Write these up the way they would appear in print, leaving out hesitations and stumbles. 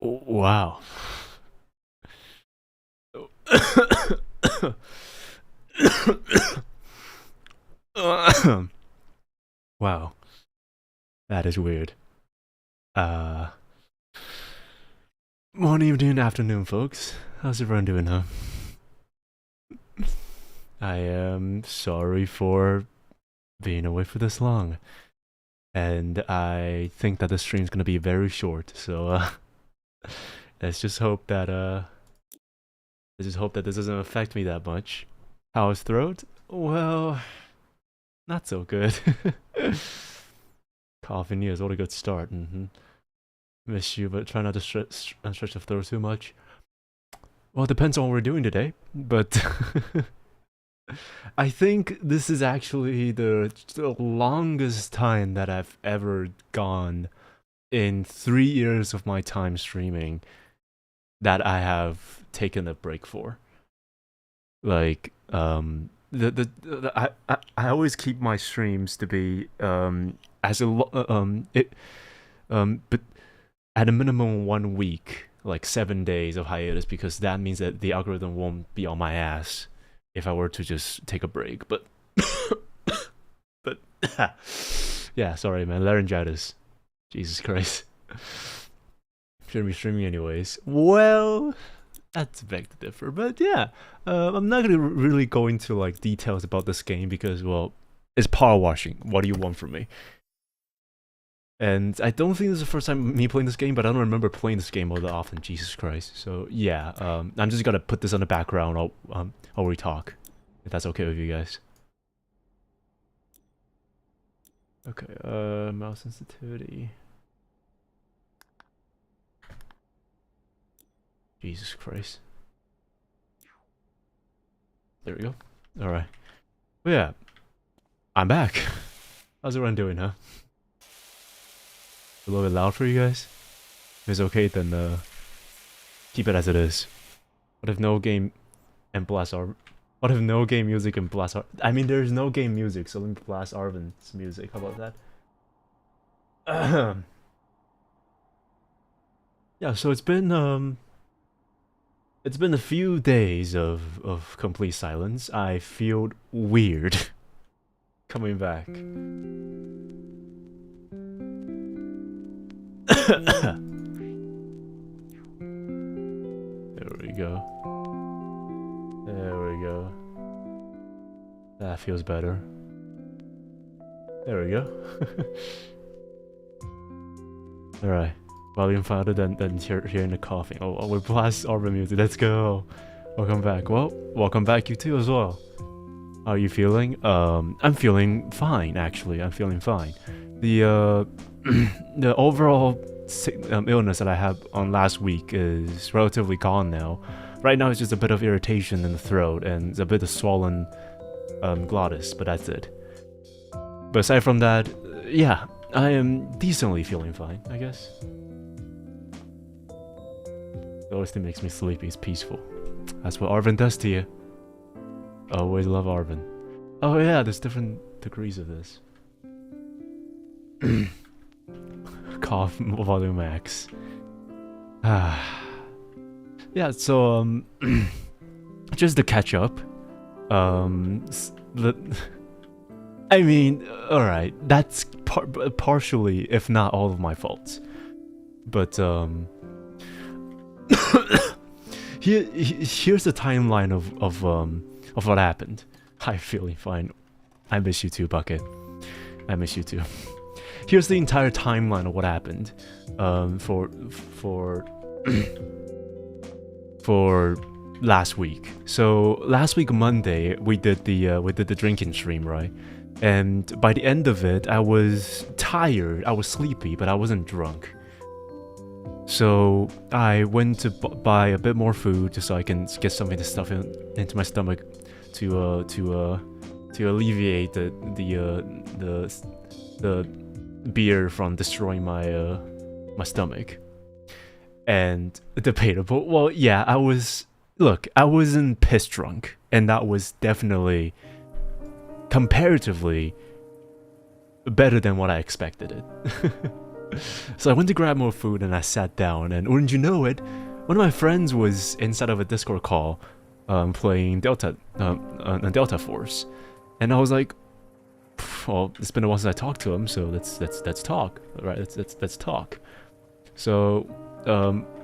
Wow. Wow. That is weird. Uh, Morning, evening, afternoon, folks. How's everyone doing, huh? I am sorry for being away for this long. And I think that the stream's gonna be very short, so let's just hope that this doesn't affect me that much. How's throat? Well, not so good. Coughing is what a good start. Miss you, but try not to stretch the throat too much. Well, it depends on what we're doing today, but I think this is actually the longest time that I've ever gone in 3 years of my time streaming that I have taken a break for. Like, I always keep my streams to be as a but at a minimum 1 week, like 7 days of hiatus, because that means that the algorithm won't be on my ass if I were to just take a break. But but yeah, sorry man, laryngitis. Jesus Christ. Shouldn't be streaming anyways. Well, that's beg to differ, but yeah, I'm not gonna really go into like details about this game because, well, it's power washing. What do you want from me? And I don't think this is the first time me playing this game, but I don't remember playing this game all that often. Jesus Christ. So yeah, I'm just gonna put this on the background while we talk, if that's okay with you guys. Okay, mouse sensitivity. Jesus Christ. There we go. Alright. Well, yeah. I'm back. How's everyone doing, huh? A little bit loud for you guys? If it's okay, then keep it as it is. What if no game and blast Arvin? What if no game music and blast Arvin? I mean, there's no game music, so let me blast Arvin's music. How about that? Yeah, so it's been a few days of complete silence. I feel weird coming back. There we go. There we go. That feels better. There we go. Alright. Volume faster than hearing the coughing. Oh, we blast Arbor music. Let's go. Welcome back. Well, welcome back you too as well. How are you feeling? I'm feeling fine, actually. I'm feeling fine. The the overall illness that I had on last week is relatively gone now. Right now it's just a bit of irritation in the throat and a bit of swollen glottis, but that's it. But aside from that, yeah, I am decently feeling fine, I guess. The only thing that makes me sleepy is peaceful. That's what Arvin does to you. Always love Arvin. Oh yeah, there's different degrees of this. Cough volume max. Yeah, so just to catch up. I mean, alright, that's partially, if not all of my faults. But here's the timeline of what happened. I'm feeling fine. I miss you too, Bucket. I miss you too. Here's the entire timeline of what happened. For last week. So last week Monday we did the drinking stream, right? And by the end of it, I was tired. I was sleepy, but I wasn't drunk. So I went to buy a bit more food just so I can get something to stuff into my stomach to alleviate the beer from destroying my my stomach. And debatable. Well, yeah, I wasn't piss drunk, and that was definitely comparatively better than what I expected it. So I went to grab more food and I sat down, and wouldn't you know it, one of my friends was inside of a Discord call, playing Delta Force, and I was like, well, it's been a while since I talked to him, so let's talk, right? Let's talk. So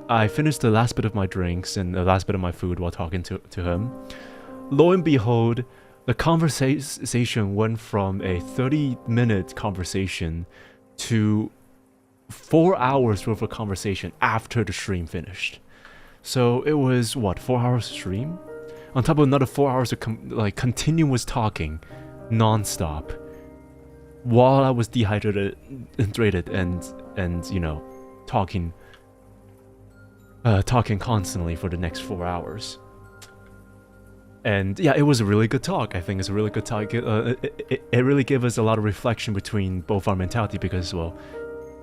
I finished the last bit of my drinks and the last bit of my food while talking to him. Lo and behold, the conversation went from a 30-minute conversation to 4 hours worth of conversation after the stream finished. So it was, what, 4 hours stream? On top of another 4 hours of continuous talking, non-stop, while I was dehydrated and you know, talking constantly for the next 4 hours. And yeah, it was a really good talk. I think it's a really good talk. It really gave us a lot of reflection between both our mentality, because, well,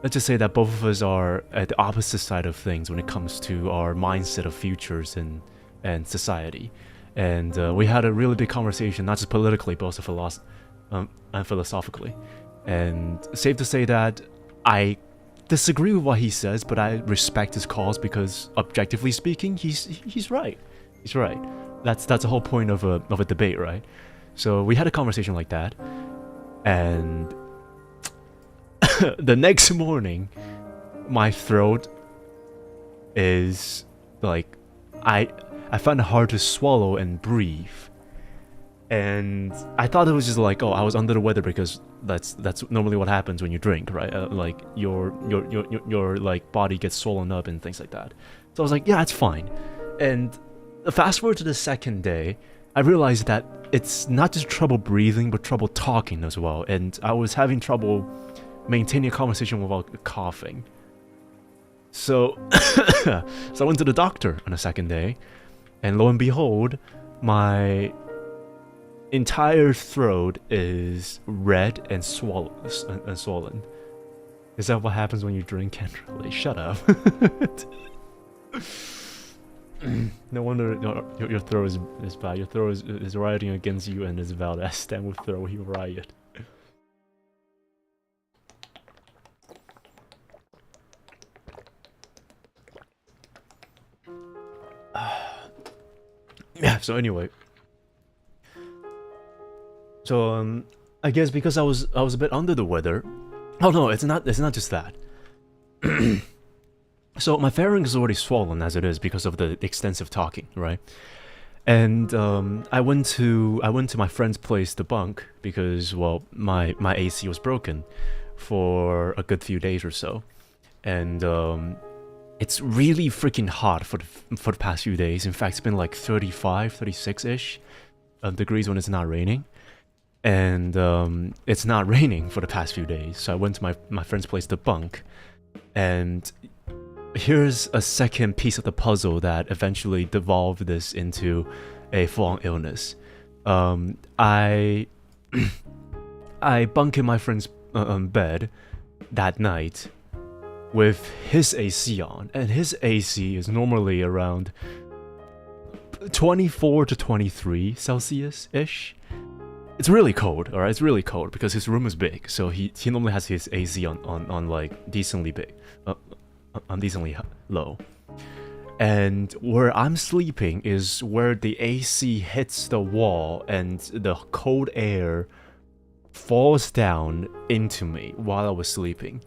let's just say that both of us are at the opposite side of things when it comes to our mindset of futures and society. And we had a really big conversation, not just politically, but also philosophically. And safe to say that I disagree with what he says, but I respect his cause, because objectively speaking, he's right. He's right. That's the whole point of a debate, right? So we had a conversation like that, and the next morning, my throat is like, I found it hard to swallow and breathe, and I thought it was just like, oh, I was under the weather, because that's normally what happens when you drink, right? Like your like body gets swollen up and things like that. So I was like, yeah, it's fine. And fast forward to the second day, I realized that it's not just trouble breathing, but trouble talking as well. And I was having trouble maintaining a conversation without coughing. So, so I went to the doctor on the second day, and lo and behold, my entire throat is red and swollen. Is that what happens when you drink, Kendra? Shut up. No wonder your throat is bad. Your throat is rioting against you and is valid. I stand with throat, he riot. Yeah, so anyway. So I guess because I was a bit under the weather. Oh no, it's not just that. So my pharynx is already swollen as it is because of the extensive talking, right? And I went to my friend's place to bunk because, well, my AC was broken for a good few days or so, and it's really freaking hot for the past few days. In fact, it's been like 35, 36-ish degrees when it's not raining, and it's not raining for the past few days. So I went to my friend's place to bunk, and here's a second piece of the puzzle that eventually devolved this into a full-on illness. I bunk in my friend's bed that night with his AC on, and his AC is normally around 24 to 23 Celsius-ish. It's really cold, alright? It's really cold because his room is big, so he normally has his AC on like decently big. Decently low, and where I'm sleeping is where the AC hits the wall and the cold air falls down into me while I was sleeping,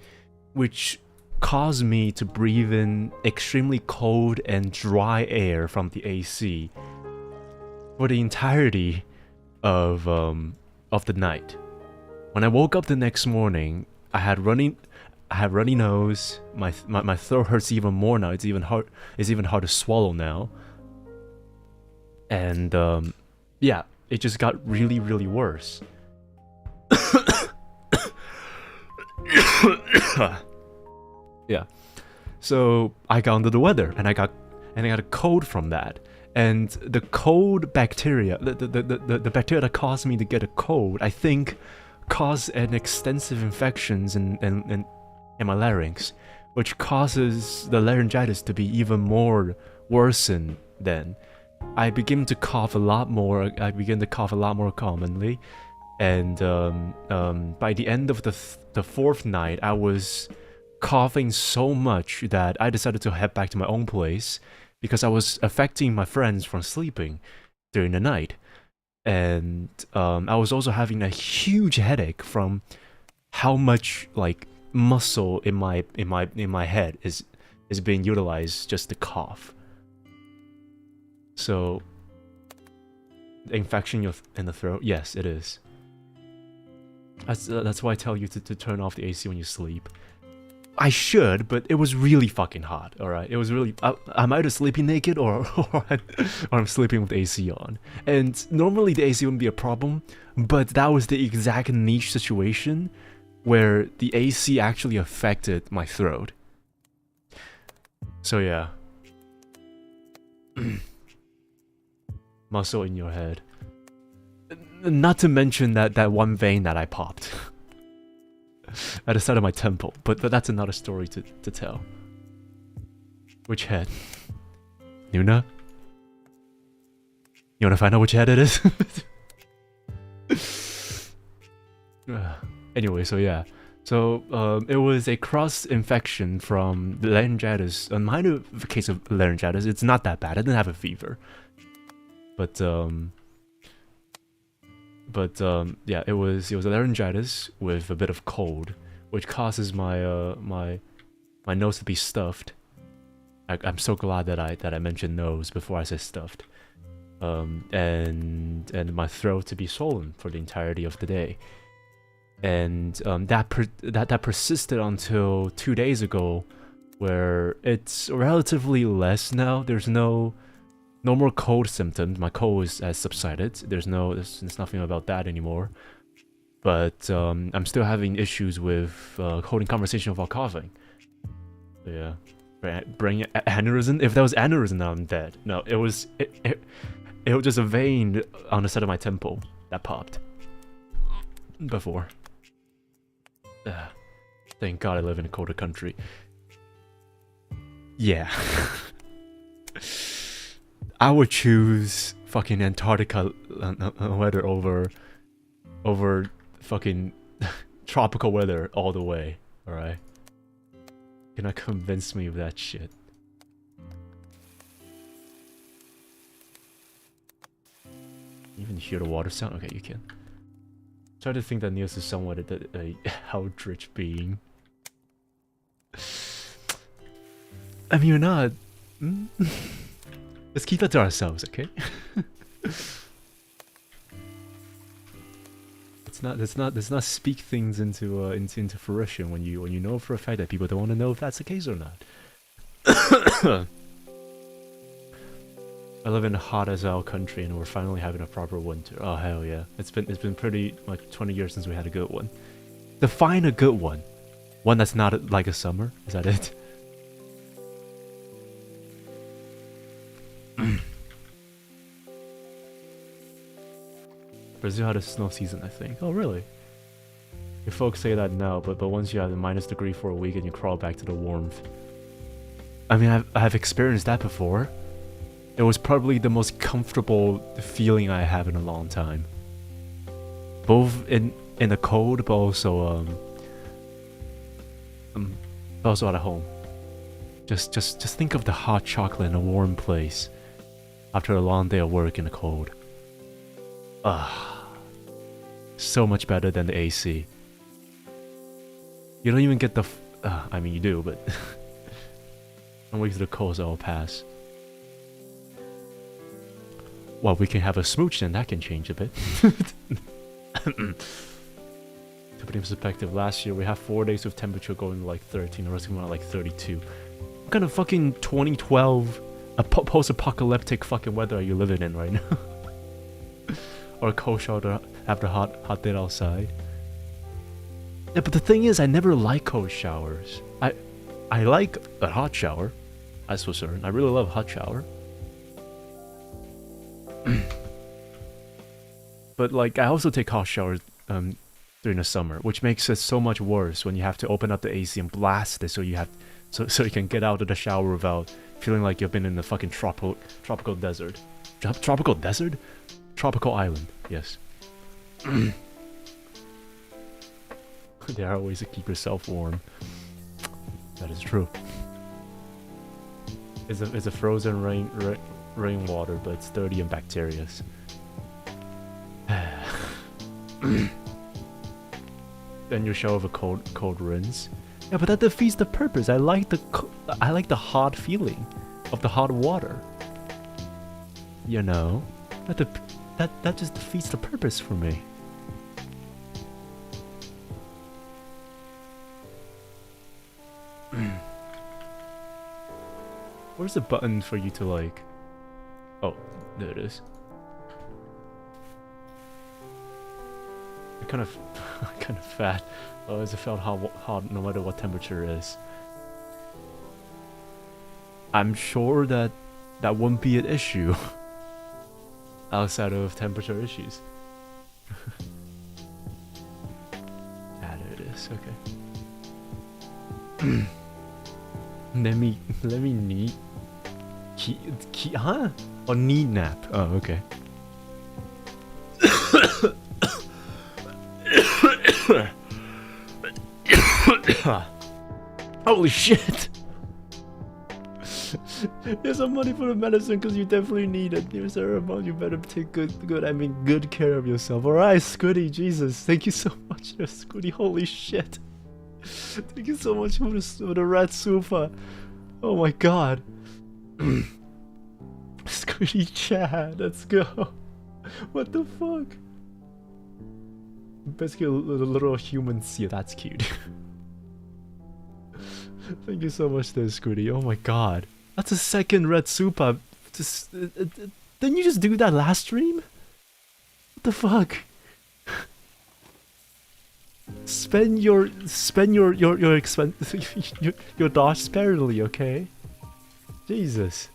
which caused me to breathe in extremely cold and dry air from the AC for the entirety of the night. When I woke up the next morning, I have runny nose. My throat hurts even more now. It's even hard to swallow now. And yeah, it just got really, really worse. Yeah. So I got under the weather, and I got a cold from that. And the cold bacteria, the bacteria that caused me to get a cold, I think, caused an extensive infections in my larynx, which causes the laryngitis to be even more worsened. Then I begin to cough a lot more. I begin to cough a lot more commonly, and by the end of the fourth night, I was coughing so much that I decided to head back to my own place because I was affecting my friends from sleeping during the night. And I was also having a huge headache from how much like muscle in my head is being utilized just to cough. So, infection in the throat, yes, it is. That's why I tell you to turn off the AC when you sleep. I should, but it was really fucking hot. All right, it was really. I'm either sleeping naked or I'm sleeping with the AC on. And normally the AC wouldn't be a problem, but that was the exact niche situation where the AC actually affected my throat. So yeah. Muscle in your head. Not to mention that one vein that I popped at the side of my temple, but that's another story to tell. Which head? Nuna? You wanna find out which head it is? Anyway, so yeah. So it was a cross-infection from laryngitis, a minor case of laryngitis. It's not that bad. I didn't have a fever. But yeah, it was a laryngitis with a bit of cold, which causes my my nose to be stuffed. I'm so glad that I mentioned nose before I said stuffed. And my throat to be swollen for the entirety of the day. And that persisted until 2 days ago, where it's relatively less now. There's no more cold symptoms. My cold has subsided. There's nothing about that anymore. But I'm still having issues with holding conversation without coughing. So yeah, brain aneurysm. If that was aneurysm, now I'm dead. No, it was just a vein on the side of my temple that popped before. Thank God I live in a colder country. Yeah. I would choose fucking Antarctica weather over fucking tropical weather all the way, alright? You're not convince me of that shit. You even hear the water sound? Okay, you can. Try to think that Nious is somewhat a eldritch being. I mean, you're not. Let's keep that to ourselves, okay? Let's not speak things into fruition when you know for a fact that people don't want to know if that's the case or not. I live in a hot as hell country and we're finally having a proper winter. Oh hell yeah. It's been pretty like 20 years since we had a good one. Define a good one. One that's not like a summer? Is that it? Brazil had a snow season, I think. Oh really? Your folks say that now, but once you have the -degree for a week and you crawl back to the warmth. I mean, I've experienced that before. It was probably the most comfortable feeling I have in a long time. Both in the cold, but also at home. Just think of the hot chocolate in a warm place after a long day of work in the cold. So much better than the AC. You don't even get the. I mean, you do, but I'm waiting to the cold, so I'll pass. Well, we can have a smooch, then that can change a bit. To put in perspective, last year we had 4 days with temperature going like 13, the rest of them were like 32. What kind of fucking 2012 post-apocalyptic fucking weather are you living in right now? Or a cold shower after a hot day outside? Yeah, but the thing is, I never like cold showers. I like a hot shower, that's for certain. I really love a hot shower. But like, I also take hot showers during the summer, which makes it so much worse when you have to open up the AC and blast it so you can get out of the shower without feeling like you've been in the fucking tropical desert. Tropical desert? Tropical island, yes. There are ways to keep yourself warm. That is true. It's a frozen rainwater, but it's dirty and bacterious. Then you shower with a cold rinse. Yeah, but that defeats the purpose. I like the hot feeling of the hot water. You know, that just defeats the purpose for me. Where's the button for you to like? Oh, there it is. Kind of fat. It's felt hot no matter what temperature it is. I'm sure that won't be an issue outside of temperature issues. There it is. Okay. let me need huh? Or need nap. Oh, okay. Holy shit! Here's some money for the medicine because you definitely need it. Dear Heiramond, you better take good care of yourself. Alright, Scooty, Jesus. Thank you so much, Scooty. Holy shit. Thank you so much for the red super. Oh my god. Scooty Chad, let's go. What the fuck? Basically a little human seal. That's cute. Thank you so much there, Scooty. Oh my god. That's a second red super. Didn't you just do that last stream? What the fuck? Spend your expense your dosh sparingly, okay? Jesus.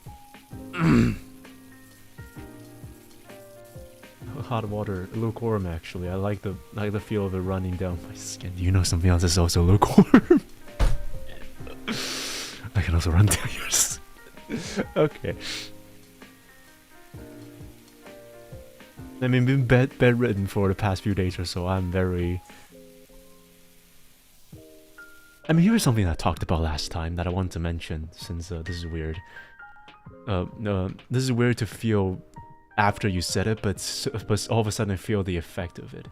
Hot water, lukewarm actually. I like the feel of it running down my skin. Do you know something else is also lukewarm? I can also run down yours. Okay. I mean, been bedridden for the past few days or so. I'm very. I mean, here's something I talked about last time that I want to mention since this is weird. This is weird to feel after you said it, but all of a sudden I feel the effect of it.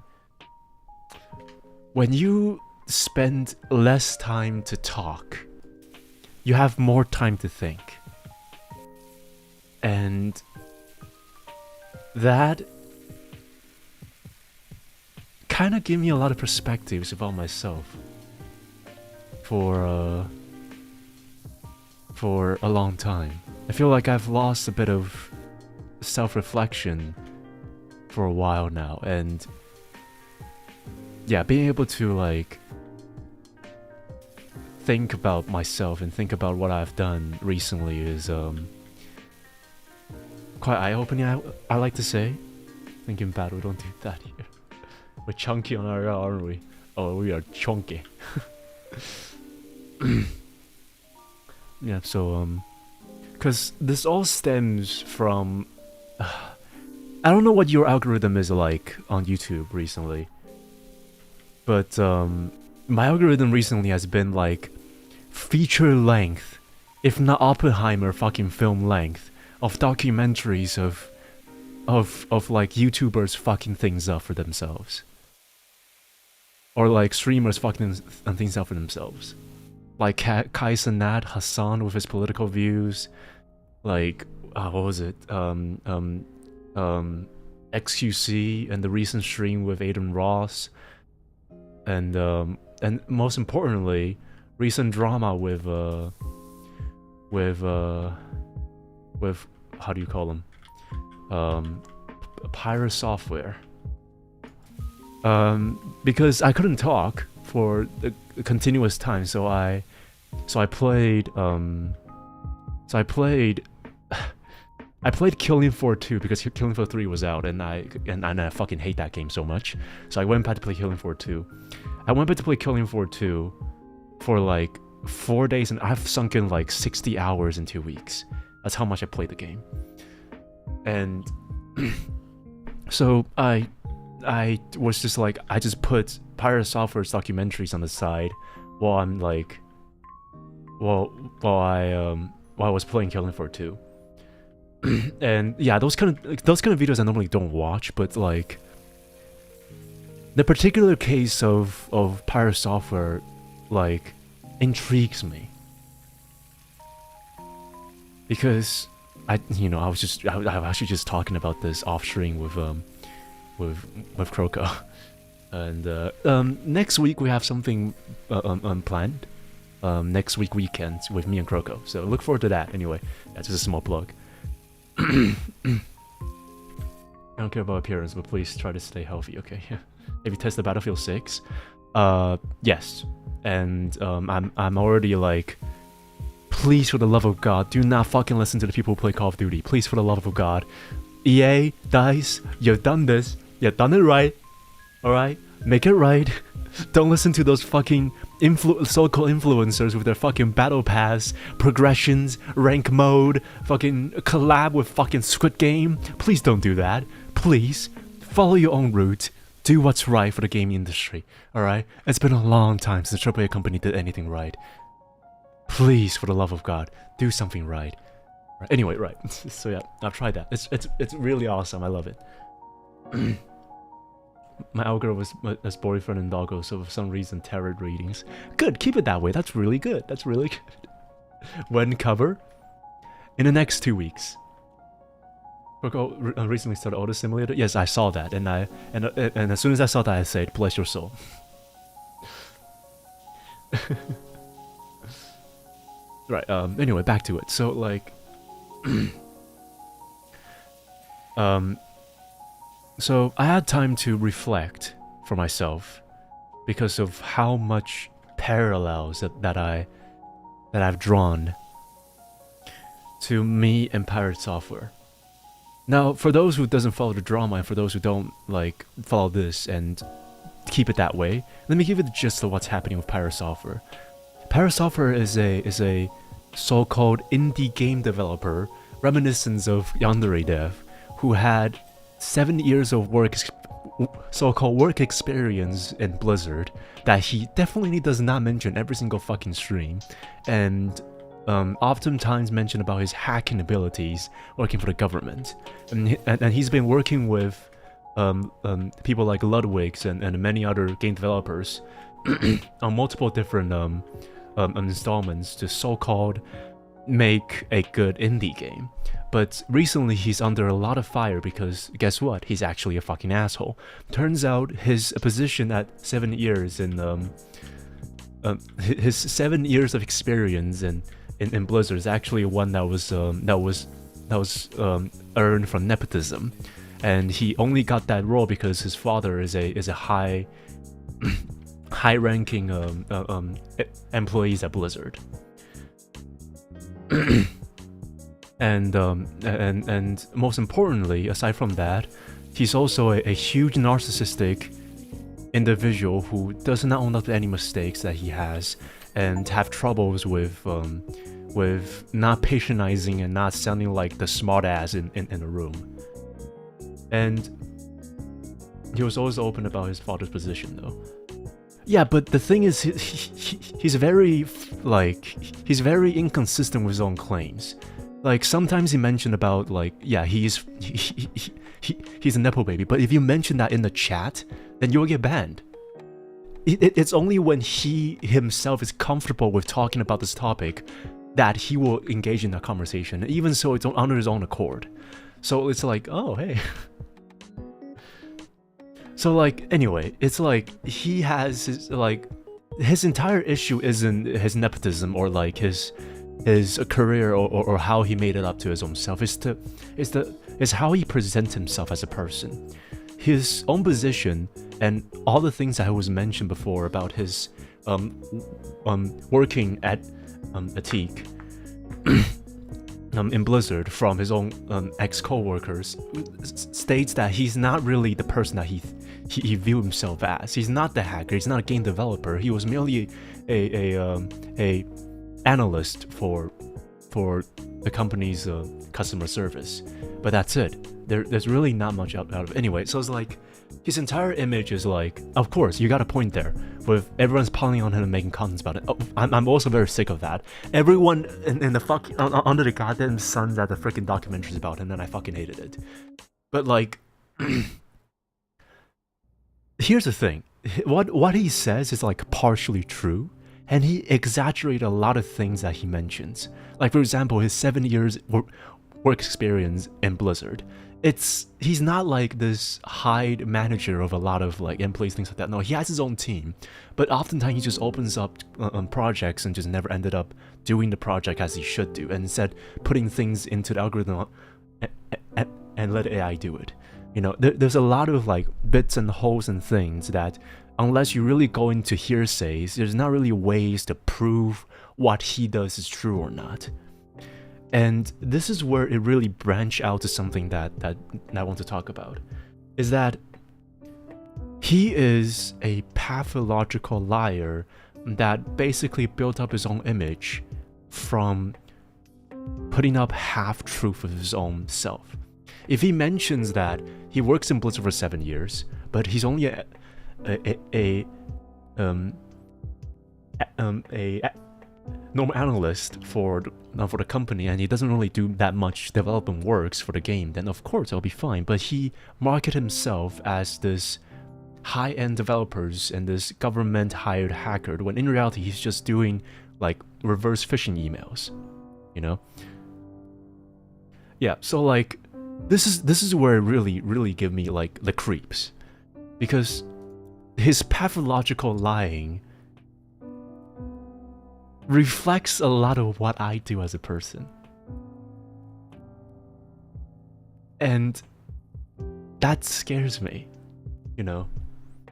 When you spend less time to talk, you have more time to think. And that kind of gave me a lot of perspectives about myself for a long time. I feel like I've lost a bit of self-reflection for a while now, and yeah, being able to like think about myself and think about what I've done recently is quite eye-opening, I like to say. Thinking bad, we don't do that here. We're chunky on our, aren't we? Oh, we are chunky. Yeah, so because this all stems from I don't know what your algorithm is like on YouTube recently, but my algorithm recently has been like feature length, if not Oppenheimer fucking film length, of documentaries of like YouTubers fucking things up for themselves, or like streamers fucking things up for themselves, like Kai Cenat Hassan with his political views, like what was it, XQC and the recent stream with Aiden Ross, and most importantly, recent drama with how do you call them, Pirate Software. Because I couldn't talk for a continuous time, so I played Killing Floor 2 because Killing Floor 3 was out, and I fucking hate that game so much. So I went back to play Killing Floor 2. I went back to play Killing Floor 2 for like 4 days, and I've sunk in like 60 hours in 2 weeks. That's how much I played the game. And so I was just like, I just put Pirate Software's documentaries on the side while I'm like while while I was playing Killing Floor 2. And yeah, those kind of videos I normally don't watch, but like the particular case of pirate software like intrigues me. Because I was actually just talking about this off stream with Croco. And next week we have something planned. Next weekend with me and Croco. So look forward to that. Anyway, that's just a small plug. I don't care about appearance, but please try to stay healthy, okay? Have you tested Battlefield 6? Yes. And I'm already like, please, for the love of God, do not fucking listen to the people who play Call of Duty. Please, for the love of God. EA, DICE, you've done this. You've done it right. Alright? Make it right. Don't listen to those fucking so-called influencers with their fucking battle pass, progressions, rank mode, fucking collab with fucking Squid Game. Please don't do that. Please, follow your own route. Do what's right for the gaming industry. Alright? It's been a long time since a AAA company did anything right. Please, for the love of God, do something right. Anyway, right. So yeah, I've tried that. It's really awesome. I love it. My algorithm was as boyfriend and doggo, so for some reason tarot readings. Good, keep it that way. That's really good. That's really good. When cover? In the next 2 weeks. Croco recently started Auto Simulator. Yes, I saw that, and as soon as I saw that, I said, "Bless your soul." Right. Anyway, back to it. So like, so I had time to reflect for myself because of how much parallels that I've drawn to me and pirate software. Now, for those who doesn't follow the drama, and for those who don't like follow this and keep it that way, let me give you the gist of what's happening with pirate software. Pirate software is a so-called indie game developer, reminiscent of Yandere Dev, who had 7 years of so-called work experience in Blizzard that he definitely does not mention every single fucking stream, and oftentimes mention about his hacking abilities working for the government, and he's been working with people like Ludwig's and many other game developers on multiple different installments to so-called make a good indie game. But recently he's under a lot of fire because guess what? He's actually a fucking asshole. Turns out his position at 7 years in his 7 years of experience in Blizzard is actually one that was earned from nepotism, and he only got that role because his father is a high-ranking employees at Blizzard. And most importantly, aside from that, he's also a huge narcissistic individual who does not own up to any mistakes that he has, and have troubles with not patronizing and not sounding like the smart ass in a room. And he was always open about his father's position, though. Yeah, but the thing is, he's very inconsistent with his own claims. Like, sometimes he mentioned about, like, yeah, he's a nepo baby, but if you mention that in the chat, then you'll get banned. It's only when he himself is comfortable with talking about this topic that he will engage in that conversation, and even so, it's under his own accord. So it's like, oh, hey. So, like, anyway, it's like, he has his entire issue isn't his nepotism or, like, his career or how he made it up to his own self. It's how he presents himself as a person. His own position and all the things that was mentioned before about his working at Atik in Blizzard from his own ex-co-workers states that he's not really the person that he viewed himself as. He's not the hacker, he's not a game developer, he was merely a analyst for the company's customer service. But that's it. There's really not much out of it. Anyway, so it's like, his entire image is like, of course, you got a point there, with everyone's piling on him and making comments about it. Oh, I'm also very sick of that. Everyone in the under the goddamn sun that the freaking documentaries about him, and I fucking hated it. But like, here's the thing. What he says is like partially true, and he exaggerates a lot of things that he mentions. Like, for example, his 7 years work experience in Blizzard. He's not like this hired manager of a lot of like employees, things like that. No, he has his own team, but oftentimes he just opens up projects and just never ended up doing the project as he should do, and instead putting things into the algorithm and let AI do it. You know, there's a lot of like bits and holes and things that, unless you really go into hearsays, there's not really ways to prove what he does is true or not. And this is where it really branched out to something that I want to talk about, is that he is a pathological liar that basically built up his own image from putting up half-truth of his own self. If he mentions that he works in Blizzard for 7 years, but he's only a normal analyst for the company, and he doesn't really do that much development works for the game, then of course it'll be fine. But he marketed himself as this high-end developers and this government-hired hacker, when in reality he's just doing like reverse phishing emails, you know? Yeah, so like this is where it really give me like the creeps, because his pathological lying reflects a lot of what I do as a person. And that scares me, you know?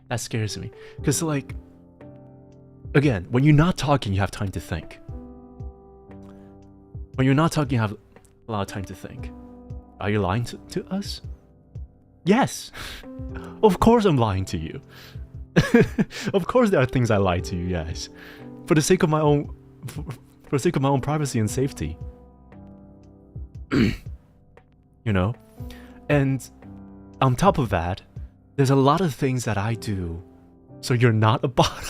That scares me. Because, like, again, when you're not talking, you have time to think. When you're not talking, you have a lot of time to think. Are you lying to us? Yes! Of course I'm lying to you. Of course there are things I lie to you, yes. For the sake of my own privacy and safety. You know? And on top of that, there's a lot of things that I do, so you're not a bot.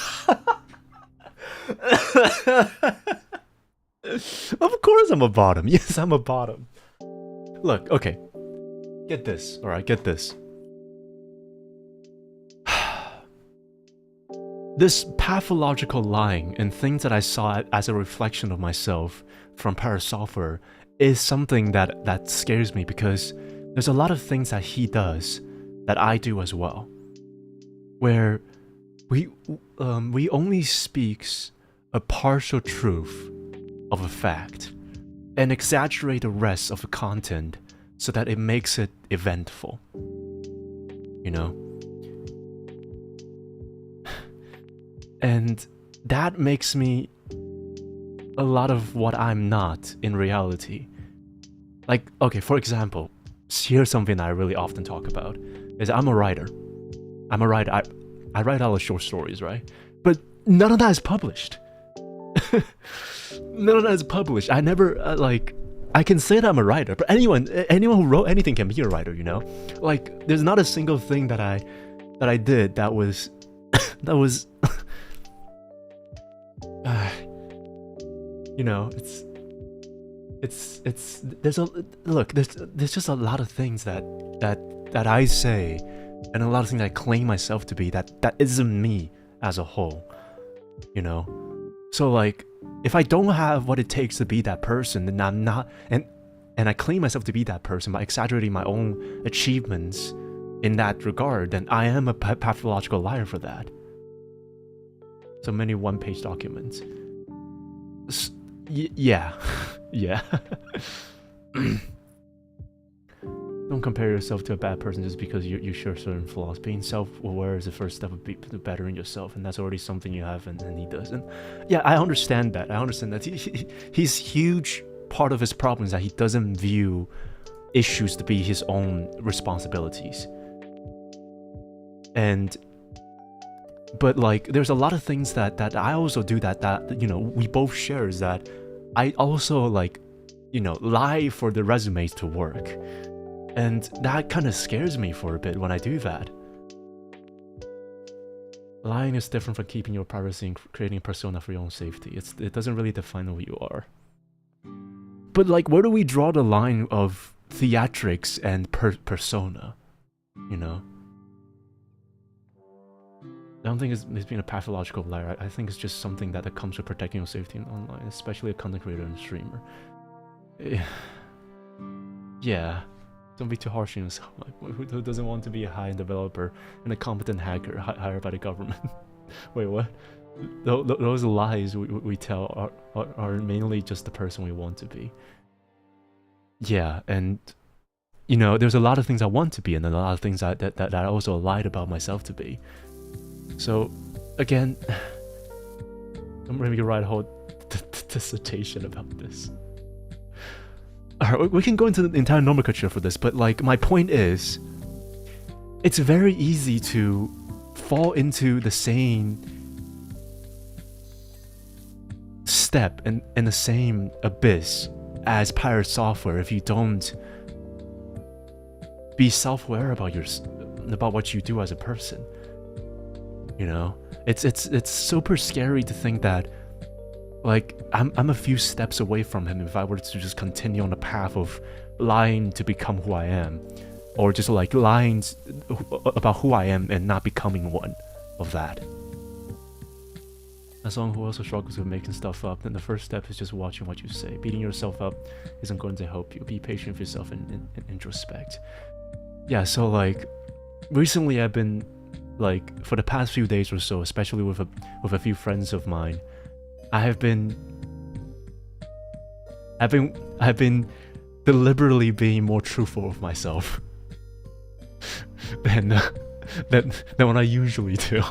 Of course I'm a bottom. Yes, I'm a bottom. Look, okay. Get this, alright, get this. This pathological lying and things that I saw as a reflection of myself from Paris Software is something that scares me, because there's a lot of things that he does that I do as well, where we only speaks a partial truth of a fact and exaggerate the rest of the content so that it makes it eventful, you know? And that makes me a lot of what I'm not in reality. Like, okay, for example, here's something I really often talk about, is I'm a writer. I write all the short stories, right? But none of that is published. None of that is published. I never, I can say that I'm a writer, but anyone who wrote anything can be a writer, you know? Like, there's not a single thing that I did that was, you know, there's just a lot of things that I say, and a lot of things I claim myself to be that isn't me as a whole, you know? So like, if I don't have what it takes to be that person, then I'm not, and I claim myself to be that person by exaggerating my own achievements in that regard, then I am a pathological liar for that. So many one-page documents. Yeah. Yeah. Don't compare yourself to a bad person just because you share certain flaws. Being self-aware is the first step of bettering yourself, and that's already something you have, and he doesn't. Yeah, I understand that. He's huge part of his problem is that he doesn't view issues to be his own responsibilities. But like, there's a lot of things that I also do that you know, we both share, is that I also, like, you know, lie for the resumes to work. And that kind of scares me for a bit when I do that. Lying is different from keeping your privacy and creating a persona for your own safety. It doesn't really define who you are. But like, where do we draw the line of theatrics and persona? You know? I don't think it's being a pathological liar. I think it's just something that comes with protecting your safety online, especially a content creator and streamer. Yeah. Don't be too harsh on yourself. Who doesn't want to be a high-end developer and a competent hacker hired by the government? Wait, what? Those lies we tell are mainly just the person we want to be. Yeah, and you know, there's a lot of things I want to be, and a lot of things that I also lied about myself to be. So, again, I'm maybe write a whole dissertation about this. Alright, we can go into the entire nomenclature for this, but like, my point is, it's very easy to fall into the same step and in the same abyss as pirate software if you don't be self-aware about what you do as a person. You know, it's super scary to think that, like, I'm a few steps away from him if I were to just continue on the path of lying to become who I am, or just like lying about who I am and not becoming one of that. As someone who also struggles with making stuff up, then the first step is just watching what you say. Beating yourself up isn't going to help you. Be patient with yourself and introspect. Yeah, so like, recently I've been, like, for the past few days or so, especially with a few friends of mine, I've been deliberately being more truthful with myself than what I usually do.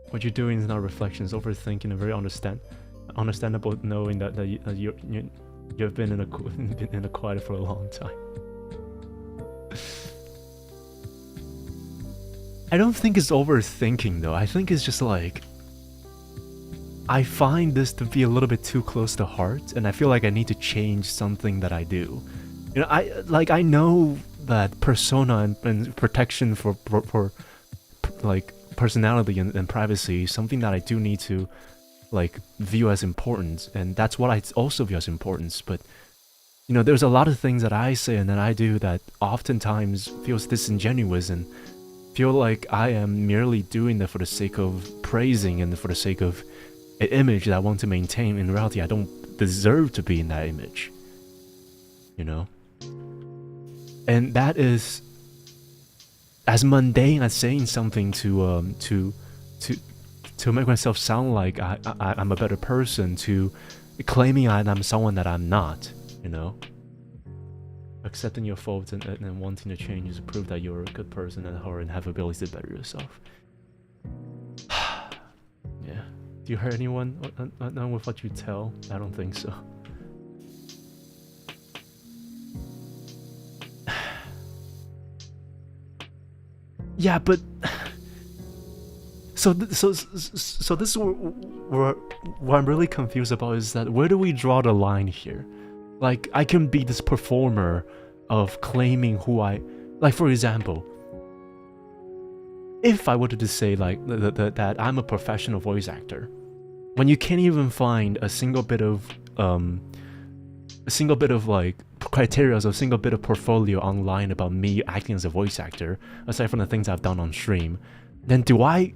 What you're doing is not reflections, overthinking, and very understandable, knowing that you've been in a quiet for a long time. I don't think it's overthinking though. I think it's just like, I find this to be a little bit too close to heart, and I feel like I need to change something that I do. You know, I know that persona and protection for like personality and privacy is something that I do need to like view as important, and that's what I also view as importance. But you know, there's a lot of things that I say and that I do that oftentimes feels disingenuous and feel like I am merely doing that for the sake of praising and for the sake of an image that I want to maintain. In reality, I don't deserve to be in that image, you know? And that is as mundane as saying something to make myself sound like I'm a better person, to claiming I'm someone that I'm not, you know? Accepting your faults and wanting to change is proof that you're a good person and have ability to better yourself. Yeah. Do you hurt anyone with what you tell? I don't think so. Yeah, but so this is what I'm really confused about, is that where do we draw the line here? Like, I can be this performer of claiming who I... Like, for example, if I were to say, like, that I'm a professional voice actor, when you can't even find a single bit of, like, criteria, a single bit of portfolio online about me acting as a voice actor, aside from the things I've done on stream, then do I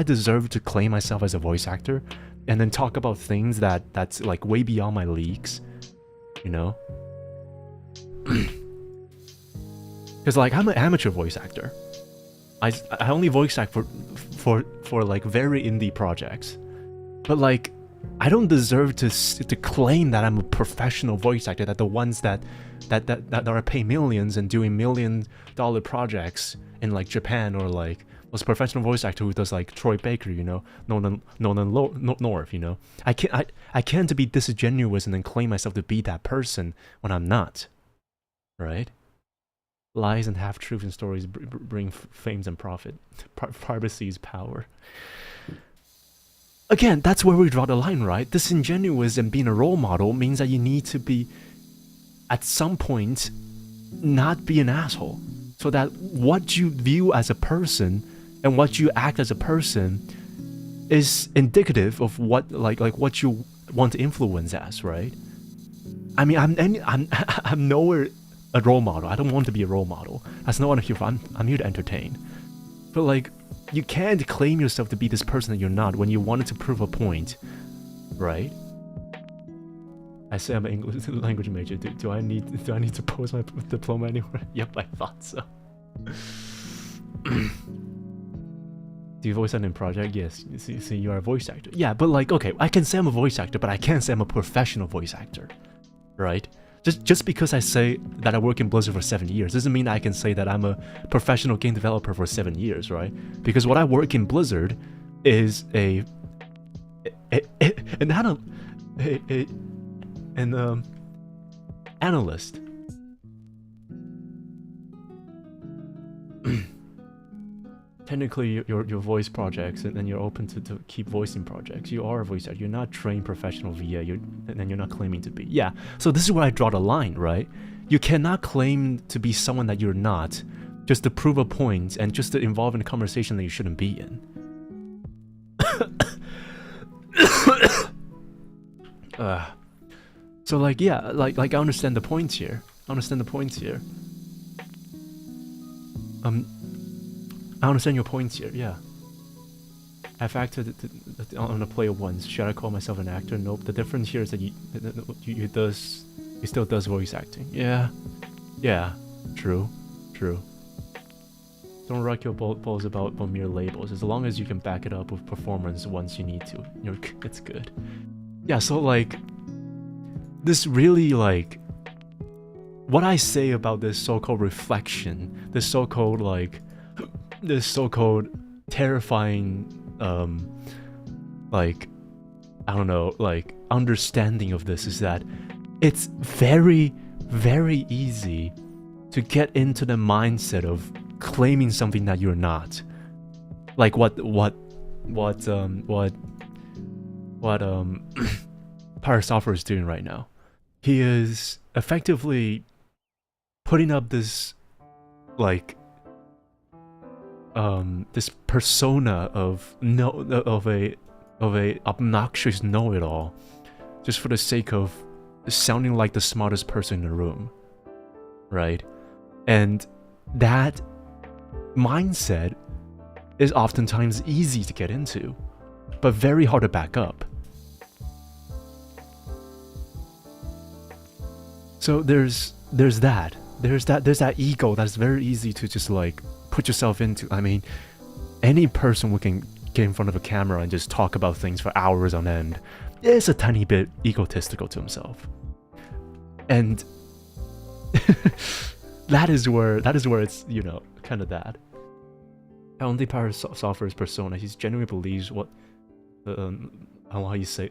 deserve to claim myself as a voice actor? And then talk about things that's, like, way beyond my leagues? You know, because like, I'm an amateur voice actor. I only voice act for like very indie projects, but like, I don't deserve to claim that I'm a professional voice actor. That the ones that are paying millions and doing $1 million projects in like Japan, or like was a professional voice actor who does like Troy Baker, you know, known North, you know. I can't be disingenuous and then claim myself to be that person when I'm not, right? Lies and half-truths and stories bring fame and profit. Privacy is power. Again, that's where we draw the line, right? Disingenuous and being a role model means that you need to be, at some point, not be an asshole. so that what you view as a person and what you act as a person is indicative of what like what you want to influence as, right? I mean, I'm nowhere a role model. I don't want to be a role model. That's not what I'm here for. I'm here to entertain. But like, you can't claim yourself to be this person that you're not when you wanted to prove a point, right? I say I'm an English language major. Do I need to post my diploma anywhere? Yep, I thought so. Do you voice act in project? Yes. See, you are a voice actor. Yeah, but like, okay, I can say I'm a voice actor, but I can't say I'm a professional voice actor, right? Just because I say that I work in Blizzard for 7 years doesn't mean I can say that I'm a professional game developer for 7 years, right? Because what I work in Blizzard is an analyst. Technically, your voice projects, and then you're open to keep voicing projects. You are a voice actor. You're not trained professional VA, and you're not claiming to be. Yeah, so this is where I draw the line, right? You cannot claim to be someone that you're not just to prove a point and just to involve in a conversation that you shouldn't be in. So like, yeah, like I understand the points here. I understand your points here, yeah. I've acted on a play once. Should I call myself an actor? Nope. The difference here is that you still does voice acting. Yeah. Yeah. True. Don't rock your balls about mere labels. As long as you can back it up with performance once you need to, it's good. Yeah, so like, this really like, what I say about this so-called reflection, this so-called terrifying like, I don't know, like understanding of this is that it's very, very easy to get into the mindset of claiming something that you're not. Like what Power is doing right now. He is effectively putting up this like this persona of a obnoxious know-it-all, just for the sake of sounding like the smartest person in the room, right? And that mindset is oftentimes easy to get into, but very hard to back up. So there's that ego that's very easy to just like put yourself into. I mean, any person who can get in front of a camera and just talk about things for hours on end is a tiny bit egotistical to himself. And that is where it's, kind of that. I don't think Power Software's persona, he genuinely believes what how you say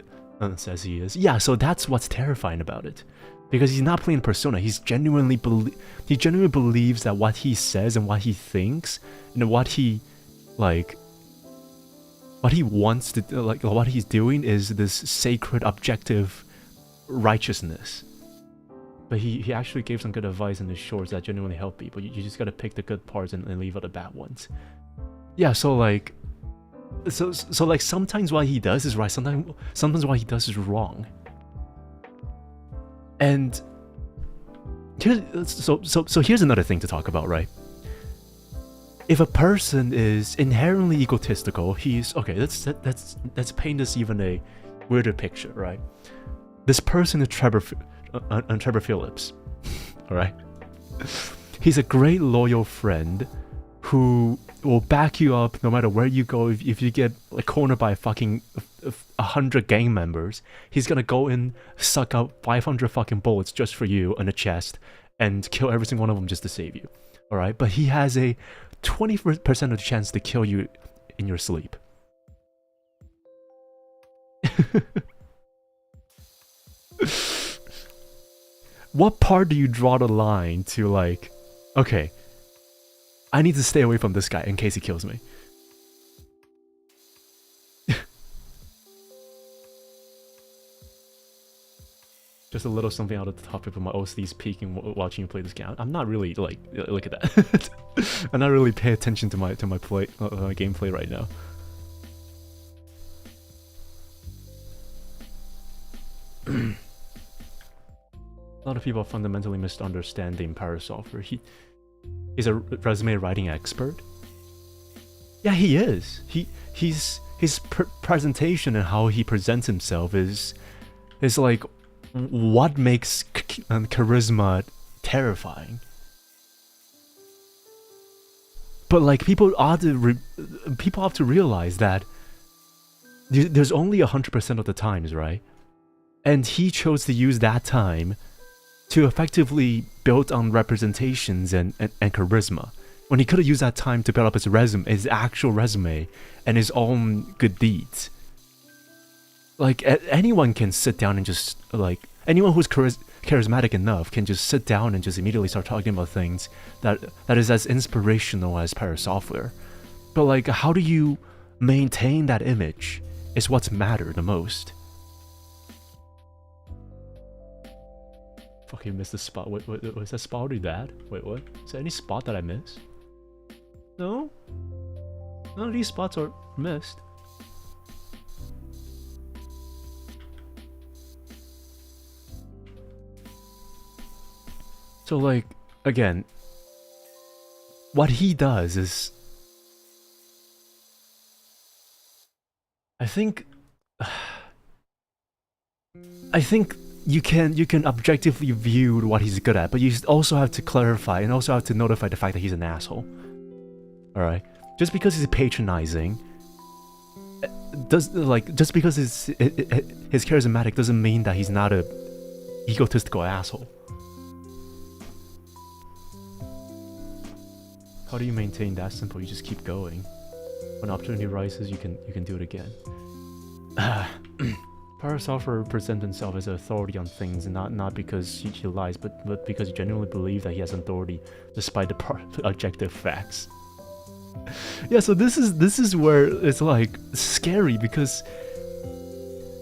says he is. Yeah, so that's what's terrifying about it. Because he's not playing persona, he genuinely believes that what he says and what he thinks and what he wants to like, what he's doing is this sacred objective righteousness. But he actually gave some good advice in his shorts that genuinely help people. You just gotta pick the good parts and leave out the bad ones. Yeah, so like sometimes what he does is right, sometimes what he does is wrong. And here's another thing to talk about, right? If a person is inherently egotistical, he's okay. Let's paint this even a weirder picture, right? This person is Trevor Phillips, all right? He's a great loyal friend who will back you up no matter where you go. If you get like cornered by fucking 100 gang members, he's gonna go in, suck out 500 fucking bullets just for you on the chest and kill every single one of them just to save you. All right, but he has a 20% of the chance to kill you in your sleep. What part do you draw the line to like, okay, I need to stay away from this guy in case he kills me? Just a little something out of the topic of my OCD's peaking watching you play this game. I'm not really like look at that. I'm not really paying attention to my play gameplay right now. A lot of people are fundamentally misunderstanding Power Software. He's a resume writing expert. Yeah, he is. His presentation and how he presents himself is like what makes charisma terrifying. But like people have to realize that there's only 100% of the times, right? And he chose to use that time to effectively build on representations and charisma, when he could have used that time to build up his resume, his actual resume, and his own good deeds. Like, anyone can sit down and just, like, anyone who's charismatic enough can just sit down and just immediately start talking about things that is as inspirational as Power Software. But, like, how do you maintain that image is what's mattered the most. Fucking missed the spot. Wait, was that spot already that? Wait, what? Is there any spot that I missed? No? None of these spots are missed. So, like, again, what he does is, I think you can objectively view what he's good at, but you also have to clarify and also have to notify the fact that he's an asshole. Alright? Just because he's patronizing, just because he's charismatic doesn't mean that he's not a egotistical asshole. How do you maintain that simple? You just keep going. When opportunity rises, you can do it again. Power Software presents himself as an authority on things, and not because he lies, but because he genuinely believes that he has authority despite the objective facts. Yeah, so this is where it's like scary, because,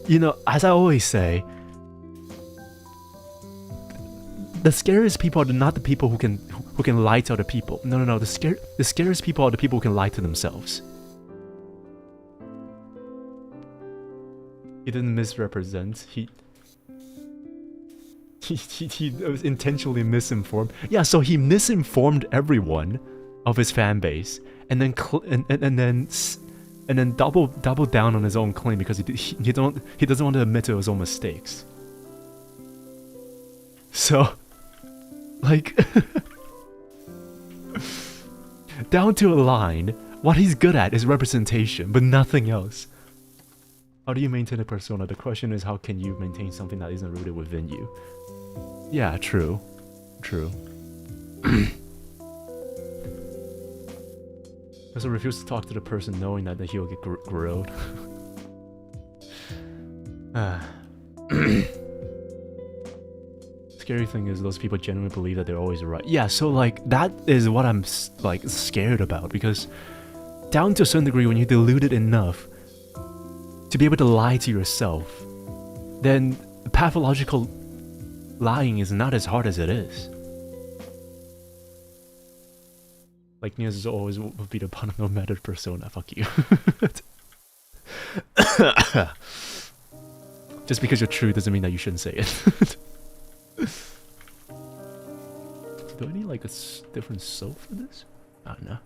you know, as I always say, the scariest people are not the people who can lie to other people. No. The scariest people are the people who can lie to themselves. He didn't misrepresent. He was intentionally misinformed. Yeah, so he misinformed everyone of his fan base, and then double down on his own claim because he doesn't want to admit to his own mistakes. So, like, down to a line, what he's good at is representation, but nothing else. How do you maintain a persona? The question is, how can you maintain something that isn't rooted within you? Yeah, true. Also refuse to talk to the person knowing that he'll get grilled. Scary thing is those people genuinely believe that they're always right. Yeah, so like that is what I'm like scared about, because down to a certain degree, when you dilute it enough to be able to lie to yourself, then pathological lying is not as hard as it is. Like, Nious is always will be the pun of no matter persona. Fuck you. Just because you're true doesn't mean that you shouldn't say it. Do I need like a different soap for this? I don't know.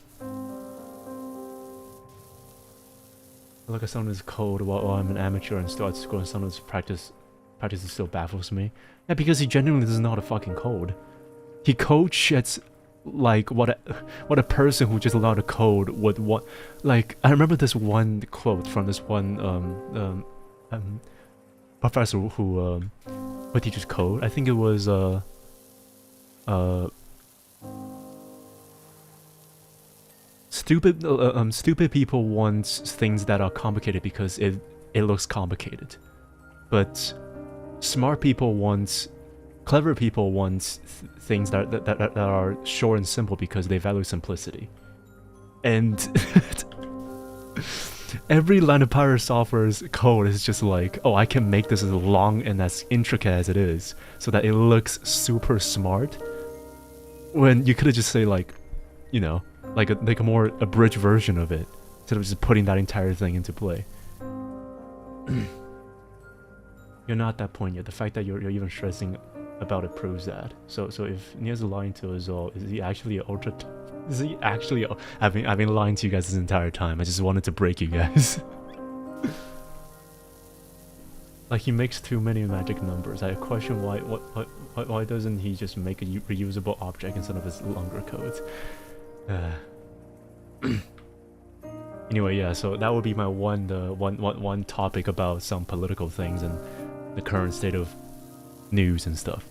Like, someone is cold while I'm an amateur and starts going, someone's practice still baffles me. Yeah, because he genuinely doesn't know how to fucking code. He code shits like what a person who just allowed to code would want. Like, I remember this one quote from this one professor who teaches code. I think it was stupid people want things that are complicated because it looks complicated, but clever people want things that are short and simple because they value simplicity. And every line of Pirate Software's code is just like, oh, I can make this as long and as intricate as it is, so that it looks super smart. When you could have just say like, you know, like a more abridged version of it, instead of just putting that entire thing into play. You're not at that point yet. The fact that you're even stressing about it proves that. So if Nious is lying to us all, is he actually ultra? Is he actually? I've been lying to you guys this entire time. I just wanted to break you guys. Like, he makes too many magic numbers. I question why doesn't he just make a reusable object instead of his longer codes? Anyway, yeah. So that would be my one topic about some political things and the current state of news and stuff.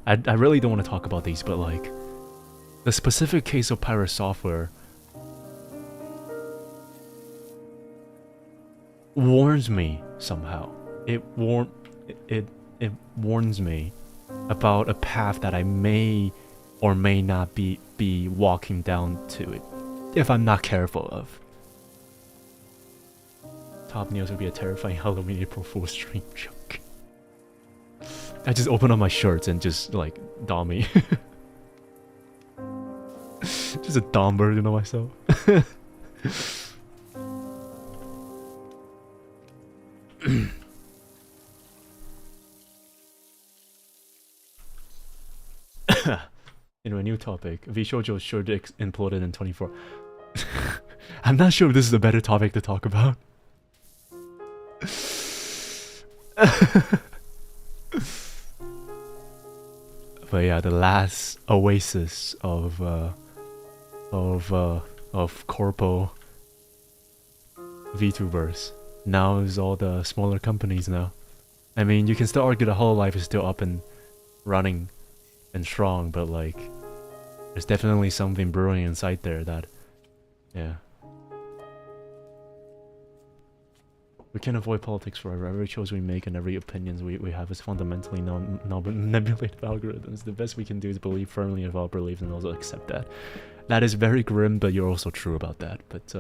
I really don't want to talk about these, but like the specific case of Pirate Software warns me somehow. It warns me about a path that I may or may not be walking down to it if I'm not careful of. Top Nious would be a terrifying Halloween April Fool's stream joke. I just open up my shirts and just like dom me. Just a dumb version of myself. Anyway, new topic. V-Shoujo sure imploded in 24. I'm not sure if this is a better topic to talk about. But yeah, the last oasis of corpo VTubers now is all the smaller companies now. I mean, you can still argue the whole life is still up and running and strong, but like, there's definitely something brewing inside there that, yeah. We can't avoid politics forever. Every choice we make and every opinions we have is fundamentally non-nebulated algorithms. The best we can do is believe firmly in our beliefs and also accept that. That is very grim, but you're also true about that. But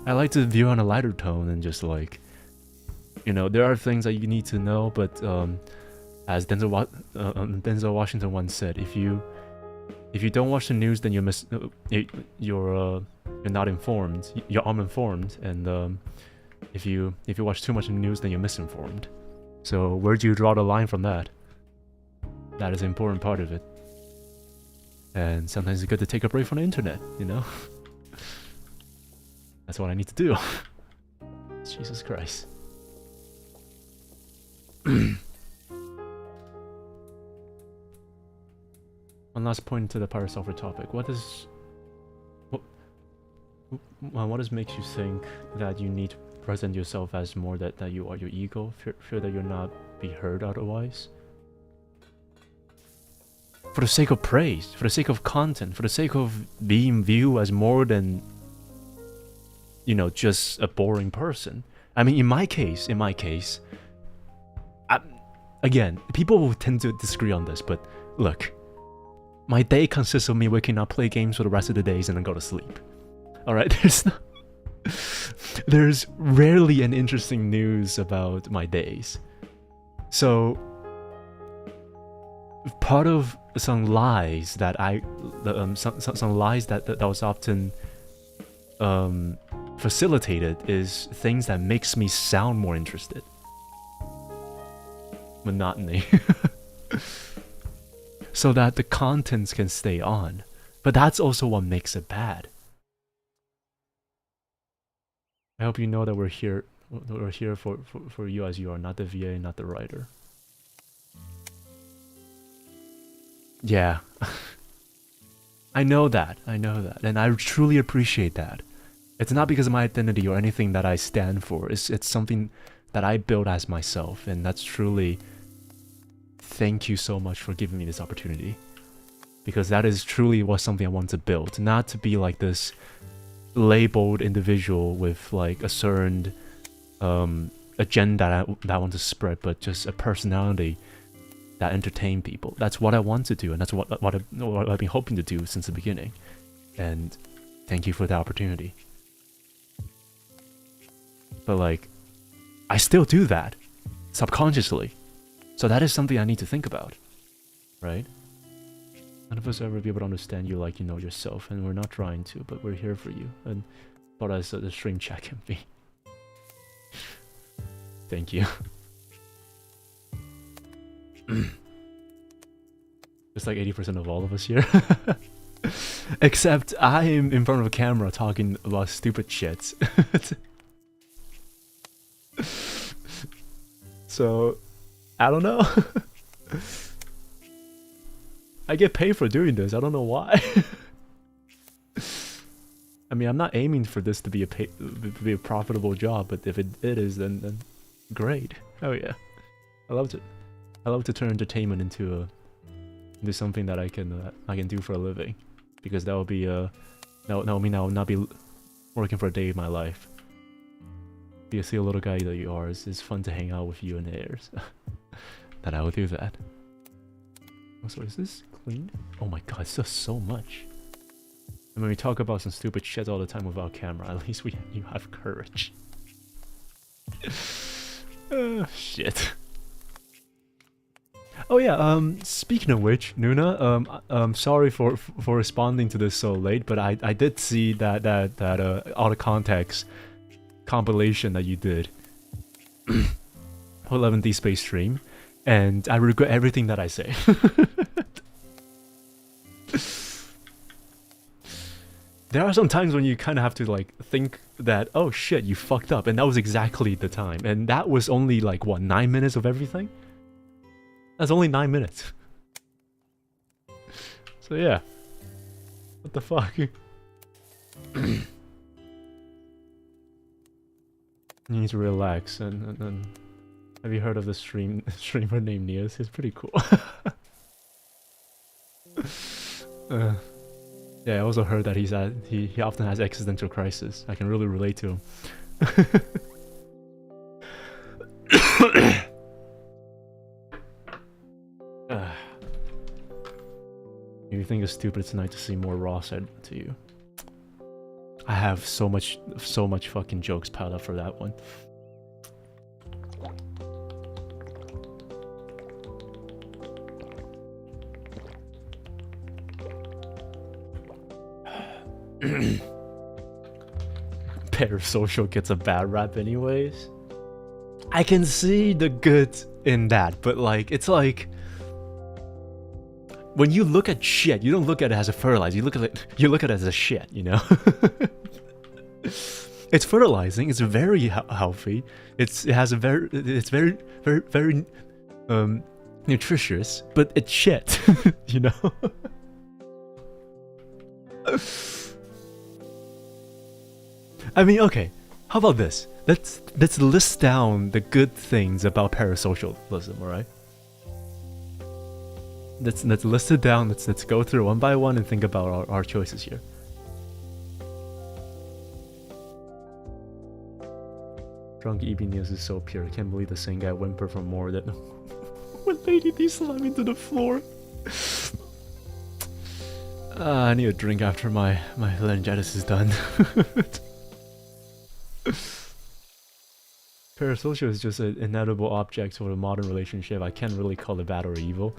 I like to view on a lighter tone and just like, you know, there are things that you need to know, but as Denzel Washington once said, if you don't watch the news, then you're not informed. You're uninformed, and if you watch too much news, then you're misinformed. So where do you draw the line from that? That is an important part of it. And sometimes it's good to take a break from the internet, you know? That's what I need to do. Jesus Christ. One last point to the Pirate Software topic. What does makes you think that you need to present yourself as more that you are your ego? Fear that you'll not be heard otherwise? For the sake of praise, for the sake of content, for the sake of being viewed as more than, you know, just a boring person. I mean, in my case, again, people will tend to disagree on this, but look, my day consists of me waking up, play games for the rest of the days, and then go to sleep. Alright, there's rarely an interesting news about my days. So part of some lies that some lies that was often facilitated is things that makes me sound more interested. Monotony. So that the contents can stay on. But that's also what makes it bad. I hope you know that we're here for you as you are, not the VA, not the writer. Yeah. I know that, and I truly appreciate that. It's not because of my identity or anything that I stand for. It's something that I built as myself, and that's truly... Thank you so much for giving me this opportunity. Because that is truly something I want to build. Not to be like this labeled individual with like a certain agenda that I want to spread, but just a personality that entertain people. That's what I want to do, and that's what I've been hoping to do since the beginning. And thank you for the opportunity. But like, I still do that subconsciously. So that is something I need to think about, right? None of us ever be able to understand you like you know yourself, and we're not trying to, but we're here for you. And thought as the stream chat can be. Thank you. Just like 80% of all of us here. Except I am in front of a camera talking about stupid shit. So, I don't know. I get paid for doing this, I don't know why. I mean, I'm not aiming for this to be a profitable job, but if it is, then great. Oh yeah, I love to turn entertainment into something that I can do for a living, because that will be that will mean I will not be working for a day in my life. Be a silly little guy that you are. It's fun to hang out with you in the airs. That I will do that. Also, is this clean? Oh my god, it's just so much. And when we talk about some stupid shit all the time without camera, at least you have courage. Shit. Oh yeah, speaking of which, Nuna, sorry for responding to this so late, but I did see that out of context compilation that you did for 11D Space Stream, and I regret everything that I say. There are some times when you kind of have to like think that, oh shit, you fucked up, and that was exactly the time, and that was only like what, 9 minutes of everything? That's only 9 minutes. So yeah, what the fuck? You need to relax and have you heard of the streamer named Nious? He's pretty cool. Yeah, I also heard that he often has existential crisis. I can really relate to him. You think it's stupid tonight to see more raw side to you. I have so much fucking jokes piled up for that one. Parasocial gets a bad rap anyways. I can see the good in that, but like, it's like, when you look at shit, you don't look at it as a fertilizer. You look at it as a shit, you know. It's fertilizing. It's very healthy. It's very nutritious, but it's shit, you know. I mean, okay. How about this? Let's list down the good things about parasocialism, all right? Let's list it down. Let's go through one by one and think about our choices here. Drunk EB Nious is so pure. I can't believe the same guy whimpered for more than when Lady D slammed me to the floor. I need a drink after my laryngitis is done. Parasocial is just an inedible object for a modern relationship. I can't really call it bad or evil.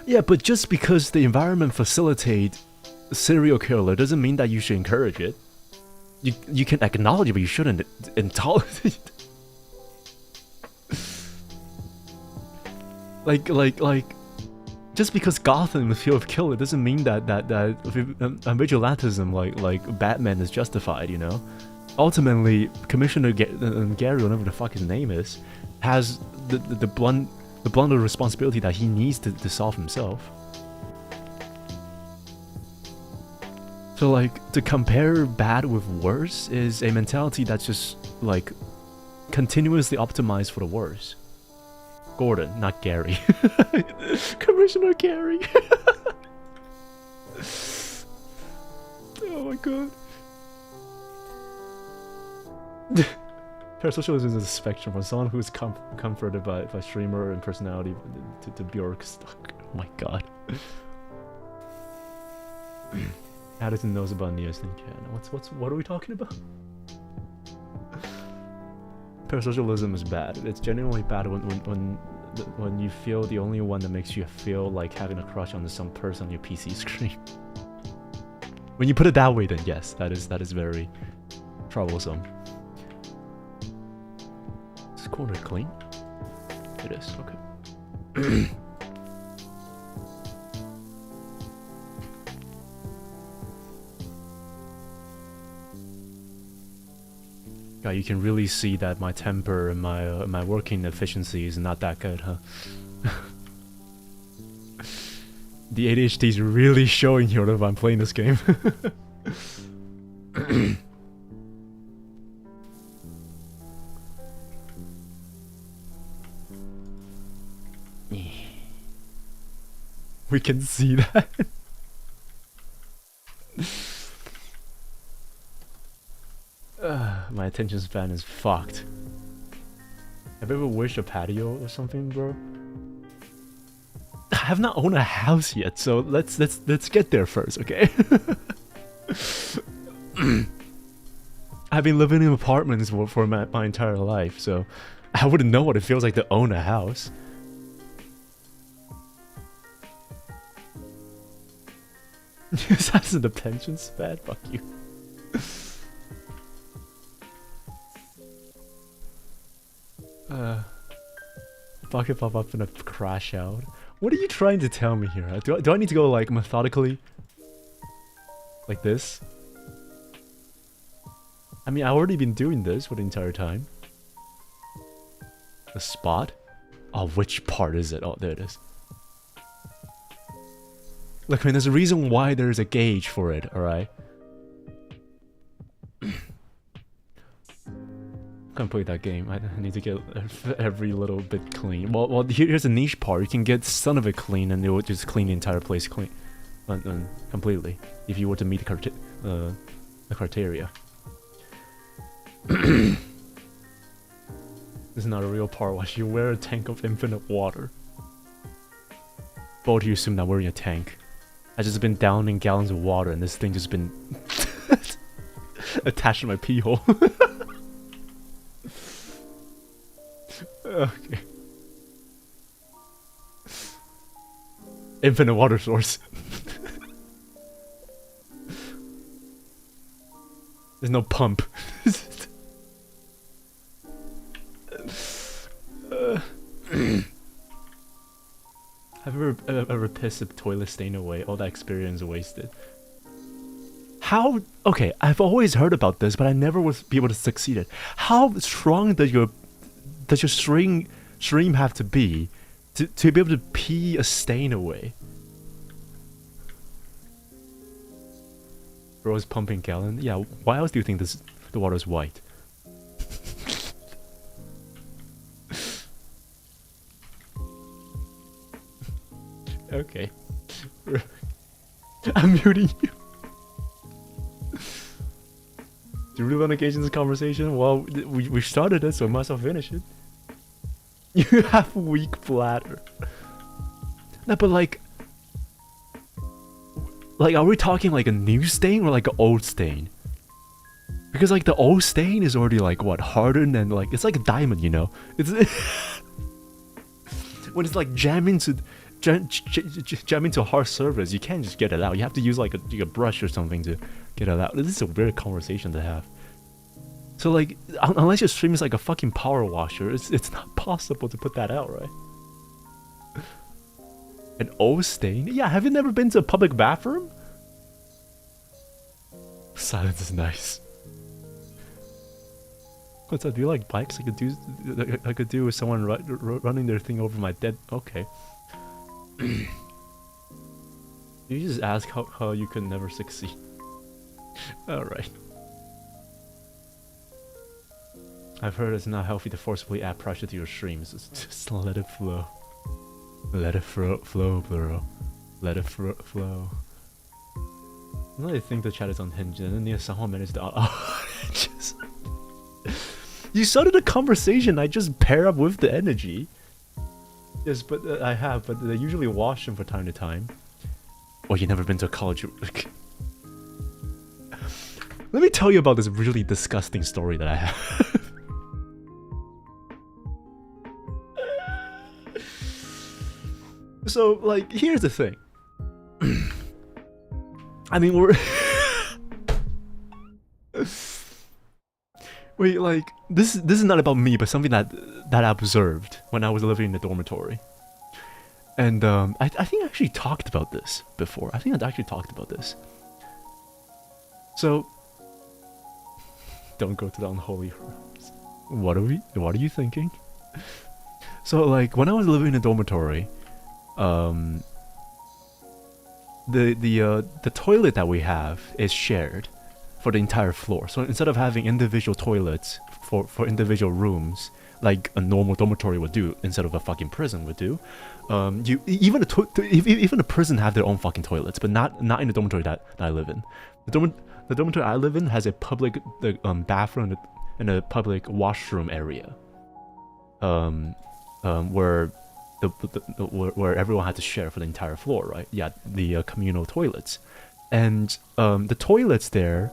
Yeah, but just because the environment facilitates serial killer doesn't mean that you should encourage it. You can acknowledge it, but you shouldn't intolerate it. like, just because Gotham is filled with killer doesn't mean that vigilantism like Batman is justified, you know? Ultimately, Commissioner Gary, whatever the fuck his name is, has the blunt responsibility that he needs to solve himself. So like, to compare bad with worse is a mentality that's just like continuously optimized for the worse. Gordon, not Gary. Commissioner Gary. Oh my god. Parasocialism is a spectrum from someone who's comforted by streamer and personality to Bjork stuck. Oh my god. Addison knows about Nious and Ken. What are we talking about? parasocialism is bad. It's genuinely bad when you feel the only one that makes you feel like having a crush on some person on your PC screen. When you put it that way, then yes, that is very troublesome. Is this corner clean? It is, okay. Yeah, you can really see that my temper and my working efficiency is not that good, huh? The ADHD is really showing here if I'm playing this game. We can see that. My attention span is fucked. Have you ever wished a patio or something, bro? I have not owned a house yet, so let's get there first, okay? I've been living in apartments for my entire life, so I wouldn't know what it feels like to own a house. That's an attention span? Fuck you. Bucket pop up and a crash out. What are you trying to tell me here? Do I need to go like methodically? Like this? I mean, I've already been doing this for the entire time. The spot? Oh, which part is it? Oh, there it is. Look, I mean, there's a reason why there's a gauge for it, alright? Can't play that game. I need to get every little bit clean. Well, here's a niche part. You can get some of it clean, and it will just clean the entire place clean, completely. If you were to meet the criteria. This is not a real power wash. You wear a tank of infinite water. Both of you assume that we're in a tank. I just been downing gallons of water, and this thing just been attached to my pee hole. Okay. Infinite water source. There's no pump. Have you ever pissed a toilet stain away? All that experience wasted. How? Okay, I've always heard about this, but I never was be able to succeed it. How strong does your stream have to be to be able to pee a stain away? Bro is pumping gallon. Yeah, why else do you think the water is white? Okay. I'm muting you. Do you really want to engage in this conversation? Well, we started it, so we must have finished it. You have weak bladder. No, but like, are we talking like a new stain or like an old stain? Because like the old stain is already like what, hardened and like it's like a diamond, you know. It's when it's like jam into a hard surface, you can't just get it out. You have to use like a brush or something to get it out. This is a weird conversation to have. So like, unless your stream is like a fucking power washer, it's not possible to put that out, right? An old stain? Yeah, have you never been to a public bathroom? Silence is nice. What's up? Do you like bikes? I could do with someone running their thing over my dead. Okay. You just ask how you could never succeed. Alright. I've heard it's not healthy to forcibly add pressure to your streams. Just let it flow. Let it flow, bro. Let it flow. I think the chat is unhinged, and then Nious somehow managed to just you started a conversation. I just pair up with the energy. Yes, but I have, but they usually wash them from time to time. Oh, you never been to a college? Let me tell you about this really disgusting story that I have. So, like, here's the thing. I mean, we're... Wait, like, this is not about me, but something that I observed when I was living in the dormitory. And, I think I actually talked about this before. I think I actually talked about this. So... Don't go to the unholy realms. What are you thinking? So, like, when I was living in a dormitory, the toilet that we have is shared for the entire floor. So instead of having individual toilets for individual rooms, like a normal dormitory would do, instead of a fucking prison would do, even a prison have their own fucking toilets, but not in the dormitory that I live in. The dormitory I live in has a public bathroom and a public washroom area, where where everyone had to share for the entire floor, right? Yeah, the communal toilets, and the toilets there.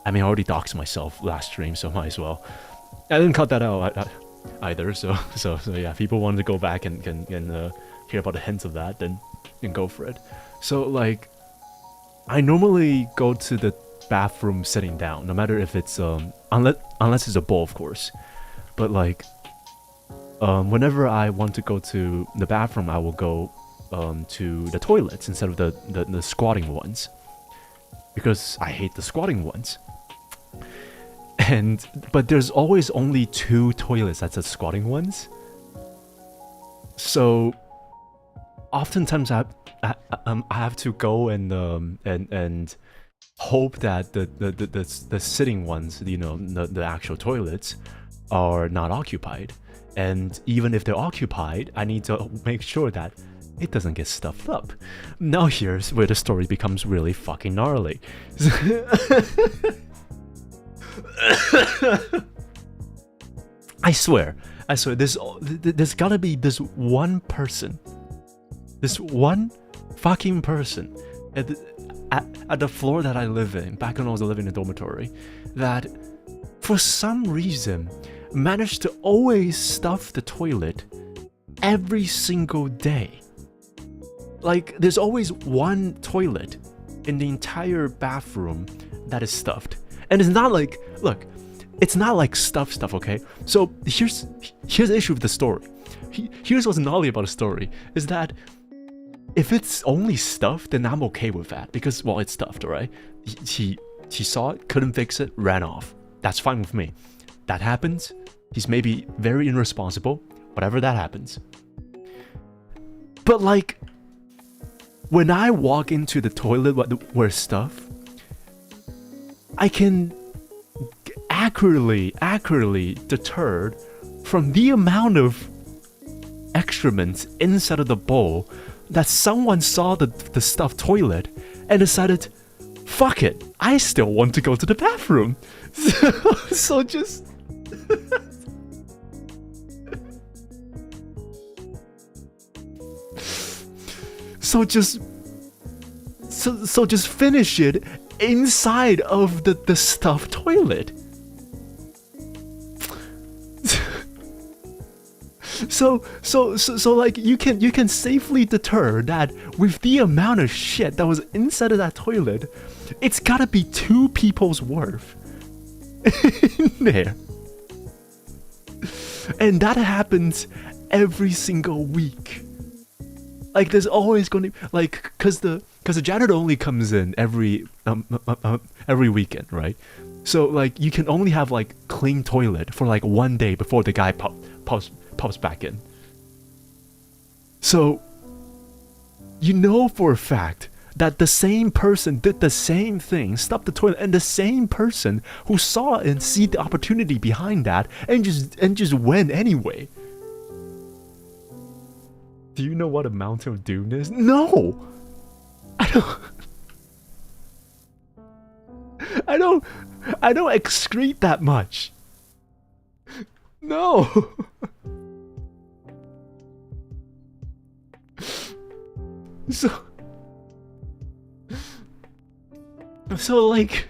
I mean, I already doxed myself last stream, so might as well. I didn't cut that out either, so yeah. People wanted to go back and hear about the hints of that, then go for it. So like, I normally go to the bathroom sitting down, no matter if it's unless it's a bowl, of course. But like, whenever I want to go to the bathroom, I will go to the toilets instead of the squatting ones, because I hate the squatting ones. But there's always only 2 toilets that's the squatting ones. So oftentimes I have to go and hope that the sitting ones, you know, the actual toilets, are not occupied. And even if they're occupied, I need to make sure that it doesn't get stuffed up. Now here's where the story becomes really fucking gnarly. I swear, there's gotta be this one person, this one fucking person at the floor that I live in, back when I was living in a dormitory, that for some reason managed to always stuff the toilet every single day. Like, there's always one toilet in the entire bathroom that is stuffed. And it's not like, look, it's not like stuff, okay? So here's the issue with the story. Here's what's gnarly about the story, is that if it's only stuffed, then I'm okay with that, because, well, it's stuffed, alright? He saw it, couldn't fix it, ran off. That's fine with me. That happens. He's maybe very irresponsible, whatever that happens. But like, when I walk into the toilet where stuff, I can accurately deter from the amount of excrement inside of the bowl that someone saw the stuffed toilet and decided, fuck it, I still want to go to the bathroom. So just... So just finish it inside of the stuffed toilet. So like, you can safely deter that with the amount of shit that was inside of that toilet, it's gotta be 2 people's worth in there. And that happens every single week. Like, there's always going to, like, cause the janitor only comes in every weekend, right? So like, you can only have like clean toilet for like 1 day before the guy pops back in. So you know for a fact that the same person did the same thing, stopped the toilet, and the same person who saw and see the opportunity behind that and just went anyway. Do you know what a mountain of doom is? No! I don't excrete that much. No! So like,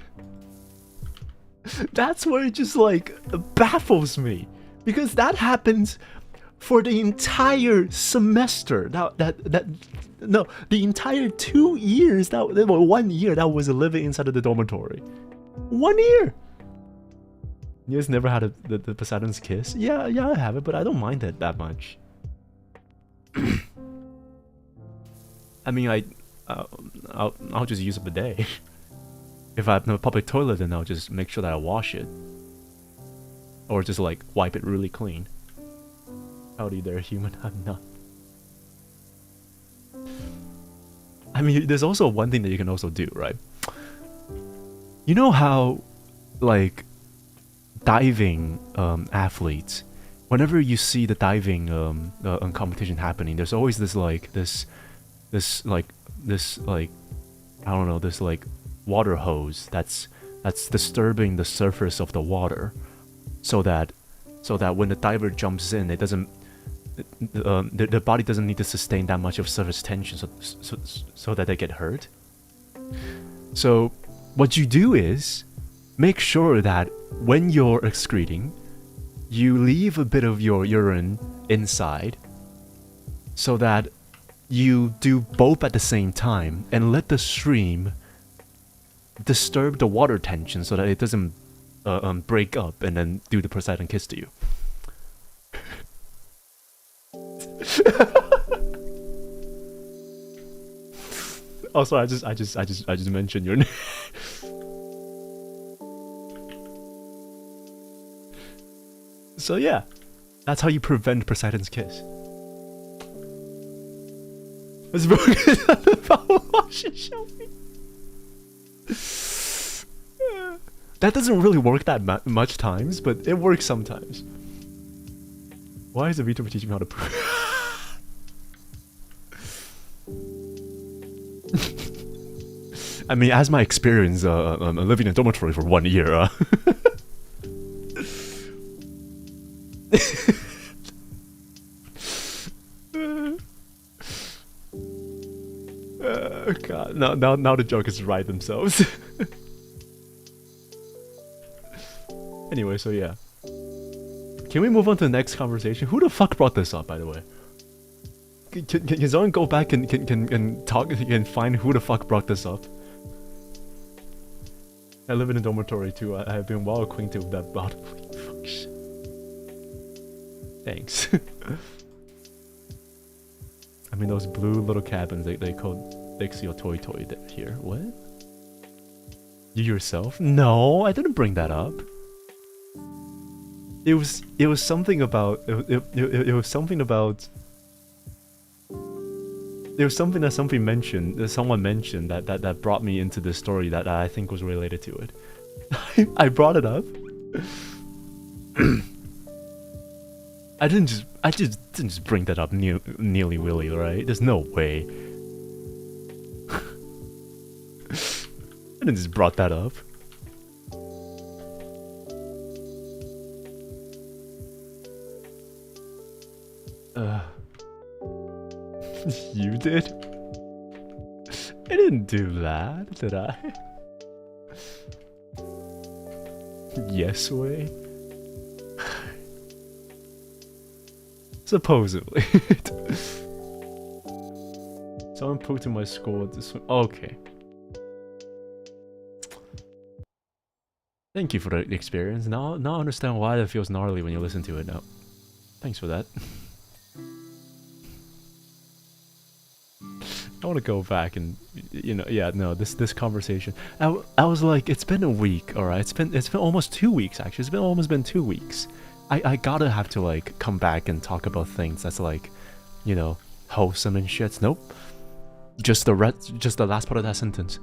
that's where it just like baffles me, because that happens for the entire semester. No, the entire 2 years. That 1 year that was living inside of the dormitory. 1 year. You guys never had the Poseidon's kiss? Yeah, I have it, but I don't mind it that much. I mean, I'll just use a bidet. If I have no public toilet, then I'll just make sure that I wash it, or just like wipe it really clean. Howdy there, human. I'm not. I mean, there's also one thing that you can also do, right? You know how, like, diving athletes, whenever you see the diving competition happening, there's always this I don't know, this like water hose that's disturbing the surface of the water, so that when the diver jumps in, it doesn't the body doesn't need to sustain that much of surface tension, so that they get hurt. So what you do is make sure that when you're excreting, you leave a bit of your urine inside, so that you do both at the same time, and let the stream disturb the water tension so that it doesn't break up and then do the Poseidon kiss to you. Also, I just mentioned your name. So yeah, that's how you prevent Poseidon's kiss. Let's focus on the Powerwashing, shall we? That doesn't really work that much times, but it works sometimes. Why is the Vtuber teaching me how to poo? I mean, as my experience living in a dormitory for 1 year, God, now the jokers write themselves. Anyway, so yeah. Can we move on to the next conversation? Who the fuck brought this up, by the way? Can someone go back and talk and find who the fuck brought this up? I live in a dormitory too. I have been well acquainted with that bot. Fuck shit. Thanks. I mean, those blue little cabins, they call Dixie Toy here. What? You yourself? No, I didn't bring that up. It was something about it was something about there was something that someone mentioned that brought me into this story that I think was related to it. I brought it up. I just didn't just bring that up nilly-willy, right? There's no way. I didn't just brought that up. You did? I didn't do that, did I? Yes way? Supposedly. Someone put in my school at this one. Okay. Thank you for the experience. Now I understand why that feels gnarly when you listen to it now. Thanks for that. I want to go back and, you know, yeah, no, this conversation. I was like, it's been a week, all right. It's been almost 2 weeks actually. It's almost been 2 weeks. I gotta have to like come back and talk about things that's like, you know, wholesome and shit. Nope. Just the last part of that sentence.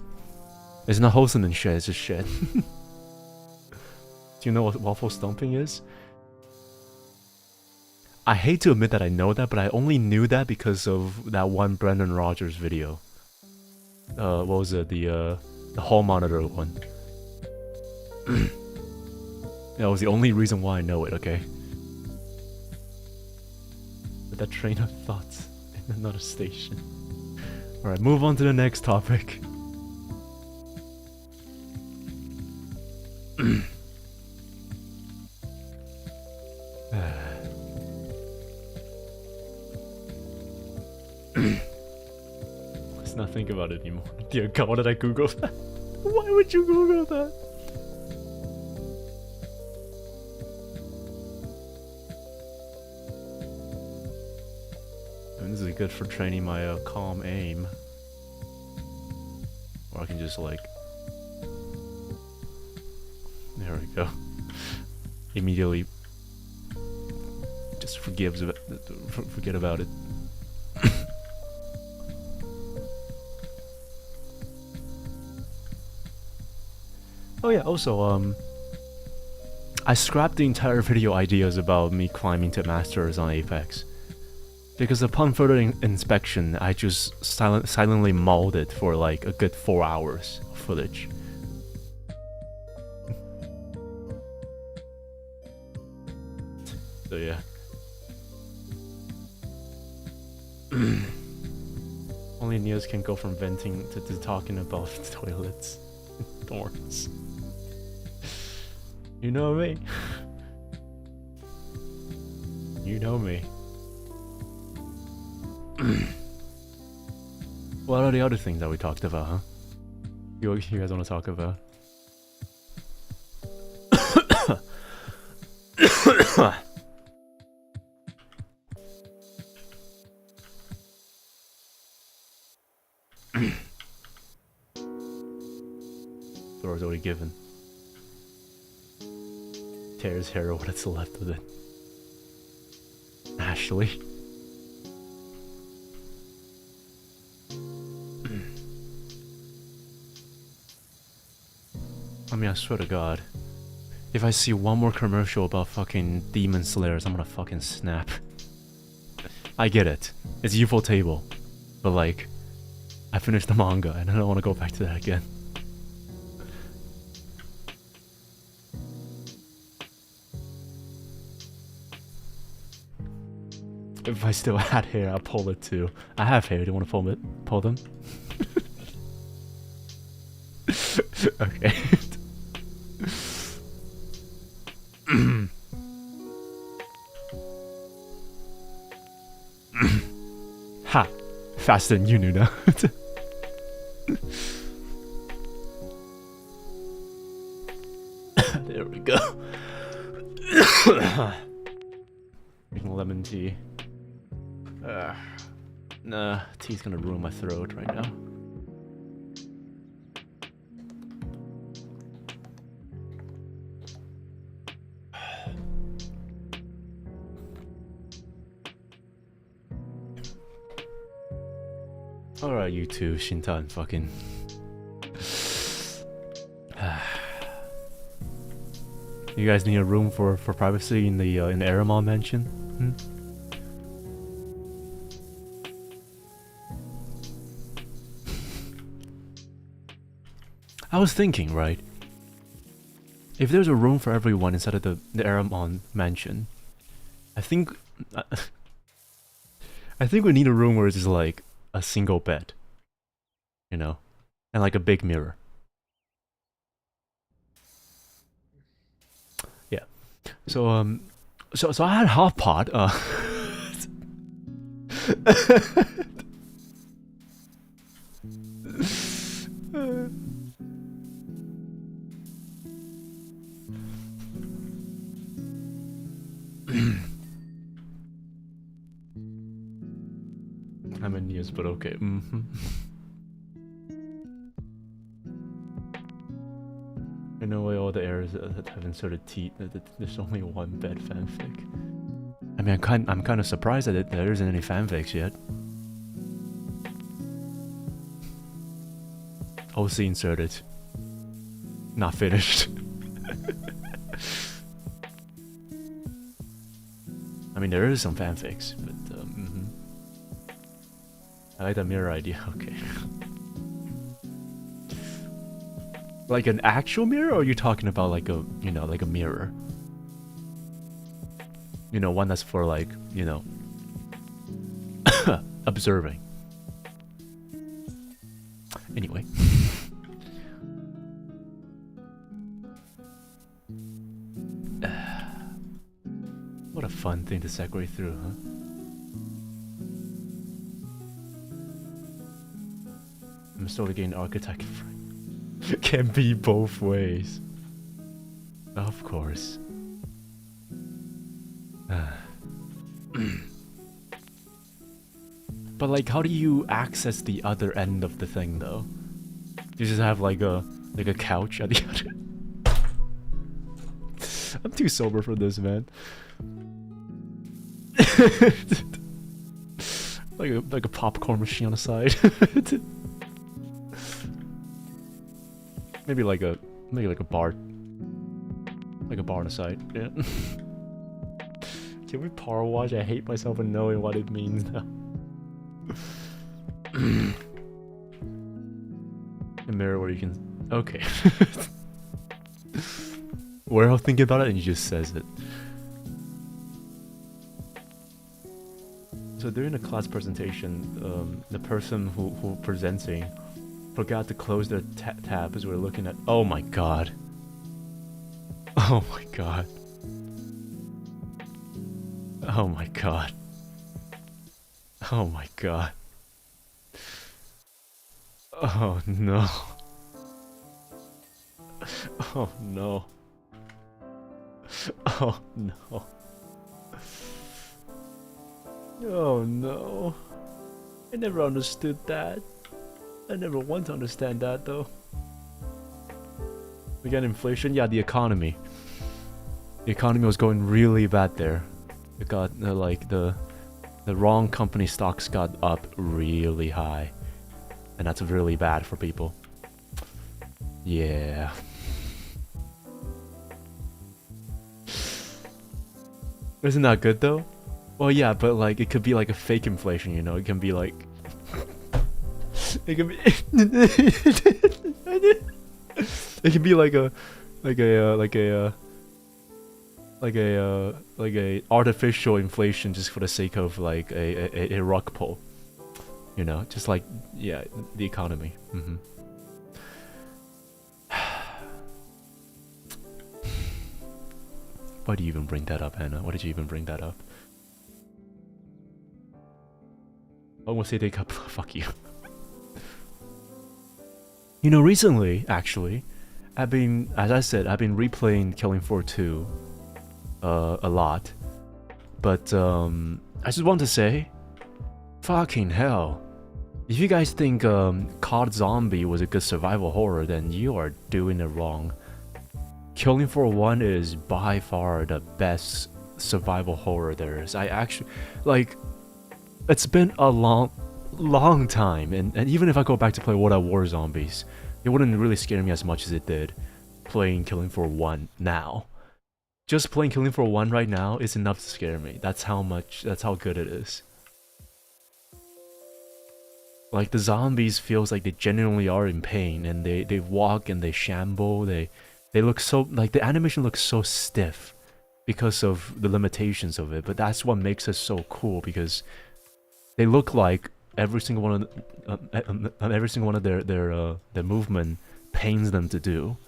It's not wholesome and shit. It's just shit. Do you know what waffle stomping is? I hate to admit that I know that, but I only knew that because of that one Brendan Rogers video. What was it? The hall monitor one. That was the only reason why I know it, okay? But that train of thoughts in another station. Alright, move on to the next topic. not think about it anymore. Dear God, what did I Google that? Why would you Google that? I mean, this is good for training my calm aim. Or I can just like... There we go. Immediately just forget about it. Oh yeah, also, I scrapped the entire video ideas about me climbing to Masters on Apex. Because upon further inspection, I just silently mauled it for like a good 4 hours of footage. So yeah. Only Nious can go from venting to talking about toilets and thorns. You know me. You know me. What are the other things that we talked about, huh? You guys want to talk about? Floor's already given. Tear his hair or what's left of it. Ashley. I mean, I swear to God, if I see one more commercial about fucking Demon Slayers, I'm gonna fucking snap. I get it. It's Ufotable. But like, I finished the manga and I don't want to go back to that again. If I still had hair, I'd pull it too. I have hair, do you want to pull it? Pull them? Okay. Ha! Faster than you knew now. There we go. Drinking lemon tea. Nah, tea's gonna ruin my throat right now. Alright, you two, Shintan, fucking... You guys need a room for privacy in the Heiramond mansion? Hmm? I was thinking, right? If there's a room for everyone inside of the Heiramond mansion, I think we need a room where it's just like a single bed, you know, and like a big mirror. Yeah. So so I had hot pot. I'm in Nious, but okay. I know why all the errors that have inserted teeth. There's only one bed fanfic. I mean, I'm kind of surprised that there isn't any fanfics yet. OC inserted. Not finished. I mean, there is some fanfics, but I like that mirror idea. Okay. Like an actual mirror, or are you talking about like a, you know, like a mirror? You know, one that's for like, you know, observing. Anyway. What a fun thing to segue through, huh? I'm still getting architect. Can be both ways. Of course. But like, how do you access the other end of the thing, though? You just have like a couch at the other. I'm too sober for this, man. like a popcorn machine on the side. maybe like a bar. Like a bar on the side. Yeah. Can we power wash? I hate myself for knowing what it means now. A mirror where you can. Okay. We're all thinking about it and he just says it. So during the class presentation, the person who presenting forgot to close their tab as we're looking at. Oh my god. Oh my god. Oh my god. Oh my god. Oh no. Oh no. Oh no. Oh no. I never understood that. I never want to understand that though. We got inflation? Yeah, the economy. The economy was going really bad there. It got like the wrong company stocks got up really high. And that's really bad for people. Yeah. Isn't that good though? Well, yeah, but like it could be like a fake inflation, you know? It can be like it can be it can be like a artificial inflation just for the sake of like a rug pull. You know, just like, yeah, the economy. Why do you even bring that up, Hannah? Why did you even bring that up? I won't say they got. Fuck you. You know, recently, actually, as I said, I've been replaying Killing Floor 2 a lot. But, I just want to say, fucking hell. If you guys think COD Zombie was a good survival horror, then you are doing it wrong. Killing Floor 1 is by far the best survival horror there is. I actually, like, it's been a long time, and even if I go back to play World at War Zombies, it wouldn't really scare me as much as it did playing Killing Floor 1 now. Just playing Killing Floor 1 right now is enough to scare me. That's how good it is. Like, the zombies feels like they genuinely are in pain, and they walk and they shamble, they look so, like, the animation looks so stiff because of the limitations of it, but that's what makes it so cool, because they look like every single one of their movement pains them to do.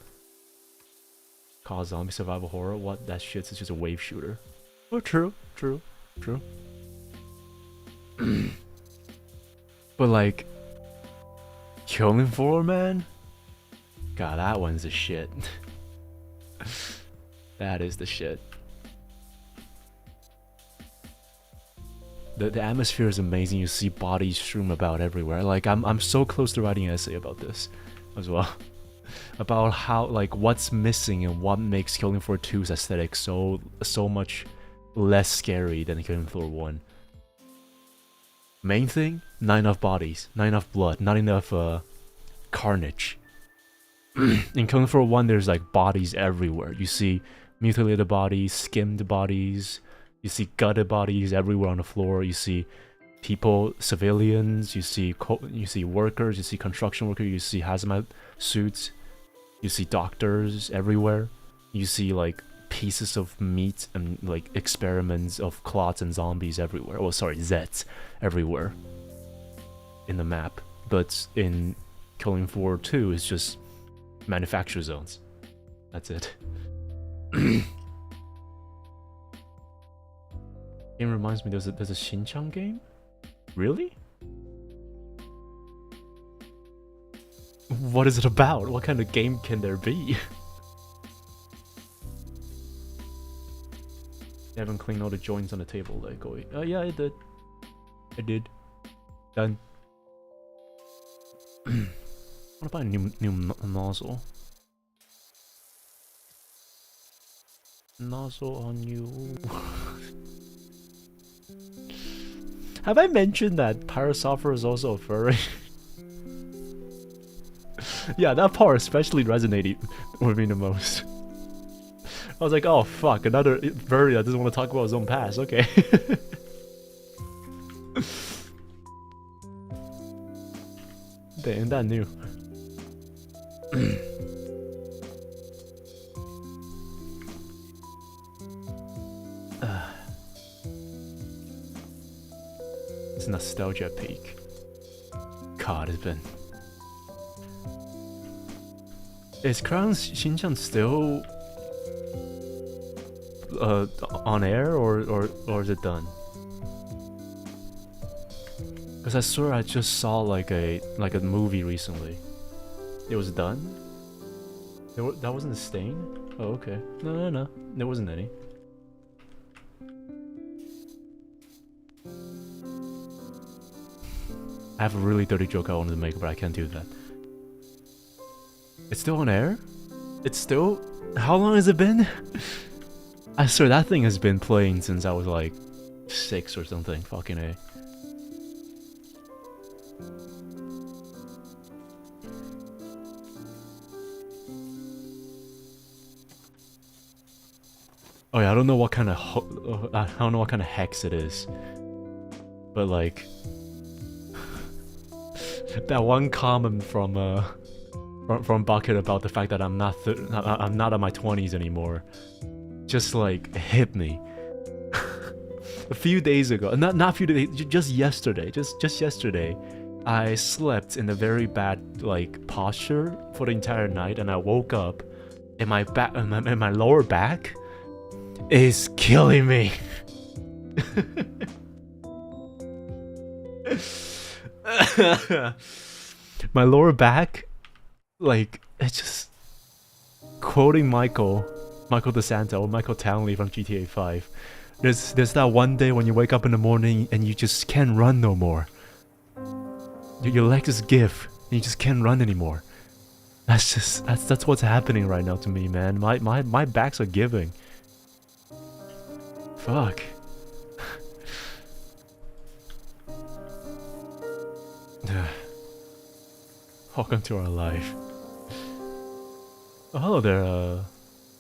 Call zombie survival horror? What? That shit is just a wave shooter. Oh, true. But like, Killing Floor, man? God, that one's the shit. That is the shit. The atmosphere is amazing. You see bodies strewn about everywhere. Like, I'm so close to writing an essay about this as well. About how, like, what's missing and what makes Killing Floor 2's aesthetic so much less scary than Killing Floor 1. Main thing? Not enough bodies, not enough blood, not enough carnage. In Killing Floor 1, there's like bodies everywhere. You see mutilated bodies, skimmed bodies, you see gutted bodies everywhere on the floor. You see people, civilians, you see workers, you see construction workers, you see hazmat suits, you see doctors everywhere. You see like pieces of meat and like experiments of clots and zombies everywhere. Oh, sorry, Zets everywhere in the map. But in Killing Floor 2, it's just manufacture zones. That's it. It reminds me, there's a Shin-chan game? Really? what is it about? What kind of game can there be? You haven't cleaned all the joints on the table, like, oh yeah, I did. I did. Done. What about a new nozzle? Nozzle on you. Have I mentioned that Pyrosophor is also a furry? Yeah, that part especially resonated with me the most. I was like, oh fuck, another furry that doesn't want to talk about his own past, okay. Damn, that new. It's nostalgia peak. God, it's been. Is Crown Shinchan still on air or is it done? Because I swear I just saw like a movie recently. It was done? That wasn't a stain? Oh, okay. No. There wasn't any. I have a really dirty joke I wanted to make, but I can't do that. It's still on air? It's still... How long has it been? I swear that thing has been playing since I was like 6 or something. Fucking A. Oh yeah, I don't know what kind of I don't know what kind of hex it is, but like that one comment from Bucket about the fact that I'm not in my 20s anymore, just like hit me. A few days ago, not a few days, just yesterday, just yesterday, I slept in a very bad like posture for the entire night, and I woke up, and my back, and my lower back is killing me. My lower back, like, it's just quoting Michael DeSanto or Michael Townley from GTA 5. There's that one day when you wake up in the morning and you just can't run no more. Your legs just give and you just can't run anymore. That's what's happening right now to me, man. My backs are giving. Fuck. Welcome to our life. Oh, hello there,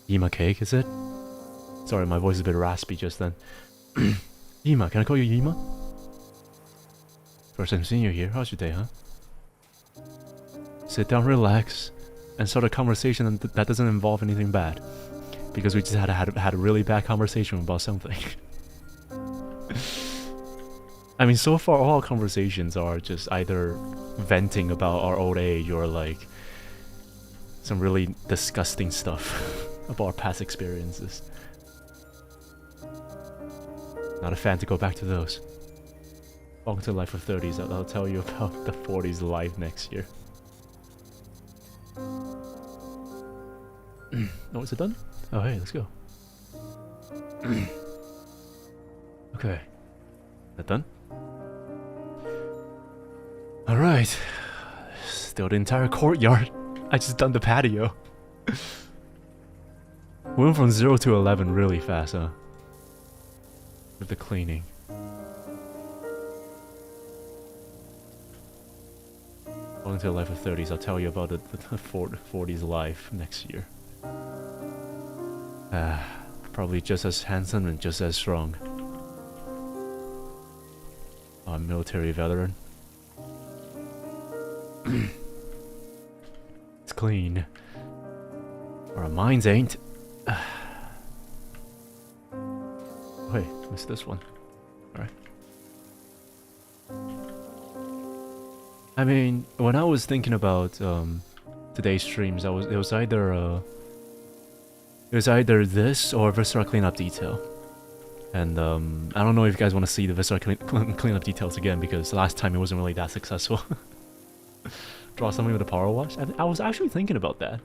Yima Cake, is it? Sorry, my voice is a bit raspy just then. Yima, can I call you Yima? First time seeing you here. How's your day, huh? Sit down, relax, and start a conversation that doesn't involve anything bad. Because we just had a really bad conversation about something. I mean, so far all our conversations are just either venting about our old age or like some really disgusting stuff about our past experiences. Not a fan to go back to those. Welcome to Life of 30s. I'll tell you about the 40s life next year. Oh, is it done? Oh, hey, let's go. Okay. That done? Alright. Still the entire courtyard. I just done the patio. We went from 0 to 11 really fast, huh? With the cleaning. Going to the Life of 30s, I'll tell you about the 40s life next year. Probably just as handsome and just as strong. A military veteran. It's clean. Or our minds ain't. Wait, missed this one. Alright. I mean, when I was thinking about today's streams, it was either this or Viscera cleanup detail. And I don't know if you guys want to see the Viscera cleanup details again, because last time it wasn't really that successful. Draw something with a power wash? I was actually thinking about that.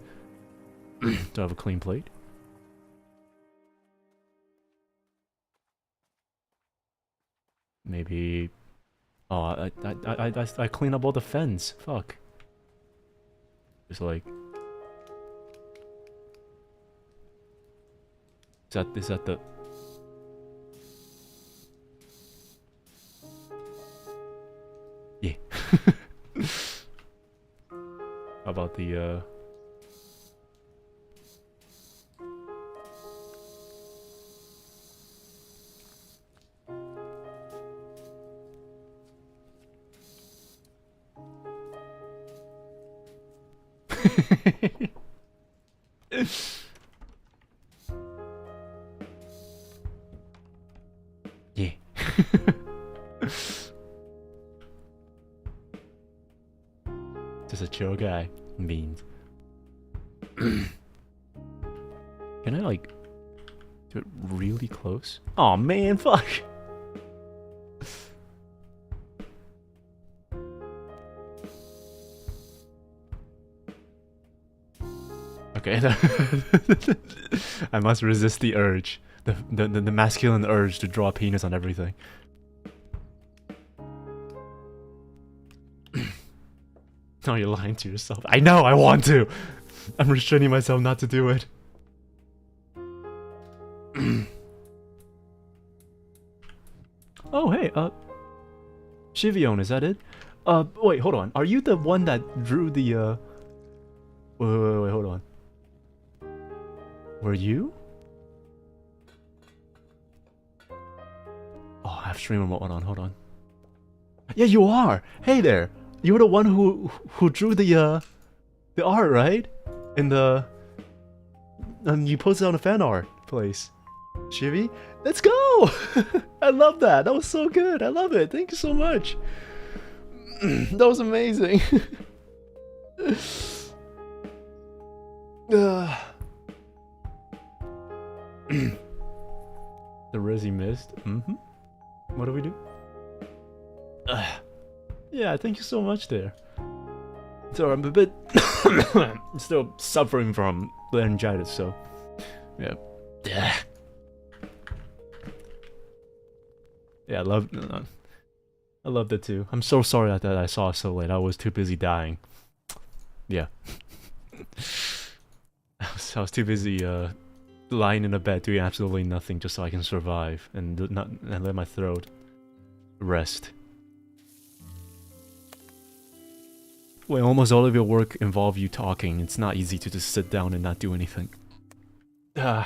Do I have a clean plate? Maybe... Oh, I clean up all the fence. Fuck. Just like... Is that the... Yeah. How about the, yeah. Just a chill guy. Means. Can I like do it really close? Oh man, fuck. Okay, I must resist the urge, the masculine urge to draw a penis on everything. No, you're lying to yourself. I know, I want to! I'm restraining myself not to do it. Oh, hey, Shivion, is that it? Wait, hold on. Are you the one that drew the, Wait, hold on. Were you? Oh, I have stream remote. Hold on. Yeah, you are! Hey there! You're the one who drew the art, right? In the... you posted on the fan art place. Shivy? Let's go! I love that! That was so good! I love it! Thank you so much! That was amazing! The Resi missed. What do we do? Yeah, thank you so much there. So I'm a bit still suffering from laryngitis, so yeah. Yeah, I loved it too. I'm so sorry that I saw it so late. I was too busy dying. Yeah. I was too busy lying in a bed doing absolutely nothing just so I can survive and let my throat rest. When almost all of your work involve you talking, it's not easy to just sit down and not do anything. But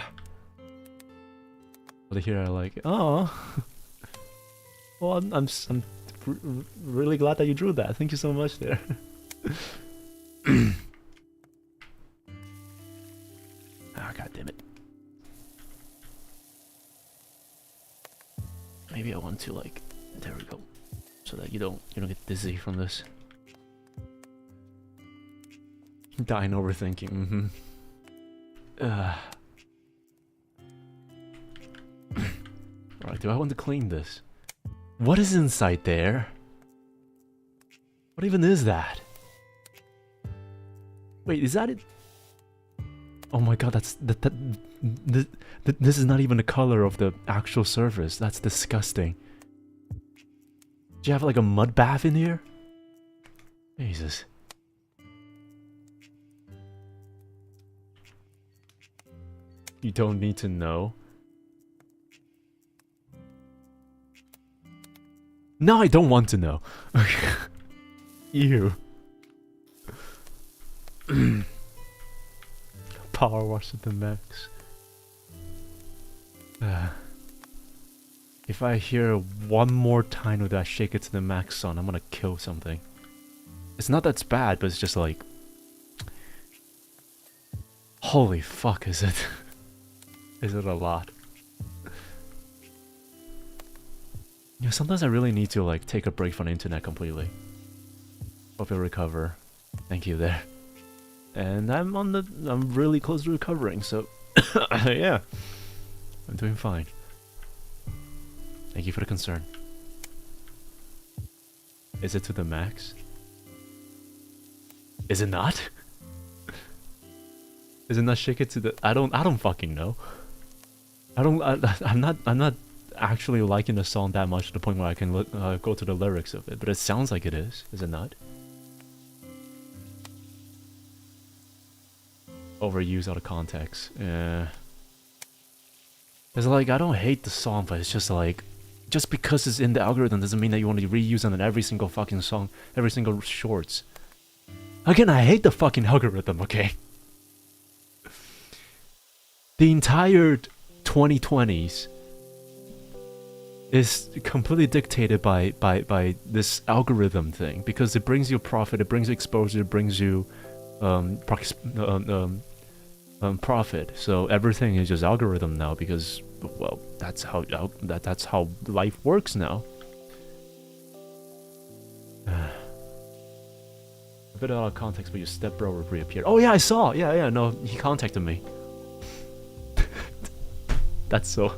here I like, oh. Well, I'm really glad that you drew that. Thank you so much there. Ah, god damn it. Maybe I want to like, there we go, so that you don't get dizzy from this. Dying overthinking. Alright, do I want to clean this? What is inside there? What even is that? Wait, is that it? Oh my god, this is not even the color of the actual surface. That's disgusting. Do you have like a mud bath in here? Jesus. You don't need to know. No, I don't want to know. Ew. Power wash at the max. If I hear one more time of that shake it to the max song, I'm gonna kill something. It's not that bad, but it's just like... Holy fuck, is it? Is it a lot? Yeah, sometimes I really need to like take a break from the internet completely. Hope you recover. Thank you there. And I'm really close to recovering, so yeah. I'm doing fine. Thank you for the concern. Is it to the max? Is it not? Is it not Shake It to the... I don't fucking know. I'm not actually liking the song that much to the point where I can go to the lyrics of it, but it sounds like it is it not? Overused out of context. Yeah. It's like, I don't hate the song, but it's just like, just because it's in the algorithm doesn't mean that you want to reuse it on every single fucking song, every single shorts. Again, I hate the fucking algorithm, okay? The entire 2020s is completely dictated by this algorithm thing, because it brings you profit, it brings you exposure, it brings you profit. So everything is just algorithm now, because, well, that's how life works now. A bit out of context, but your stepbro reappeared. Oh yeah, I saw. Yeah. No, he contacted me. That's so.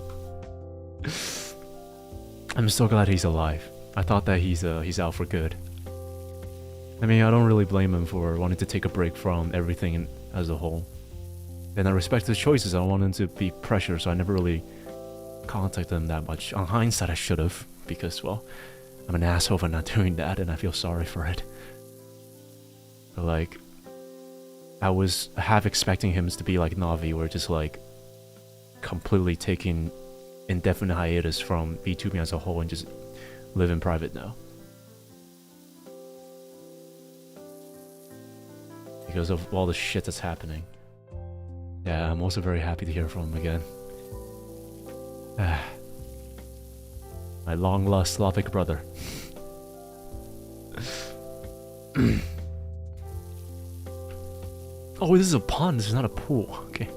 I'm so glad he's alive. I thought that he's out for good. I mean, I don't really blame him for wanting to take a break from everything as a whole. And I respect his choices. I don't want him to be pressured, so I never really contacted him that much. On hindsight, I should have, because, well, I'm an asshole for not doing that, and I feel sorry for it. But, like, I was half expecting him to be like Navi, where just, like, completely taking indefinite hiatus from VTubing as a whole and just live in private now. Because of all the shit that's happening. Yeah, I'm also very happy to hear from him again. My long-lost Slavic brother. Oh, this is a pond, this is not a pool. Okay.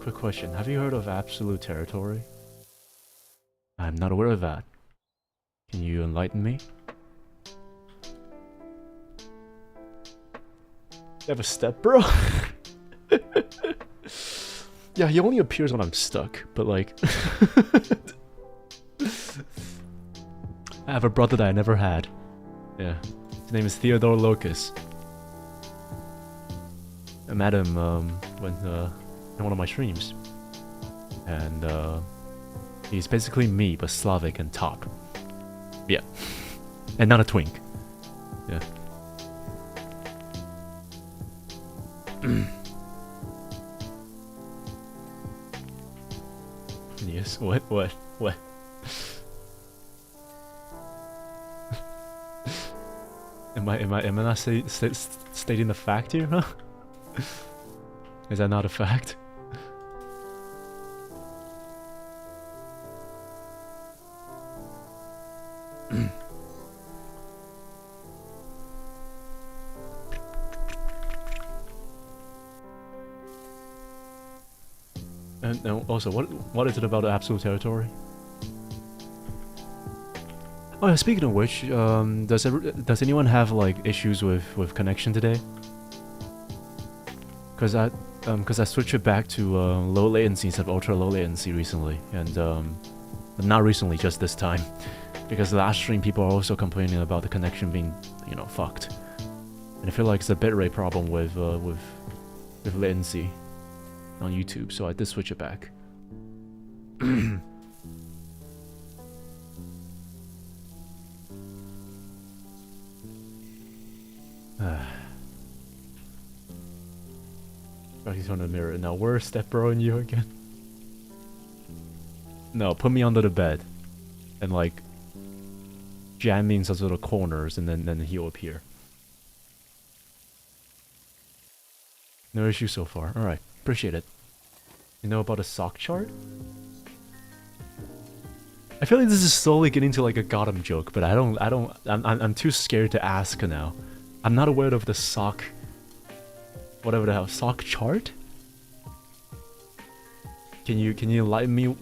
Quick question, have you heard of absolute territory? I'm not aware of that. Can you enlighten me? You have a step, bro? Yeah, he only appears when I'm stuck, but like... I have a brother that I never had. Yeah. His name is Theodore Locus. I met him when in one of my streams. And he's basically me, but Slavic and top. Yeah. And not a twink. Yeah. Yes, what? Am I not stating the fact here, huh? Is that not a fact? And also, what is it about the absolute territory? Oh yeah, speaking of which, does anyone have like issues with connection today? Cause I switched it back to low latency instead of ultra low latency recently, and not recently, just this time, because the last stream people are also complaining about the connection being, you know, fucked, and I feel like it's a bitrate problem with latency on YouTube, so I did switch it back. He's on the mirror. Now where's stepbro and you again? No, put me under the bed and like jam me in some little corners, and then he'll appear. No issue so far. Alright, appreciate it. You know about a sock chart? I feel like this is slowly getting to like a Gotham joke, but I'm too scared to ask now. I'm not aware of the sock, whatever the hell, sock chart? Can you enlighten me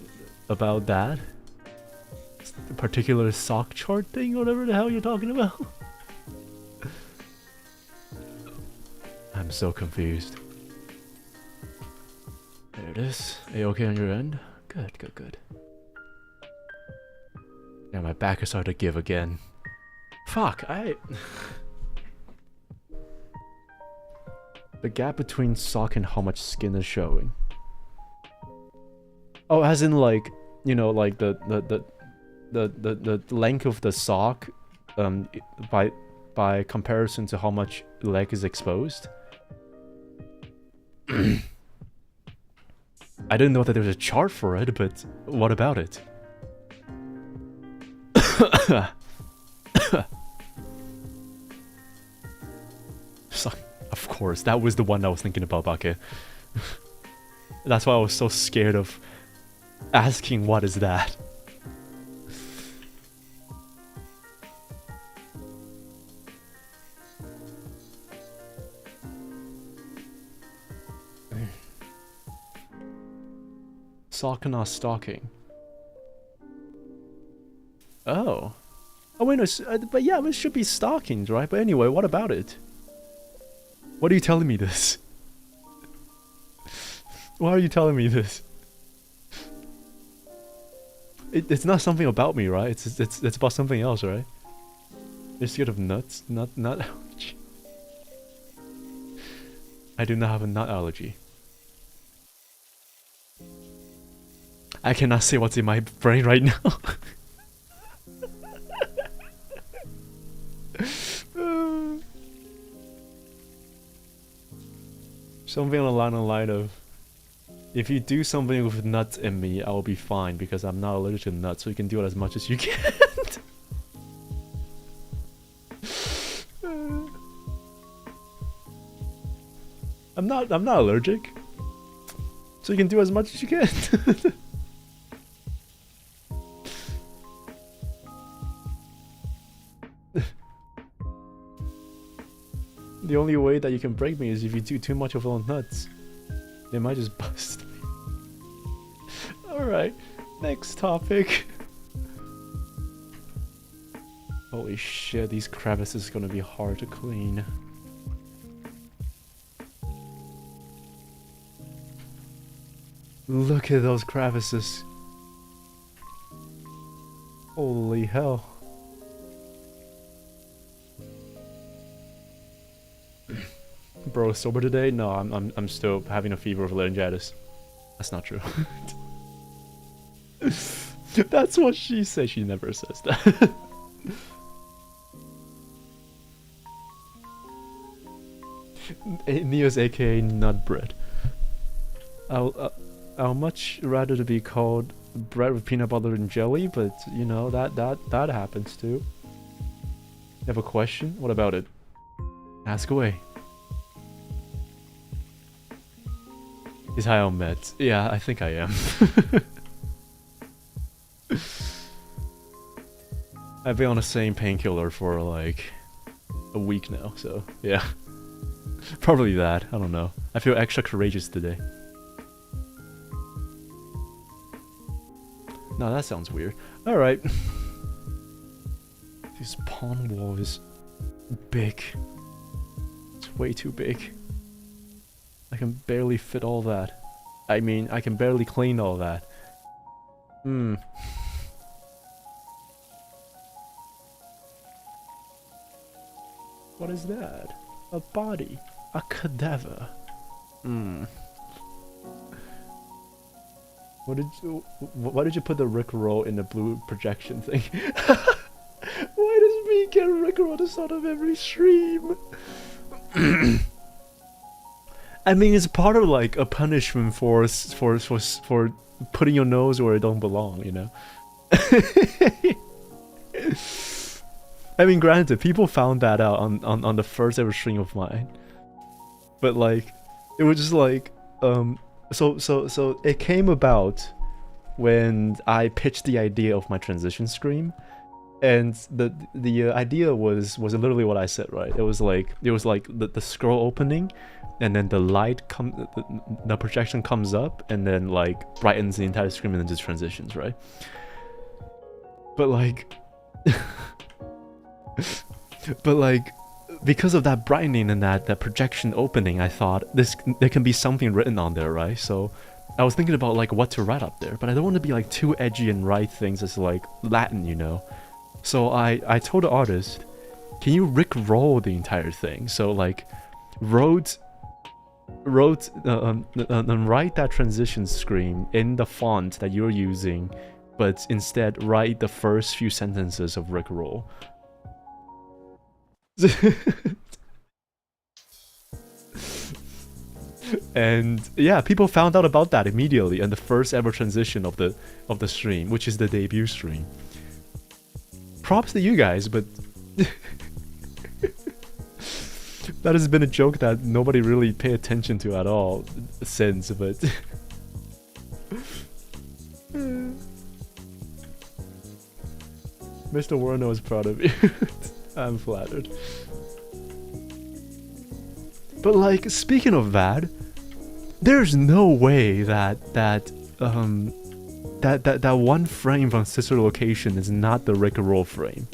about that? The particular sock chart thing, whatever the hell you're talking about? I'm so confused. There it is. Are you okay on your end? Good. Yeah, my back is starting to give again. Fuck, The gap between sock and how much skin is showing. Oh, as in like, you know, like the length of the sock, by comparison to how much leg is exposed. I didn't know that there was a chart for it, but what about it? So, of course, that was the one I was thinking about, Bake. That's why I was so scared of asking what is that. Sock not stocking. Oh. Oh wait, no, but yeah, it should be stockings, right? But anyway, what about it? What are you telling me this? Why are you telling me this? It's not something about me, right? It's about something else, right? You're scared of nuts? Nut allergy. I do not have a nut allergy. I cannot say what's in my brain right now. Something along the line of, if you do something with nuts in me, I will be fine because I'm not allergic to nuts, so you can do it as much as you can. I'm not allergic, so you can do as much as you can. The only way that you can break me is if you do too much of those nuts. They might just bust me. Alright, next topic. Holy shit, these crevices are gonna be hard to clean. Look at those crevices. Holy hell. Bro, sober today? No, I'm still having a fever of laryngitis. That's not true. That's what she says. She never says that. Nious, aka nut bread. I'll much rather to be called bread with peanut butter and jelly, but you know that happens too. You have a question? What about it? Ask away. Is Heiramond? Yeah, I think I am. I've been on the same painkiller for like a week now, so yeah. Probably that, I don't know. I feel extra courageous today. No, that sounds weird. Alright. This pawn wall is big. It's way too big. I can barely fit all that. I mean, I can barely clean all that. What is that? A body. A cadaver. Why did you put the Rickroll in the blue projection thing? Why does me get Rickroll at the start of every stream? I mean, it's part of like a punishment for putting your nose where it don't belong, you know. I mean, granted, people found that out on the first ever stream of mine, but like, it was just like, so it came about when I pitched the idea of my transition stream, and the idea was literally what I said, right? It was like the scroll opening, and then the light the projection comes up, and then like brightens the entire screen, and then just transitions, right? But like, because of that brightening and that projection opening, I thought there can be something written on there, right? So I was thinking about like what to write up there, but I don't want to be like too edgy and write things as like Latin, you know. So I told the artist, can you rickroll the entire thing? So like write that transition screen in the font that you're using, but instead write the first few sentences of rickroll. And yeah, people found out about that immediately in the first ever transition of the stream, which is the debut stream. Props to you guys, but that has been a joke that nobody really paid attention to at all since, but Mr. Warno is proud of you. I'm flattered. But like, speaking of that, there's no way that one frame from Sister Location is not the rickroll frame.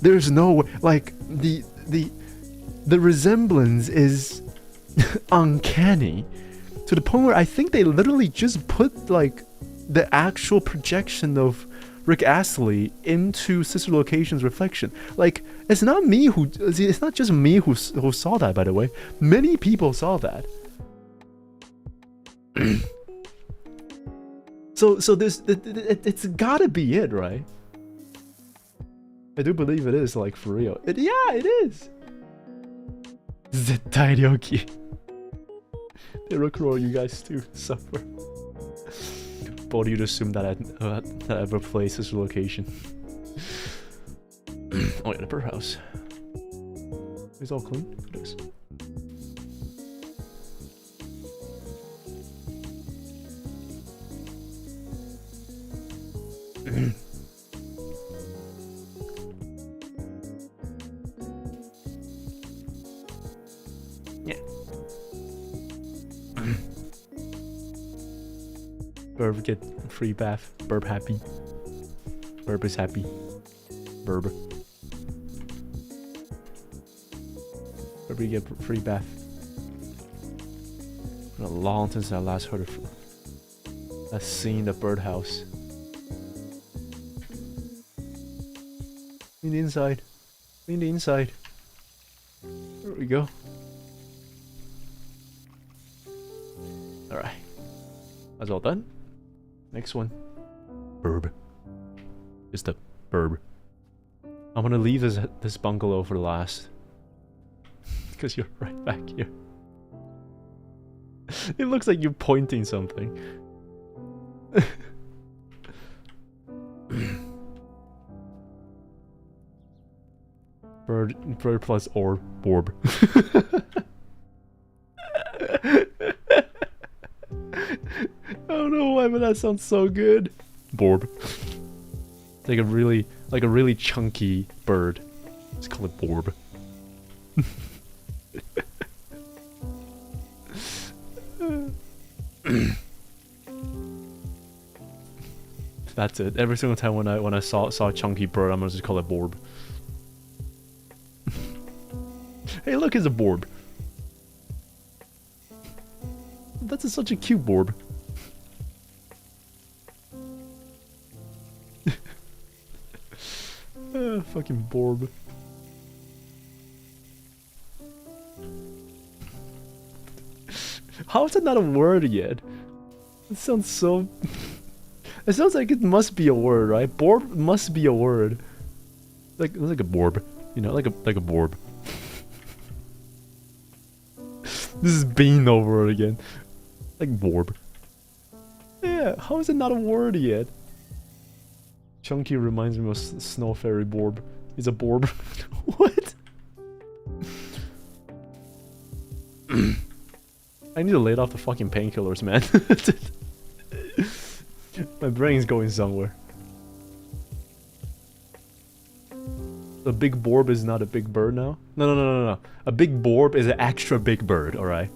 There's no way, like the resemblance is uncanny to the point where I think they literally just put like the actual projection of Rick Astley into Sister Location's reflection. Like, it's not me who, it's not just me who saw that, by the way. Many people saw that. So there's, it's gotta be it, right? I do believe it is, like, for real. Yeah, it is. Zetairoki. They rickroll you guys too, suffer. Bold you'd assume that I ever play Sister Location. Oh yeah, the birdhouse. It's all clean. It is. Yeah. Burb get free bath. Burb happy. Burb is happy. Burb. Burb get free bath. It's been a long time since I last heard of that scene, the birdhouse. Clean the inside. Clean the inside. There we go. Alright. That's all done. Next one. Burb. Just a burb. I'm gonna leave this bungalow for last. Because you're right back here. It looks like you're pointing something. Bird plus orb. I don't know why, but that sounds so good. Borb. Like a really chunky bird. Let's call it Borb. That's it. Every single time when I saw a chunky bird, I'm gonna just call it Borb. Hey, look, it's a Borb. That's such a cute Borb. Fucking Borb. How is it not a word yet? It sounds so... It sounds like it must be a word, right? Borb must be a word. Like a Borb. You know, like a Borb. This is being over again. Like Borb. Yeah, how is it not a word yet? Chunky reminds me of Snow Fairy Borb. He's a Borb. What? I need to lay off the fucking painkillers, man. My brain's going somewhere. A big Borb is not a big bird now? No. A big Borb is an extra big bird, alright?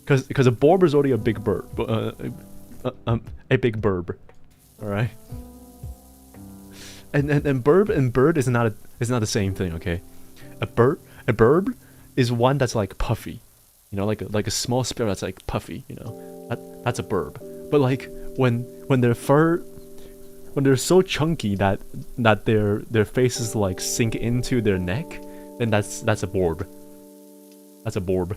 Because a Borb is already a big bird. A big burb. Alright? And burb and bird is not the same thing, okay? A burb is one that's like puffy. You know, like a small sparrow that's like puffy. You know, that's a burb. But like when their fur, when they're so chunky that their faces like sink into their neck, then that's a borb. That's a borb.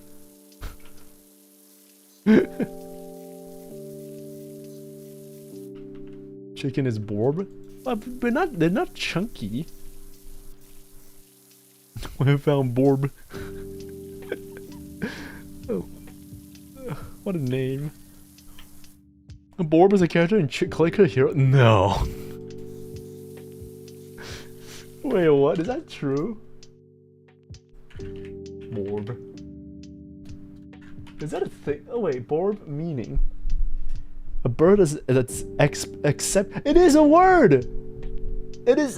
Chicken is borb? But they're not chunky. I found borb. Oh. What a name. Borb is a character in Clicker Hero? No. Wait, what? Is that true? Borb. Is that a thing? Oh wait, borb meaning. A bird that's except it is a word. It is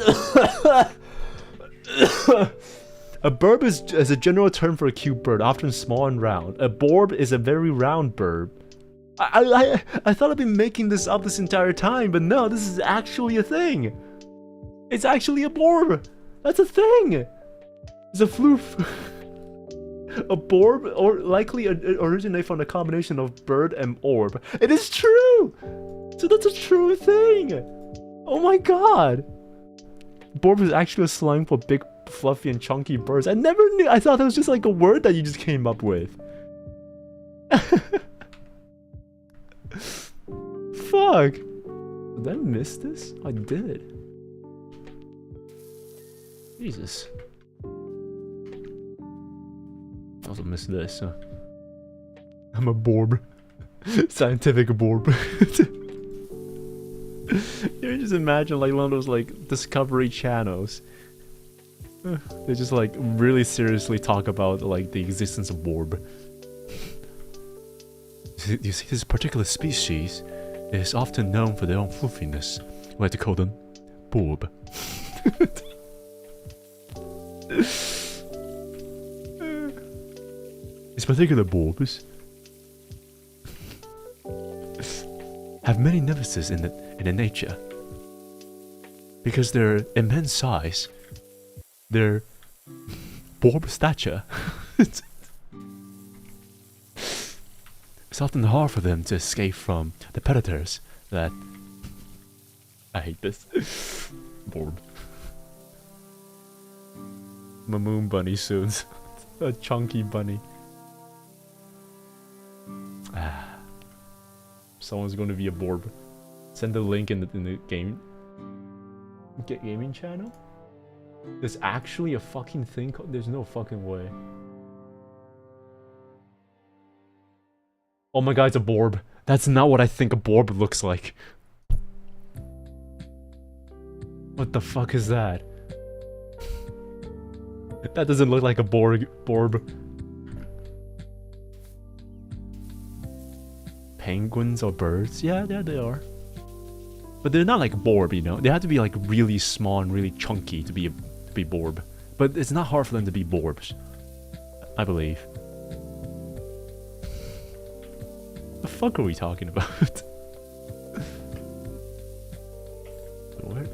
a burb is a general term for a cute bird, often small and round. A borb is a very round bird. I thought I'd been making this up this entire time, but no, this is actually a thing. It's actually a borb. That's a thing. It's a floof. A borb, or likely originate from a combination of bird and orb. It is true! So that's a true thing! Oh my god! Borb is actually a slang for big, fluffy, and chunky birds. I never knew. I thought that was just like a word that you just came up with. Fuck! Did I miss this? I did. Jesus. I also missed this. I'm a borb. Scientific borb. You just imagine like one of those like Discovery channels. They just like really seriously talk about like the existence of borb. You see, this particular species is often known for their own fluffiness. We like to call them borb. These particular borbs have many nemesis in the nature. Because their immense size, their borb stature, it's often hard for them to escape from the predators that... I hate this. Borb. I'm a moon bunny soon. A chunky bunny. Someone's going to be a borb. Send the link in the game. Gaming channel? There's actually a fucking thing called... There's no fucking way. Oh my god, it's a borb. That's not what I think a borb looks like. What the fuck is that? That doesn't look like a borb. Penguins or birds? Yeah, they are. But they're not like borb, you know? They have to be like really small and really chunky to be borb. But it's not hard for them to be borbs, I believe. The fuck are we talking about?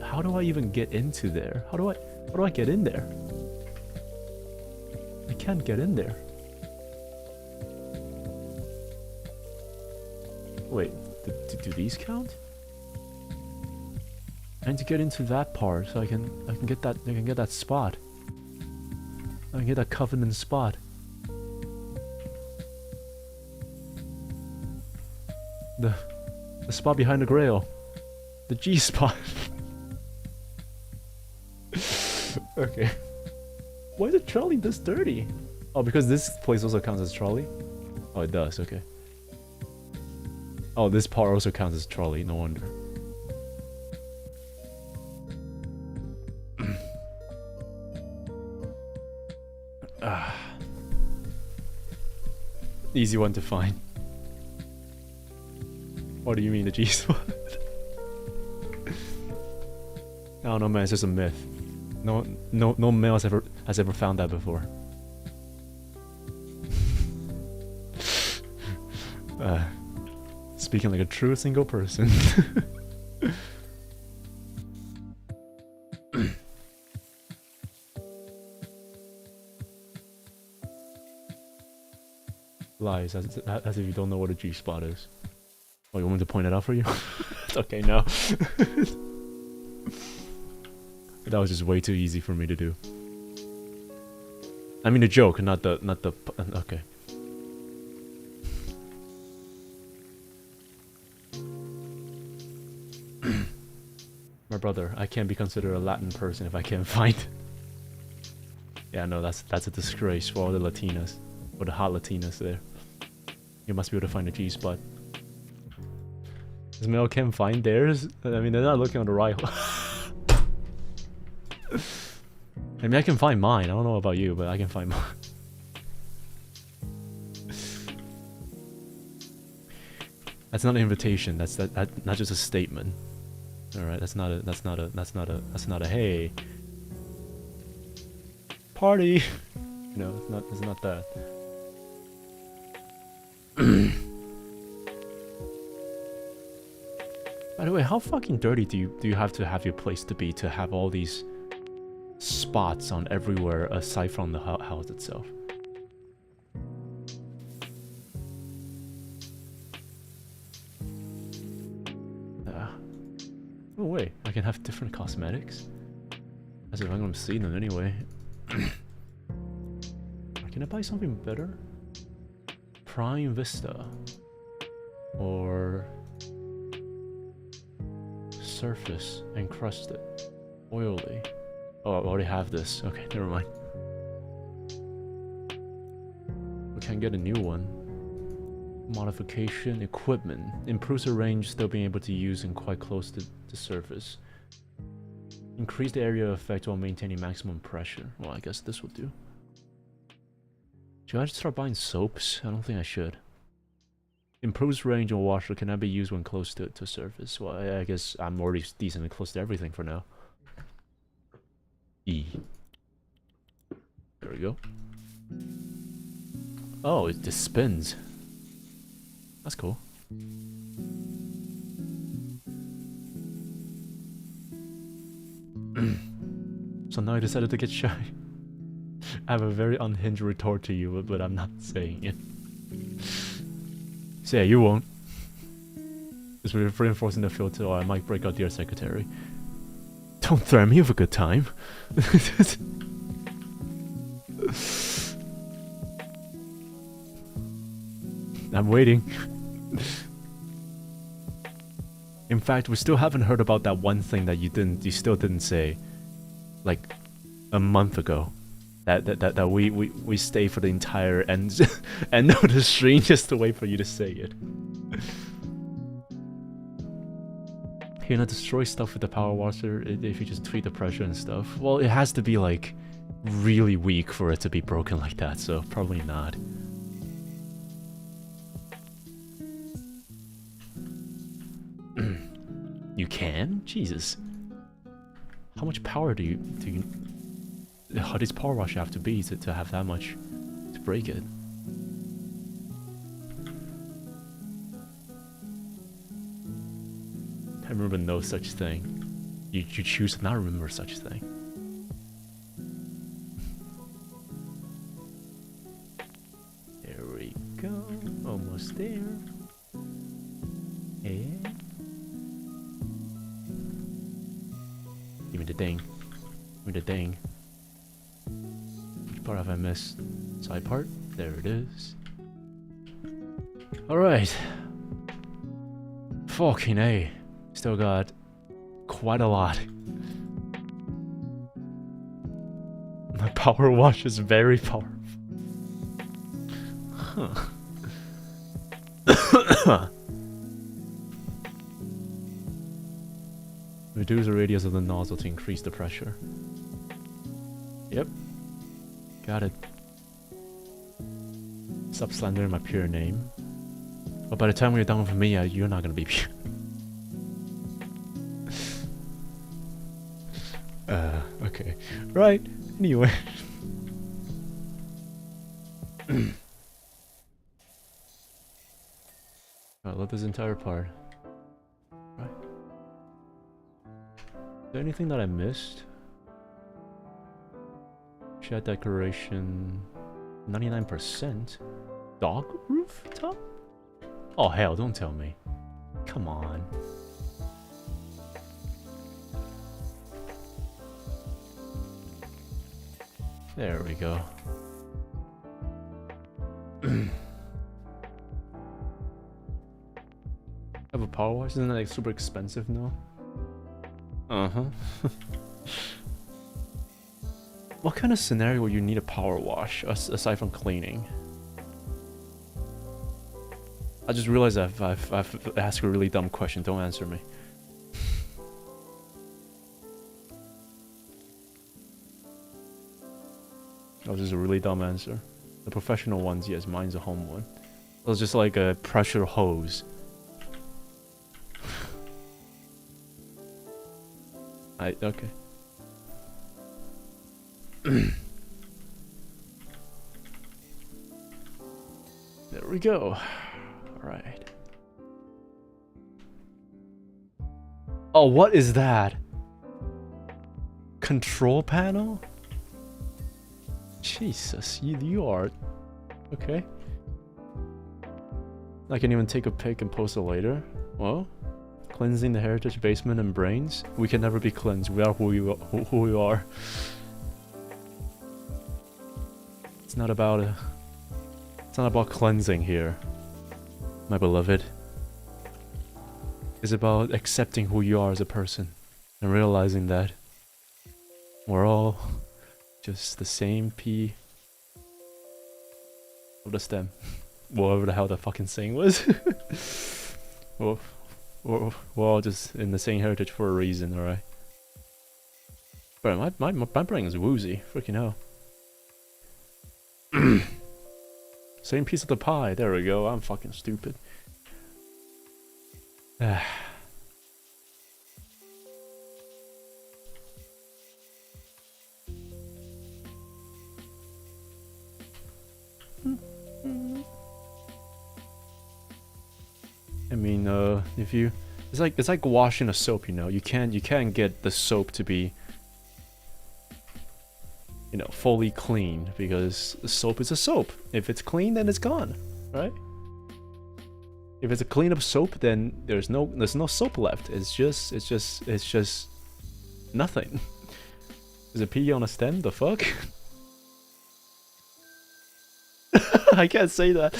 How do I even get into there? How do I get in there? I can't get in there. Wait, do these count? I need to get into that part so I can get that spot. I can get that covenant spot. The spot behind the grail. The G spot. Okay. Why is the trolley this dirty? Oh, because this place also counts as trolley? Oh, it does, okay. Oh, this part also counts as trolley, no wonder. Easy one to find. What do you mean the G spot? I don't know, man, it's just a myth. No male has ever found that before. Speaking like a true single person. eyes as if you don't know what a G-spot is. Oh, you want me to point it out for you? Okay, no. That was just way too easy for me to do. I mean the joke, not the okay. My brother, I can't be considered a Latin person if I can't find. Yeah, no, that's a disgrace for all the Latinas, or the hot Latinas there. You must be able to find a G-spot. This male can't find theirs? I mean, they're not looking on the right. I mean, I can find mine. I don't know about you, but I can find mine. That's not an invitation. That's not just a statement. All right, that's not a hey party. No, it's not that. By the way, how fucking dirty do you have to have your place to be to have all these spots on everywhere aside from the house itself? Oh wait, I can have different cosmetics? As if I'm gonna see them anyway. Can I buy something better? Prime Vista. Or... Surface encrusted. Oily. Oh, I already have this. Okay, never mind. We can get a new one. Modification, equipment. Improves the range, still being able to use and quite close to the surface. Increase the area of effect while maintaining maximum pressure. Well, I guess this will do. Should I start buying soaps? I don't think I should. Improves range on washer, cannot be used when close to surface. Well, I guess I'm already decently close to everything for now. E. There we go. Oh, it just spins. That's cool. So now I decided to get shy. I have a very unhinged retort to you, but I'm not saying it. So yeah, you won't. Just reinforcing the filter, or I might break out dear secretary. Don't threaten me with a good time. I'm waiting. In fact, we still haven't heard about that one thing that you still didn't say, like a month ago. That we stay for the entire end of the stream just to wait for you to say it. You're gonna destroy stuff with the power washer if you just tweak the pressure and stuff. Well, it has to be like really weak for it to be broken like that, so probably not. You can? Jesus. How much power do you how does PowerWash have to be to have that much to break it? I remember no such thing. You choose to not remember such thing. There we go. Almost there. And give me the ding. Give me the ding. Which part have I missed? Side part? There it is. Alright. Fucking A. Still got quite a lot. My power wash is very powerful. Huh. Reduce the radius of the nozzle to increase the pressure. Yep. Got it. Stop slandering my pure name. But by the time we're done with me, you're not gonna be pure. Okay. Right. Anyway. I love this entire part. Right. Is there anything that I missed? Shed decoration. 99%. Dog rooftop? Oh hell, don't tell me. Come on. There we go. Have a power wash? Isn't that like super expensive now? Uh-huh. What kind of scenario would you need a power wash aside from cleaning? I just realized I've asked a really dumb question. Don't answer me. That was just a really dumb answer. The professional ones, yes, mine's a home one. It was just like a pressure hose. Okay. There we go. Alright. Oh, what is that? Control panel? Jesus, you are... Okay. I can even take a pic and post it later. Well, cleansing the heritage basement and brains. We can never be cleansed. We are who we are. It's not about cleansing here, my beloved. It's about accepting who you are as a person and realizing that we're all just the same P of the stem. Whatever the hell that fucking saying was. Well, we're all just in the same heritage for a reason, alright? Bro, my brain is woozy. Freaking hell. Same piece of the pie. There we go. I'm fucking stupid. I mean, if you, it's like washing a soap, you know. You can't get the soap to be, you know, fully clean, because the soap is a soap. If it's clean, then it's gone, right? If it's a clean up soap, then there's no soap left. It's just nothing. There's a pea on a stem. The fuck? I can't say that.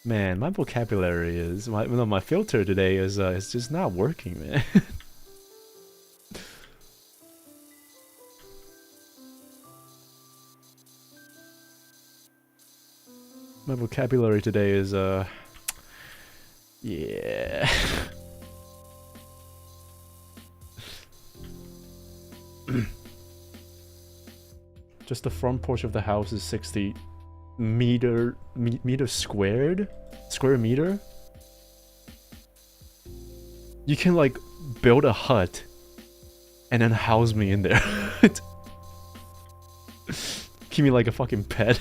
Man, my vocabulary is my filter today is just not working, man. My vocabulary today is yeah. Just the front porch of the house is 60 meter squared? Square meter? You can like build a hut and then house me in there. Keep me like a fucking pet.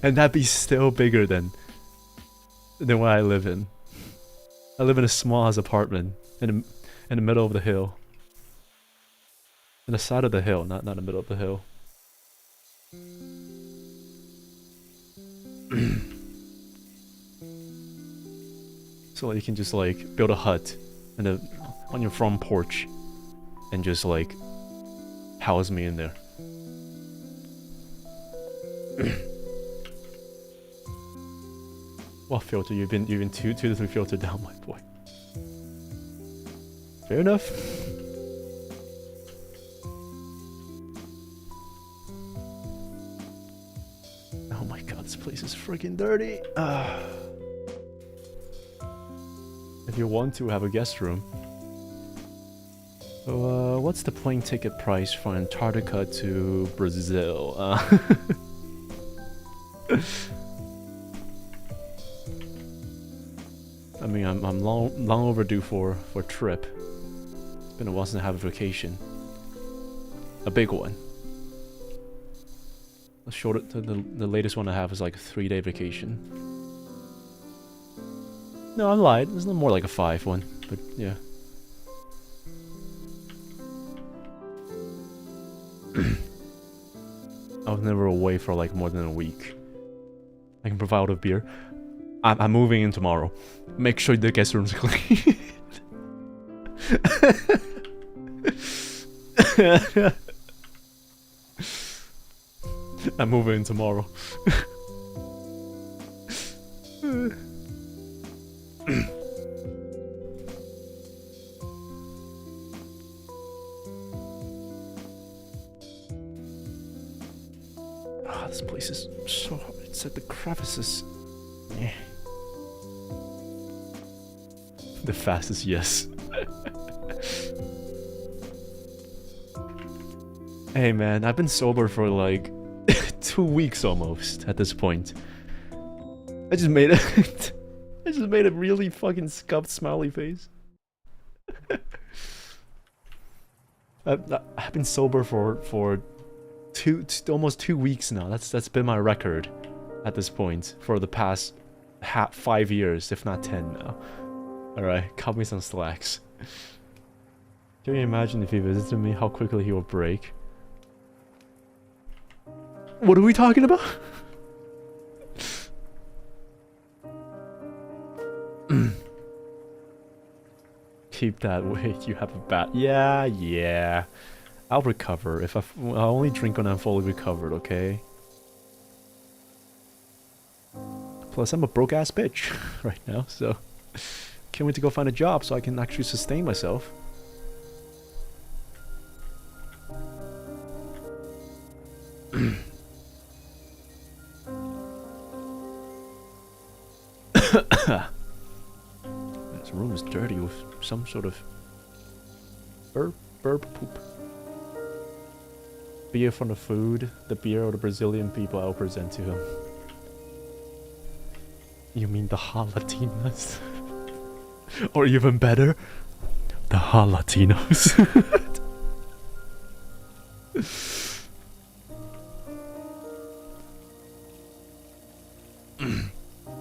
And that'd be still bigger than what I live in. I live in a small ass apartment in the middle of the hill. In the side of the hill, not the middle of the hill. So like, you can just like build a hut and on your front porch and just like house me in there. What filter? You've been 2 to 3 filter down, my boy. Fair enough. Oh my god, this place is freaking dirty. If you want to have a guest room. So, what's the plane ticket price from Antarctica to Brazil? I mean, I'm long overdue for a trip. It's been a while since I have a vacation. A big one. The latest one I have is like a 3-day vacation. No, I'm light. It's not more like a 5 one, but yeah. I was never away for like more than a week. I can provide a beer. I'm moving in tomorrow. Make sure the guest room's clean. I'm moving in tomorrow. Ah, this place is so hard. It's like the crevices. Yeah. The fastest yes. Hey man, I've been sober for like 2 weeks almost at this point. I just made it. I just made a really fucking scuffed smiley face. I've been sober for almost 2 weeks now. That's been my record at this point for the past 5 years, if not 10 now. Alright, cut me some slacks. Can you imagine if he visited me, how quickly he will break? What are we talking about? Keep that weight, you have a bad... Yeah. I'll recover. I'll only drink when I'm fully recovered, okay? Plus, I'm a broke-ass bitch right now, so... Can't wait to go find a job so I can actually sustain myself. This room is dirty with some sort of burp poop. Beer from the food, the beer of the Brazilian people I'll present to him. You mean the Latinas? Or even better, the Latinos.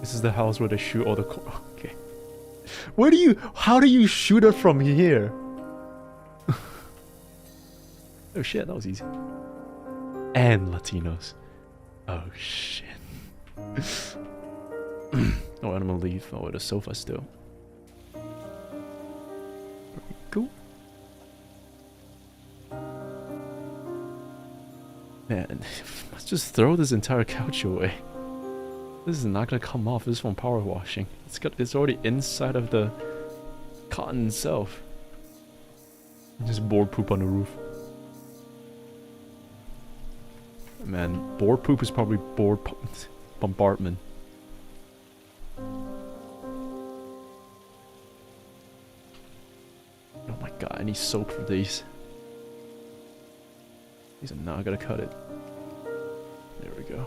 This is the house where they shoot all the okay. How do you shoot it from here? Oh shit, that was easy. And Latinos. Oh shit. Oh, I'm gonna leave. Oh, the sofa still. Cool. Man, let's just throw this entire couch away. This is not gonna come off. This is from power washing. It's already inside of the cotton itself. Just board poop on the roof. Man, board poop is probably bombardment. Oh my god, I need soap for these. These are not gonna cut it. There we go.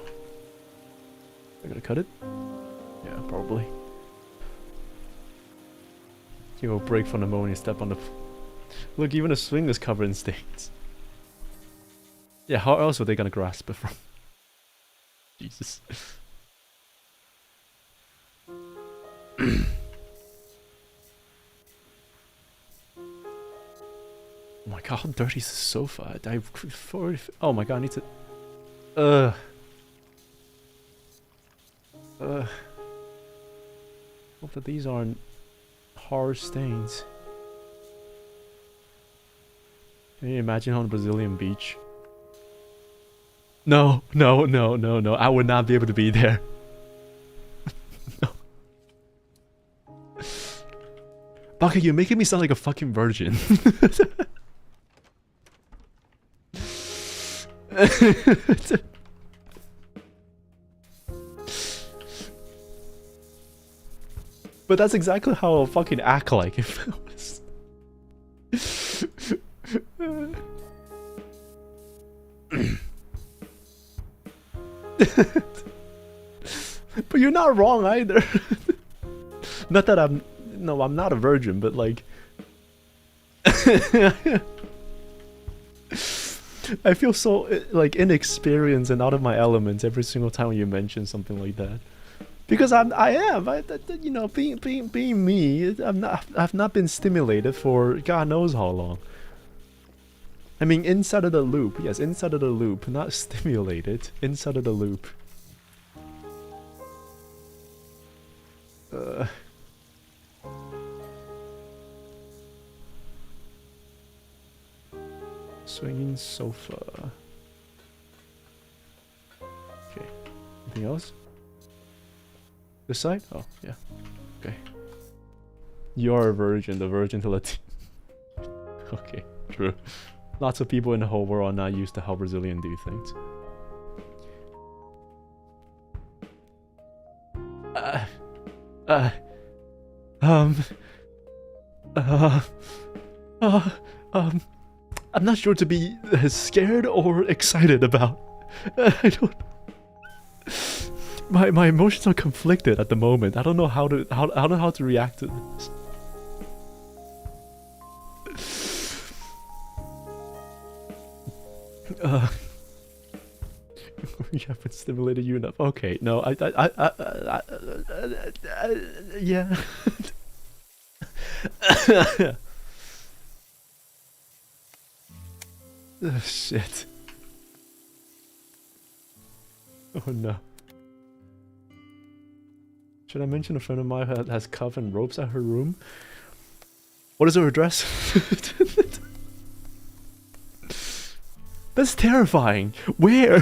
I gotta cut it? Yeah, probably. You will break from the moment you step on the... Look, even a swing is covered in stains. Yeah, how else were they gonna grasp it from? Jesus. Oh my god, how dirty is the sofa? Oh my god, I need to... Hope that these aren't hard stains. Can you imagine on a Brazilian beach? No. I would not be able to be there. No. Baka, you're making me sound like a fucking virgin. But that's exactly how I'll fucking act like if it was... But you're not wrong either. Not that I'm... No, I'm not a virgin, but like... I feel so, like, inexperienced and out of my element every single time you mention something like that. Because I am. You know, being me. I've not been stimulated for God knows how long. I mean, inside of the loop. Yes, inside of the loop, not stimulated. Inside of the loop. Swinging sofa. Okay. Anything else? This side? Oh, yeah. Okay. You are a virgin, the virgin to Latin. Okay, true. Lots of people in the whole world are not used to how Brazilians do things. I'm not sure to be scared or excited about. I don't. My emotions are conflicted at the moment. I don't know how to react to this. You haven't stimulated you enough. Okay, no, yeah. Oh, shit. Oh no. Should I mention a friend of mine has cuff and ropes at her room? What is her address? That's terrifying. Where?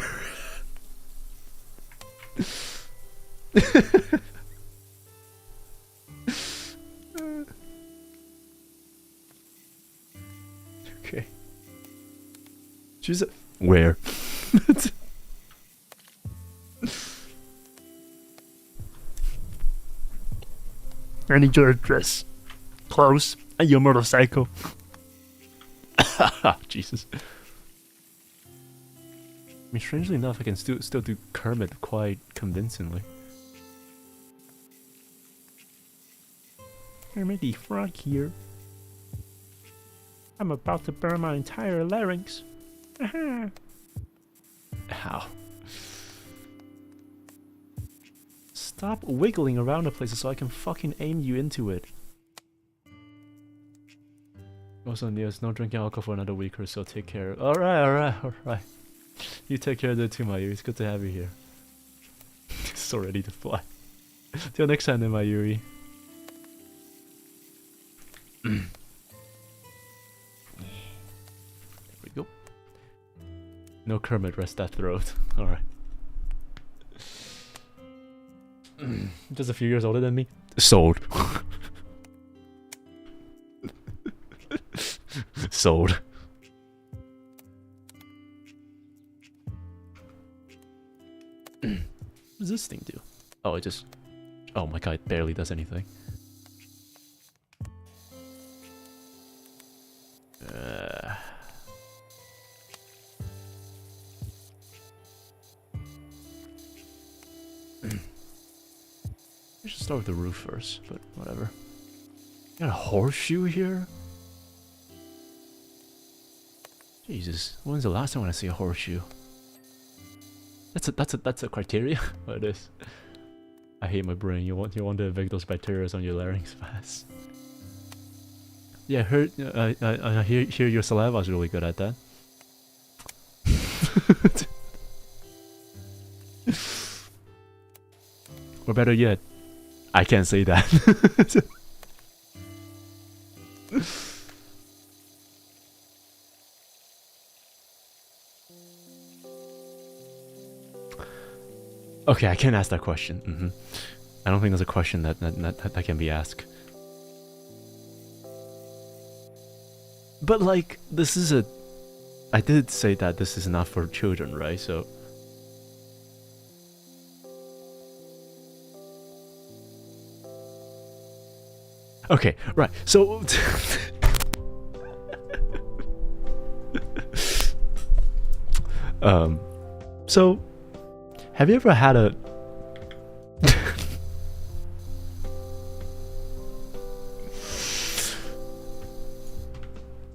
Okay. She's a... Where? I need your address. Close. And your motorcycle. Jesus. I mean, strangely enough, I can still do Kermit quite convincingly. Kermit the Frog here. I'm about to burn my entire larynx. Ow. Stop wiggling around the place so I can fucking aim you into it. Also, Nious, no drinking alcohol for another week or so. Take care. Alright. You take care of that too, Mayuri. It's good to have you here. So ready to fly. Till next time then, Mayuri. There we go. No Kermit, rest that throat. Alright. Just a few years older than me. Sold. Sold. What does this thing do? Oh, it just... Oh my god, it barely does anything. I should start with the roof first, but whatever. Got a horseshoe here? Jesus, when's the last time I see a horseshoe? That's a criteria. What it is? I hate my brain. You want to evict those bacteria on your larynx fast. Yeah, I hear your saliva is really good at that. Or better yet, I can't say that. Okay, I can't ask that question. I don't think there's a question that can be asked. But like, this is a... I did say that this is not for children, right? So... Okay, right, so... So... Have you ever had a...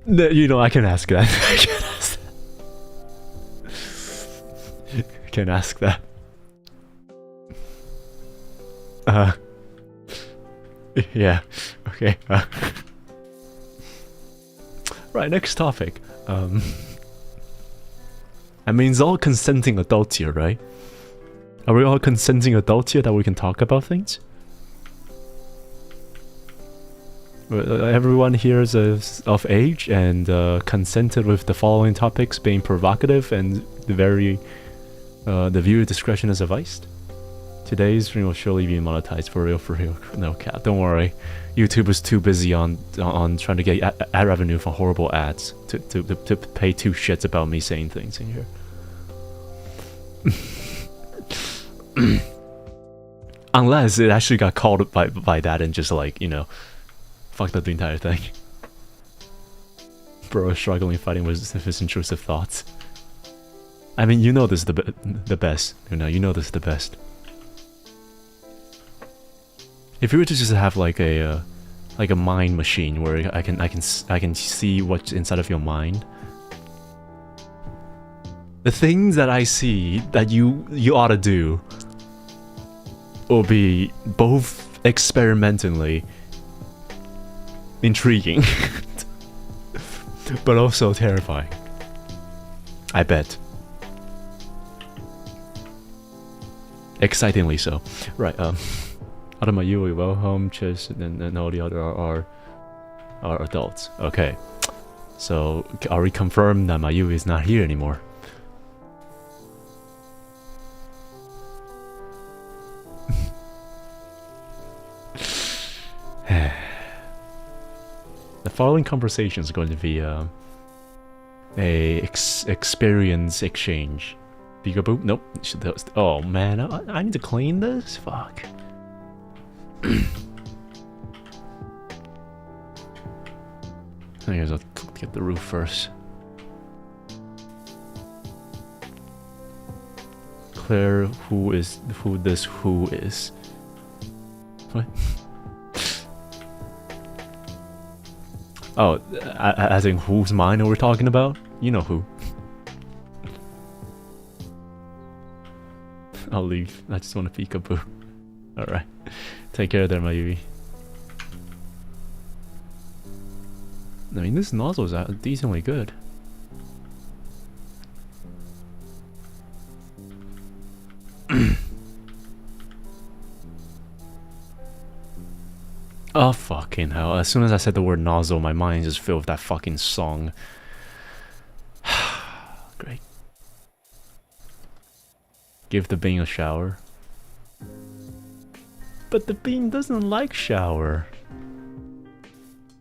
No, you know, I can ask that. I can ask that. I can ask that. Yeah. Okay. Right. Next topic. I mean, it's all consenting adults here, right? Are we all consenting adults here that we can talk about things? Everyone here is of age and consented with the following topics being provocative and the viewer discretion is advised. Today's stream will surely be monetized for real. No cap, don't worry. YouTube is too busy on trying to get ad revenue from horrible ads to pay two shits about me saying things in here. Unless it actually got called by that and just like, you know, fucked up the entire thing. Bro is struggling fighting with his intrusive thoughts. I mean, you know this is the best. You know this is the best. If you were to just have like a mind machine where I can see what's inside of your mind, the things that I see that you ought to do will be both experimentally intriguing, but also terrifying. I bet. Excitingly so. Right. Adama Yui, welcome, Chis, and all the other are adults. Okay. So, are we confirmed that Mayui is not here anymore? The following conversation is going to be a experience exchange. Peekaboo? Nope. Oh man, I need to clean this? Fuck. I guess I'll get the roof first. Claire, who is? What? Oh, as in whose mind are we talking about? You know who. I'll leave. I just want to peekaboo. Alright. Take care there, Mayuri. I mean, this nozzle is decently good. Oh, fucking hell. As soon as I said the word nozzle, my mind just filled with that fucking song. Great. Give the bean a shower. But the bean doesn't like shower.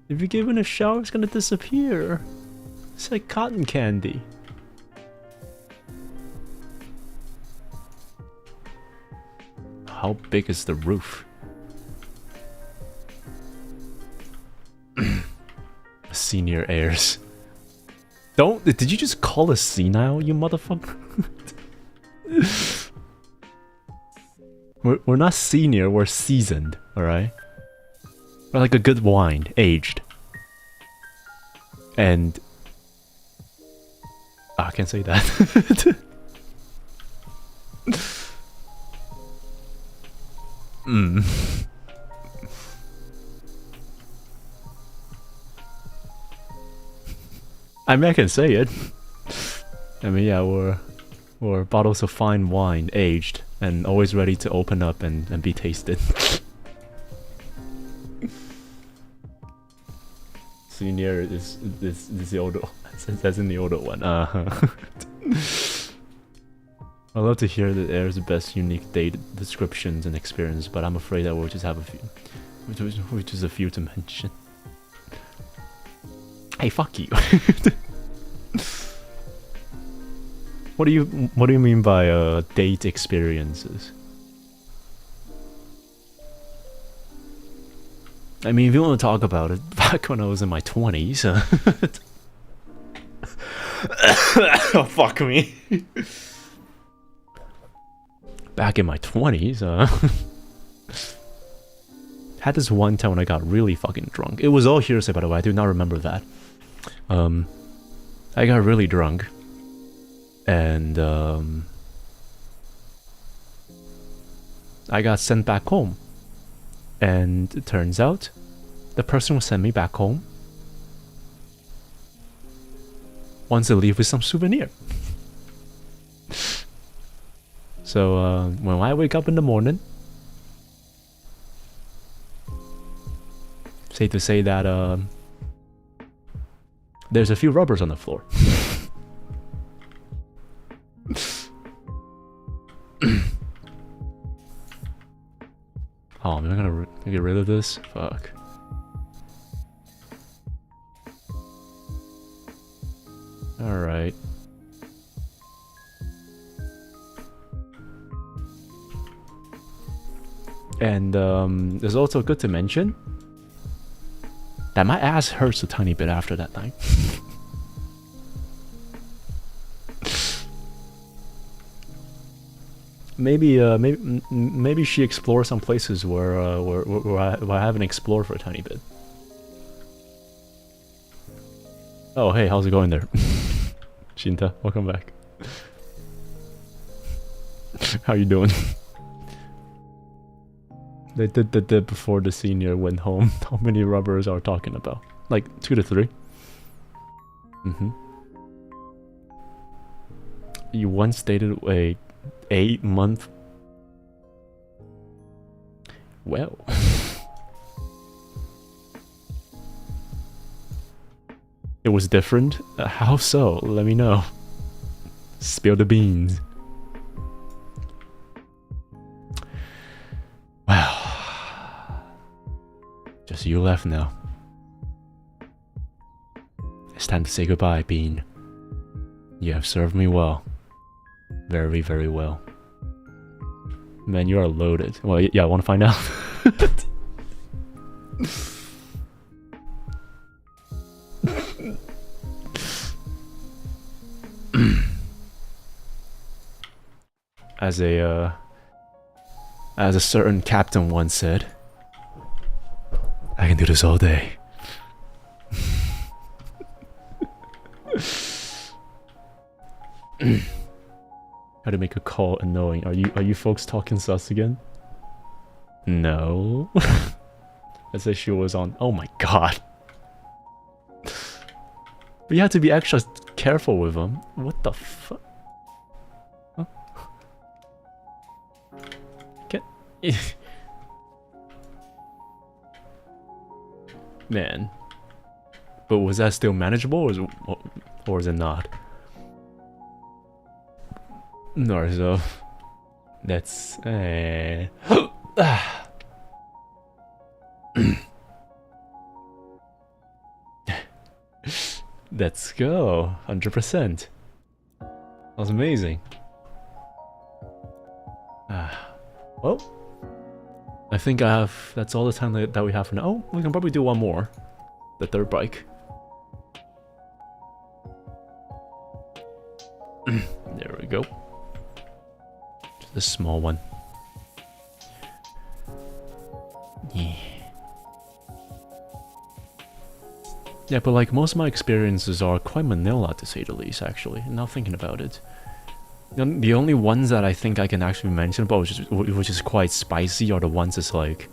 If you give it a shower, it's gonna disappear. It's like cotton candy. How big is the roof? Senior heirs. Did you just call us senile, you motherfucker? We're not senior, we're seasoned, alright? We're like a good wine, aged. And... oh, I can't say that. I mean, I can say it. I mean, yeah, we're bottles of fine wine, aged, and always ready to open up and be tasted. Senior is the older, that's in the older one. I'd love to hear the heir's best unique date descriptions and experience, but I'm afraid that we'll just have a few, which is a few to mention. Hey, fuck you. What do you mean by date experiences? I mean, if you want to talk about it, back when I was in my 20s. Oh, fuck me. Back in my 20s, had this one time when I got really fucking drunk. It was all hearsay, by the way. I do not remember that. I got really drunk, and I got sent back home And it turns out the person will send me back home wants to leave with some souvenir. So when I wake up in the morning, safe to say that there's a few rubbers on the floor. Oh, am I gonna get rid of this? Fuck. Alright. And it's also good to mention that my ass hurts a tiny bit after that night. Maybe she explores some places where I haven't explored for a tiny bit. Oh hey, how's it going there? Shinta, welcome back. How you doing? They did the dip before the senior went home. How many rubbers are we talking about? Like 2 to 3? You once dated a 8-month. Well. It was different? How so? Let me know. Spill the beans. Well. Just you left now. It's time to say goodbye, Bean. You have served me well. Very, very well. Man, you are loaded. Well, yeah, I want to find out. As a certain captain once said, I can do this all day. How to make a call annoying. Are you folks talking sus again? No. As if she was on. Oh my god. But you have to be extra careful with them. What the fuck? Huh? Man. But was that still manageable or is it not? No, so that's let's go 100%. That was amazing. Well, I think that's all the time that we have for now. Oh, we can probably do one more. The third bike. There we go. Just a small one. Yeah. Yeah, but like most of my experiences are quite vanilla to say the least, actually. Now thinking about it. The only ones that I think I can actually mention about which is quite spicy are the ones that's like...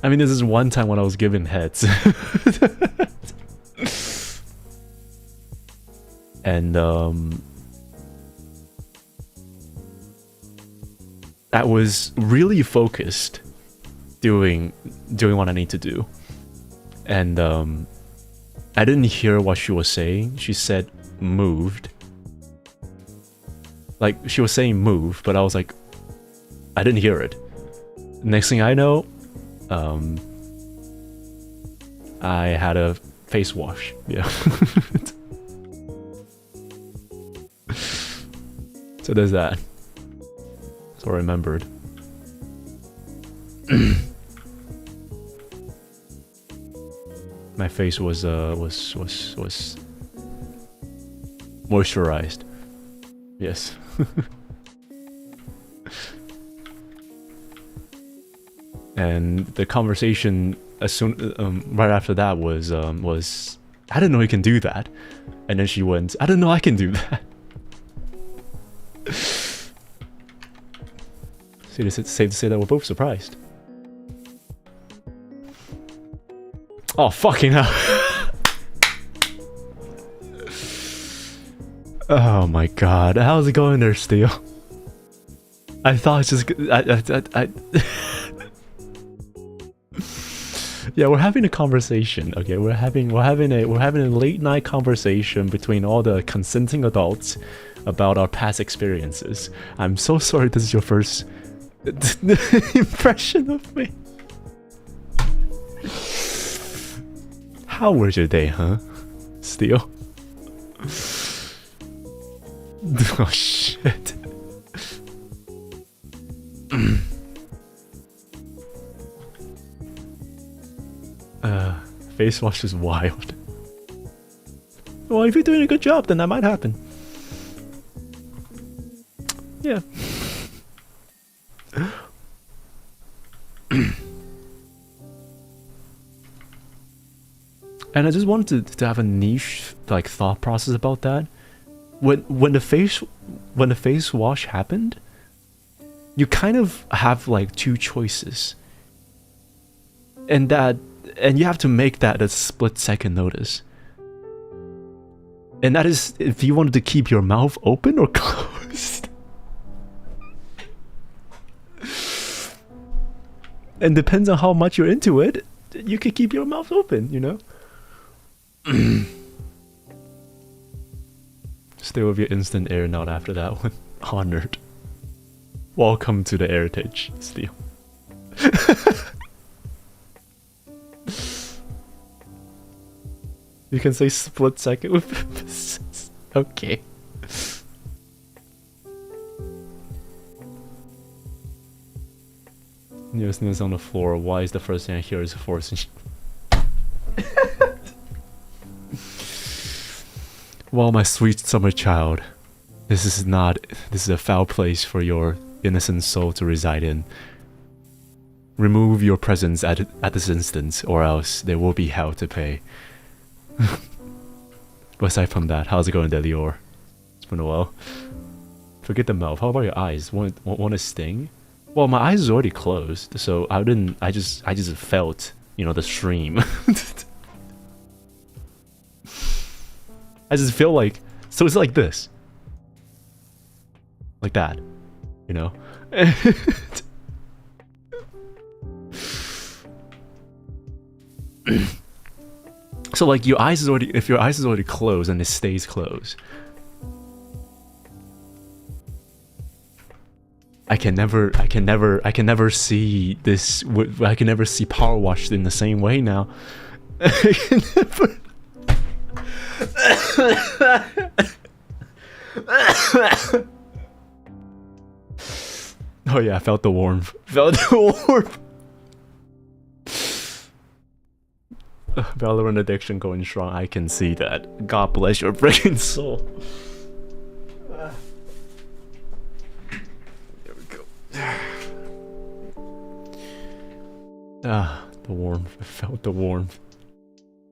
I mean, this is one time when I was given heads. And I was really focused doing what I need to do. And I didn't hear what she was saying. She said moved. Like, she was saying move, but I was like, I didn't hear it. Next thing I know, I had a face wash. Yeah. So there's that. So I remembered. My face was moisturized. Yes. And the conversation as soon right after that was I didn't know you can do that. And then she went, I didn't know I can do that. So it's safe to say that we're both surprised. Oh, fucking hell. Oh my god. How's it going there, Steel? I thought it's just... Yeah, we're having a conversation, okay? We're having a late night conversation between all the consenting adults about our past experiences. I'm so sorry this is your first impression of me. How was your day, huh? Steel? Oh shit. Face wash is wild. Well, if you're doing a good job, then that might happen. Yeah. And I just wanted to have a niche like thought process about that. When the face wash happened, you kind of have like two choices. And you have to make that a split-second notice. And that is if you wanted to keep your mouth open or closed. And depends on how much you're into it, you could keep your mouth open, you know? Stay with your instant air nod after that one. Honored. Welcome to the heritage, Steel. You can say split second with emphasis. Okay. Nious on the floor. Why is the first thing I hear is forcing? Well, my sweet summer child, this is a foul place for your innocent soul to reside in. Remove your presence at this instant, or else there will be hell to pay. But aside from that, how's it going, Delior? It's been a while. Forget the mouth. How about your eyes? Want a sting? Well, my eyes is already closed, so I didn't. I just felt, you know, the stream. I just feel like, so it's like this, like that, you know. So like your eyes is already, if your eyes is already closed and it stays closed, I can never see this. I can never see Power Wash in the same way now. I can never. Oh yeah, I felt the warmth. Felt the warmth. Valorant addiction going strong. I can see that. God bless your freaking soul. There we go. Ah, the warmth. I felt the warmth.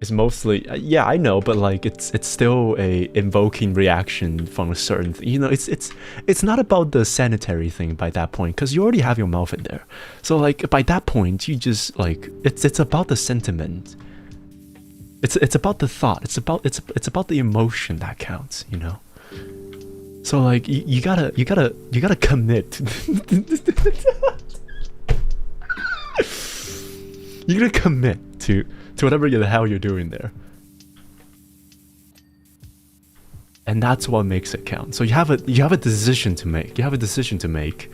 It's mostly, yeah, I know, but like it's still a invoking reaction from a certain you know, it's not about the sanitary thing by that point, because you already have your mouth in there. So like by that point you just like it's about the sentiment. It's about the thought. It's about the emotion that counts, you know. So like you gotta commit. You gotta commit to whatever the hell you're doing there. And that's what makes it count. So you have a decision to make. You have a decision to make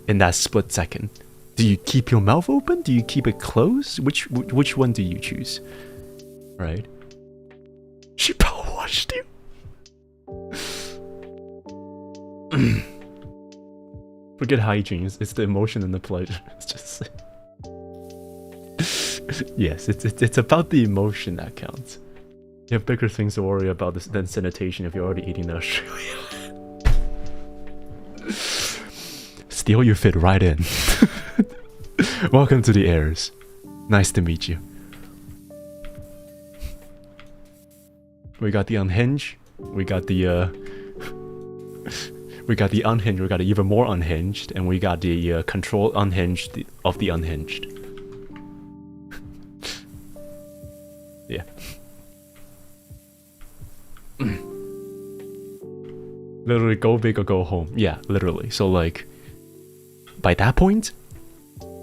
in that split second. Do you keep your mouth open? Do you keep it closed? Which one do you choose? Right? She power washed you. Forget hygiene. It's the emotion and the pleasure. It's just. Yes, it's about the emotion that counts. You have bigger things to worry about than sanitation if you're already eating in Australia. Still, you fit right in. Welcome to the airs. Nice to meet you. We got the unhinged. We got the We got the unhinged, we got the even more unhinged, and we got the control unhinged of the unhinged. Yeah. Literally go big or go home. Yeah, literally. So like, by that point,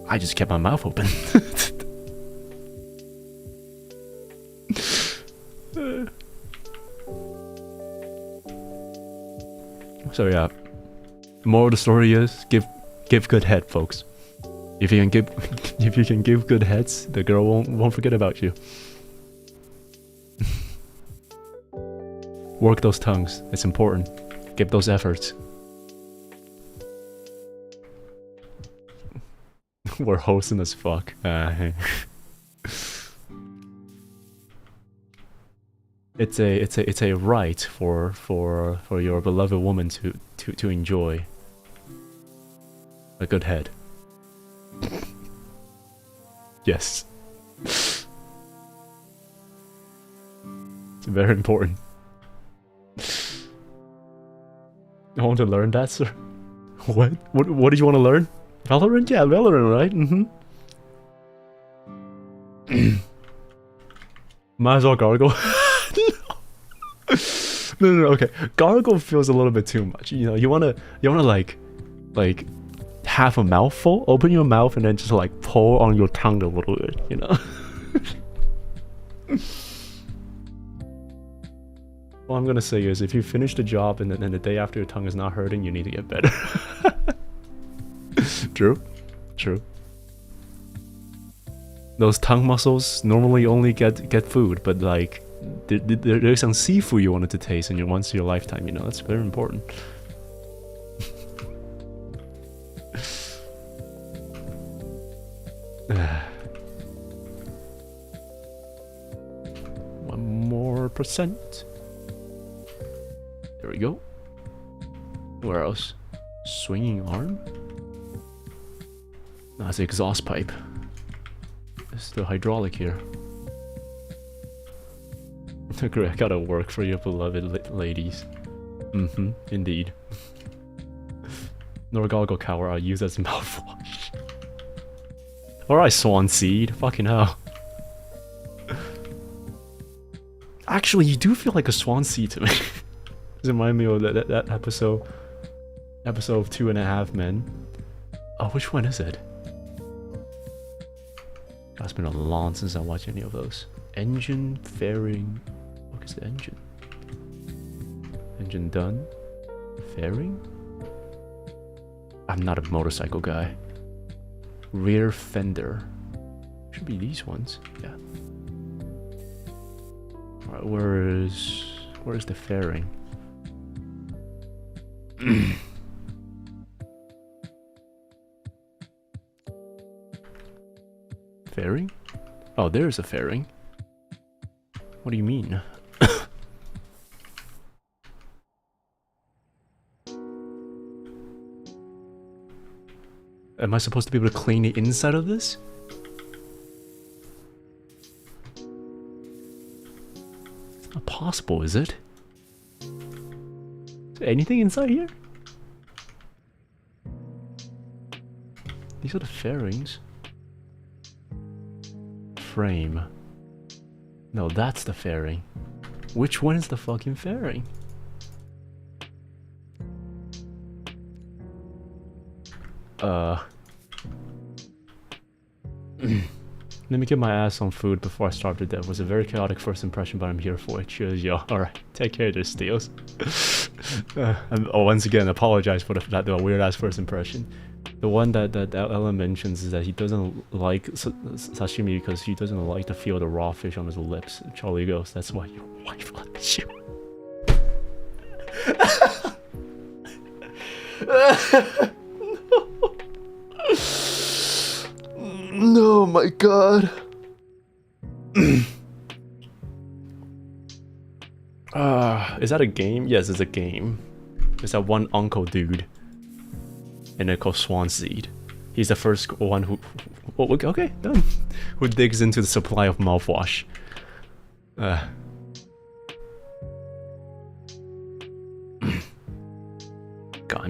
I just kept my mouth open. So yeah, moral of the story is give good head, folks. If you can give good heads, the girl won't forget about you. Work those tongues. It's important. Give those efforts. We're hosting as fuck. It's a right for your beloved woman to enjoy a good head. Yes. It's very important. I want to learn that, sir. What did you want to learn? Valorant? Yeah, Valorant, right? Mm-hmm. Might as well gargle. No, okay. Gargle feels a little bit too much. You know, you wanna like half a mouthful, open your mouth and then just like pull on your tongue a little bit, you know? All I'm gonna say is if you finish the job and then the day after your tongue is not hurting, you need to get better. True. Those tongue muscles normally only get food, but like there's some seafood you wanted to taste in once in your lifetime, you know, that's very important. One more percent. There we go. Where else? Swinging arm? No, it's the exhaust pipe. It's the hydraulic here. Great, I gotta work for your beloved ladies. Mm-hmm, indeed. Norgalgo Cower I'll use as mouthwash. Alright, Swan Seed. Fucking hell. Actually, you do feel like a Swan Seed to me. This reminds me of that episode. Episode of 2.5 Men. Oh, which one is it? It's been a long since I watched any of those. Engine, fairing. What is the engine? Engine done. Fairing? I'm not a motorcycle guy. Rear fender. Should be these ones. Yeah. Alright, where is the fairing? Fairing? Oh, there's a fairing. What do you mean? Am I supposed to be able to clean the inside of this? It's not possible, is it? Is there anything inside here? These are the fairings. Frame. No, that's the fairing. Which one is the fucking fairing? Let me get my ass on food before I starve to death. It was a very chaotic first impression, but I'm here for it. Cheers, yo. Alright, take care there, Steels. Once again, apologize for that weird ass first impression. The one that Ella mentions is that he doesn't like sashimi because he doesn't like to feel the raw fish on his lips. Charlie goes, that's why your wife loves you. No, my god. Is that a game? Yes, it's a game. It's that one uncle dude. And they're called Swan Seed. He's the first one who... Oh, okay, done. Who digs into the supply of mouthwash. God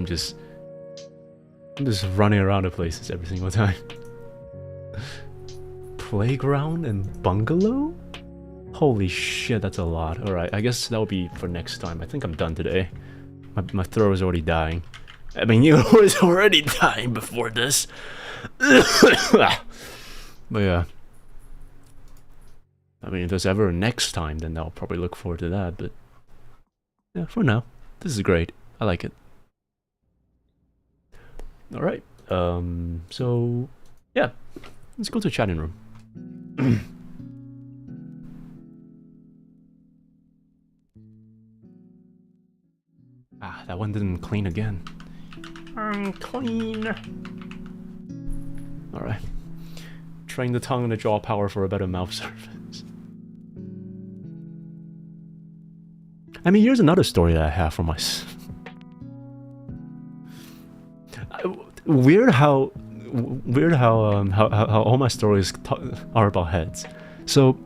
I'm just running around the places every single time. Playground and bungalow? Holy shit, that's a lot. Alright, I guess that'll be for next time. I think I'm done today. My throat is already dying. I mean, you was already dying before this. But yeah. I mean, if there's ever a next time, then I'll probably look forward to that, but... yeah, for now. This is great. I like it. Alright. So... yeah. Let's go to the chatting room. Ah, that one didn't clean again. Clean. Alright. Train the tongue and the jaw power for a better mouth surface. I mean, here's another story that I have for myself. Weird how all my stories are about heads. So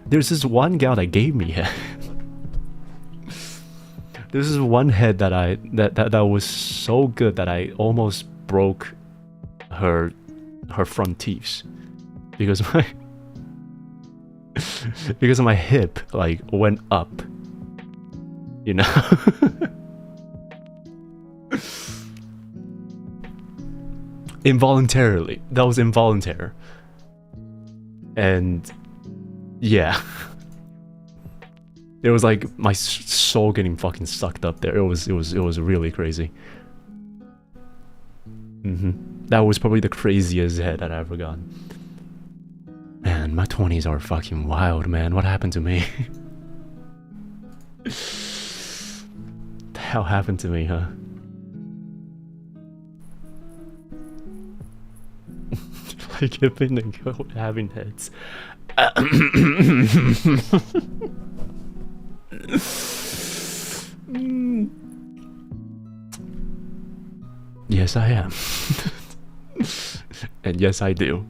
there's this one gal that gave me head. This is one head that was so good that I almost broke her front teeth because my hip like went up, you know. Involuntarily. That was involuntary. And yeah. It was like my soul getting fucking sucked up there. It was really crazy. That was probably the craziest head that I ever gotten. Man, my 20s are fucking wild, man. What happened to me? The hell happened to me, huh? Like hipping and having heads. Yes, I am. And yes, I do.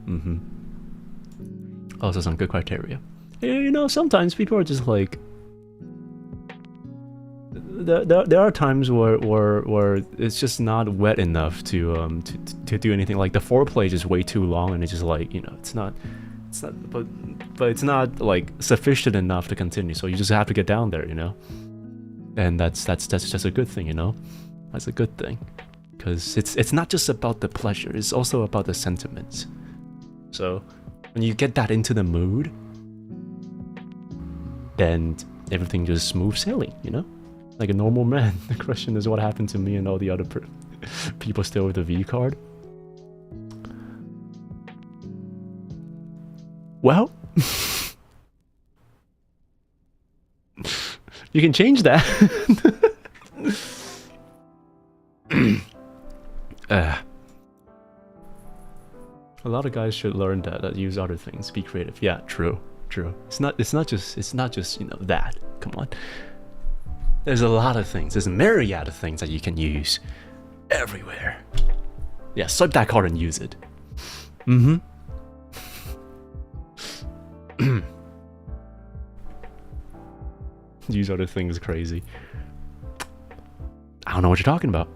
Also some good criteria. You know, sometimes people are just like... There are times where it's just not wet enough to do anything. Like the foreplay is just way too long, and it's just like, you know, it's not, but it's not like sufficient enough to continue. So you just have to get down there, you know. And that's just a good thing, you know. That's a good thing, because it's not just about the pleasure. It's also about the sentiments. So when you get that into the mood, then everything just smooth sailing, you know. Like a normal man. The question is what happened to me and all the other people still with the V card. Well, you can change that. A lot of guys should learn that use other things, be creative. Yeah, true. It's not just, you know, that. Come on. There's a lot of things. There's a myriad of things that you can use everywhere. Yeah, swipe that card and use it. Use other things crazy. I don't know what you're talking about.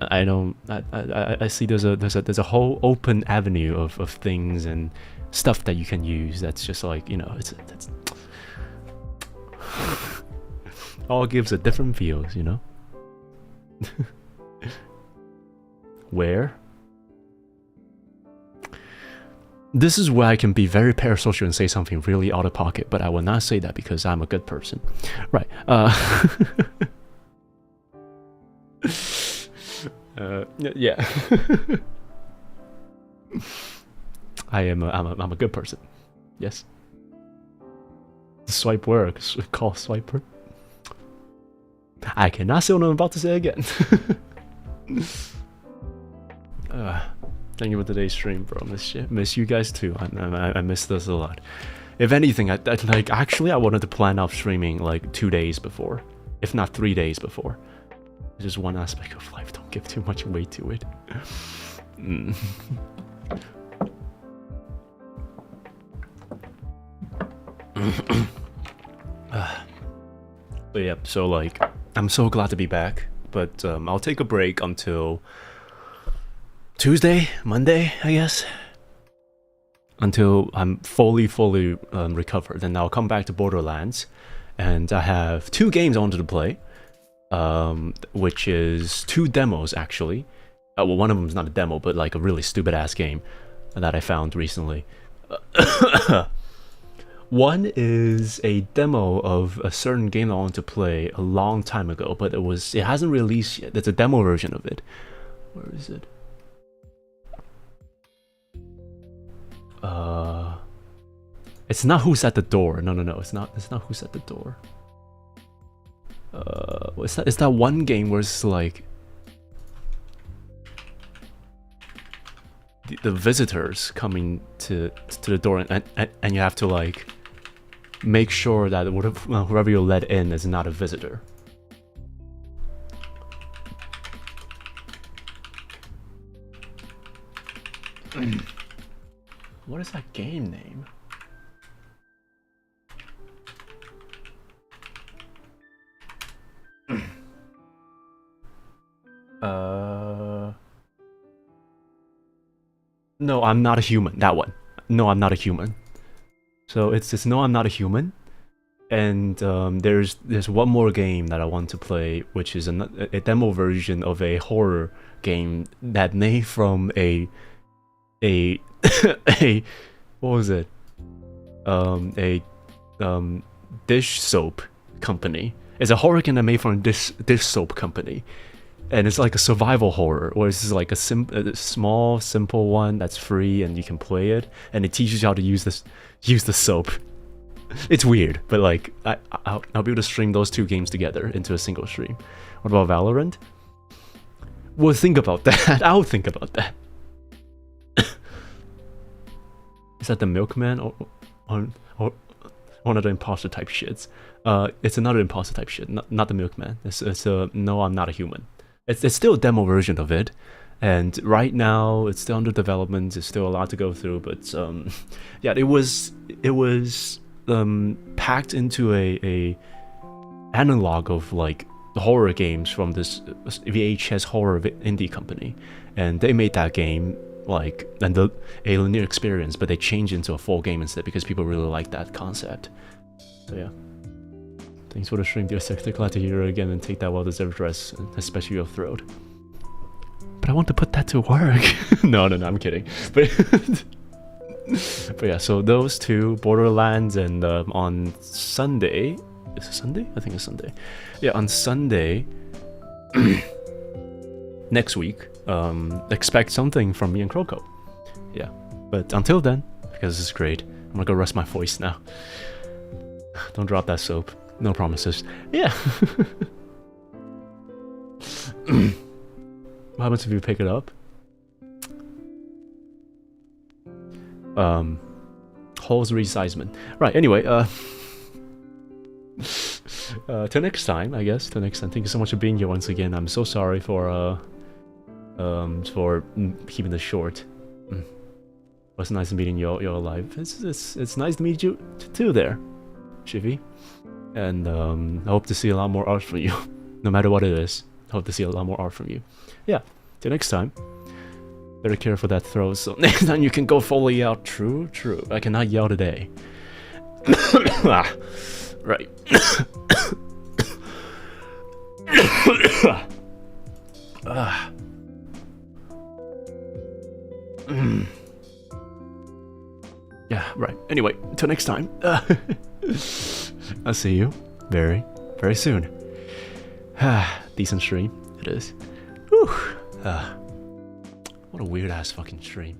I see there's a whole open avenue of things and stuff that you can use that's just like, you know, that's all gives a different feels, you know. Where? This is where I can be very parasocial and say something really out of pocket, but I will not say that because I'm a good person. Right. Yeah. I'm a good person. Yes. Swipe works. Call swiper. I cannot say what I'm about to say again. Thank you for today's stream, bro. Miss you guys too. I miss this a lot. If anything, I actually wanted to plan out streaming like 2 days before, if not 3 days before. It's just one aspect of life. Don't give too much weight to it. But yeah, so like, I'm so glad to be back. but I'll take a break until Tuesday, Monday, I guess, until I'm fully recovered. Then I'll come back to Borderlands, and I have 2 games I wanted to play, which is 2 demos actually. Well, one of them is not a demo, but like a really stupid ass game that I found recently. One is a demo of a certain game I wanted to play a long time ago, but it hasn't released yet. It's a demo version of it. Where is it? It's not Who's at the Door. No, it's not Who's at the Door. It's that one game where it's like the visitors coming to the door, and you have to like make sure that whoever you let in is not a visitor. What is that game name? No, I'm not a human. That one. No, I'm not a human. So it's No, I'm not a human. And there's one more game that I want to play, which is a demo version of a horror game that made from a what was it? A dish soap company. It's a horror game that made from a dish soap company. And it's like a survival horror, or it's like a small, simple one that's free and you can play it, and it teaches you how to use the soap. It's weird, but like I'll be able to stream those 2 games together into a single stream. What about Valorant? We'll think about that. I'll think about that. Is that the Milkman or one of the imposter type shits? It's another imposter type shit, not the Milkman. It's a No, I'm not a human. It's still a demo version of it, and right now it's still under development. It's still a lot to go through, but yeah, it was packed into a analog of like horror games from this VHS horror indie company, and they made that game like a linear experience, but they changed into a full game instead because people really like that concept. So yeah. Thanks for the stream, dear Sector. Glad to hear you again and take that well-deserved rest, especially your throat. But I want to put that to work. No, I'm kidding. But yeah, so those 2, Borderlands, and on Sunday... Is it Sunday? I think it's Sunday. Yeah, on Sunday, next week, expect something from me and Croco. Yeah, but until then, because this is great, I'm gonna go rest my voice now. Don't drop that soap. No promises. Yeah. What happens if you pick it up? Holes resizement. Right, anyway, till next time, I guess. Till next time. Thank you so much for being here once again. I'm so sorry for keeping this short. It was nice meeting you alive. It's nice to meet you too there, Shivy. And I hope to see a lot more art from you. No matter what it is, I hope to see a lot more art from you. Yeah, till next time. Better care for that throat, so next time you can go fully out. True. I cannot yell today. Right. Yeah, right. Anyway, till next time. I'll see you very, very soon. Decent stream, it is. Whew. What a weird ass fucking stream.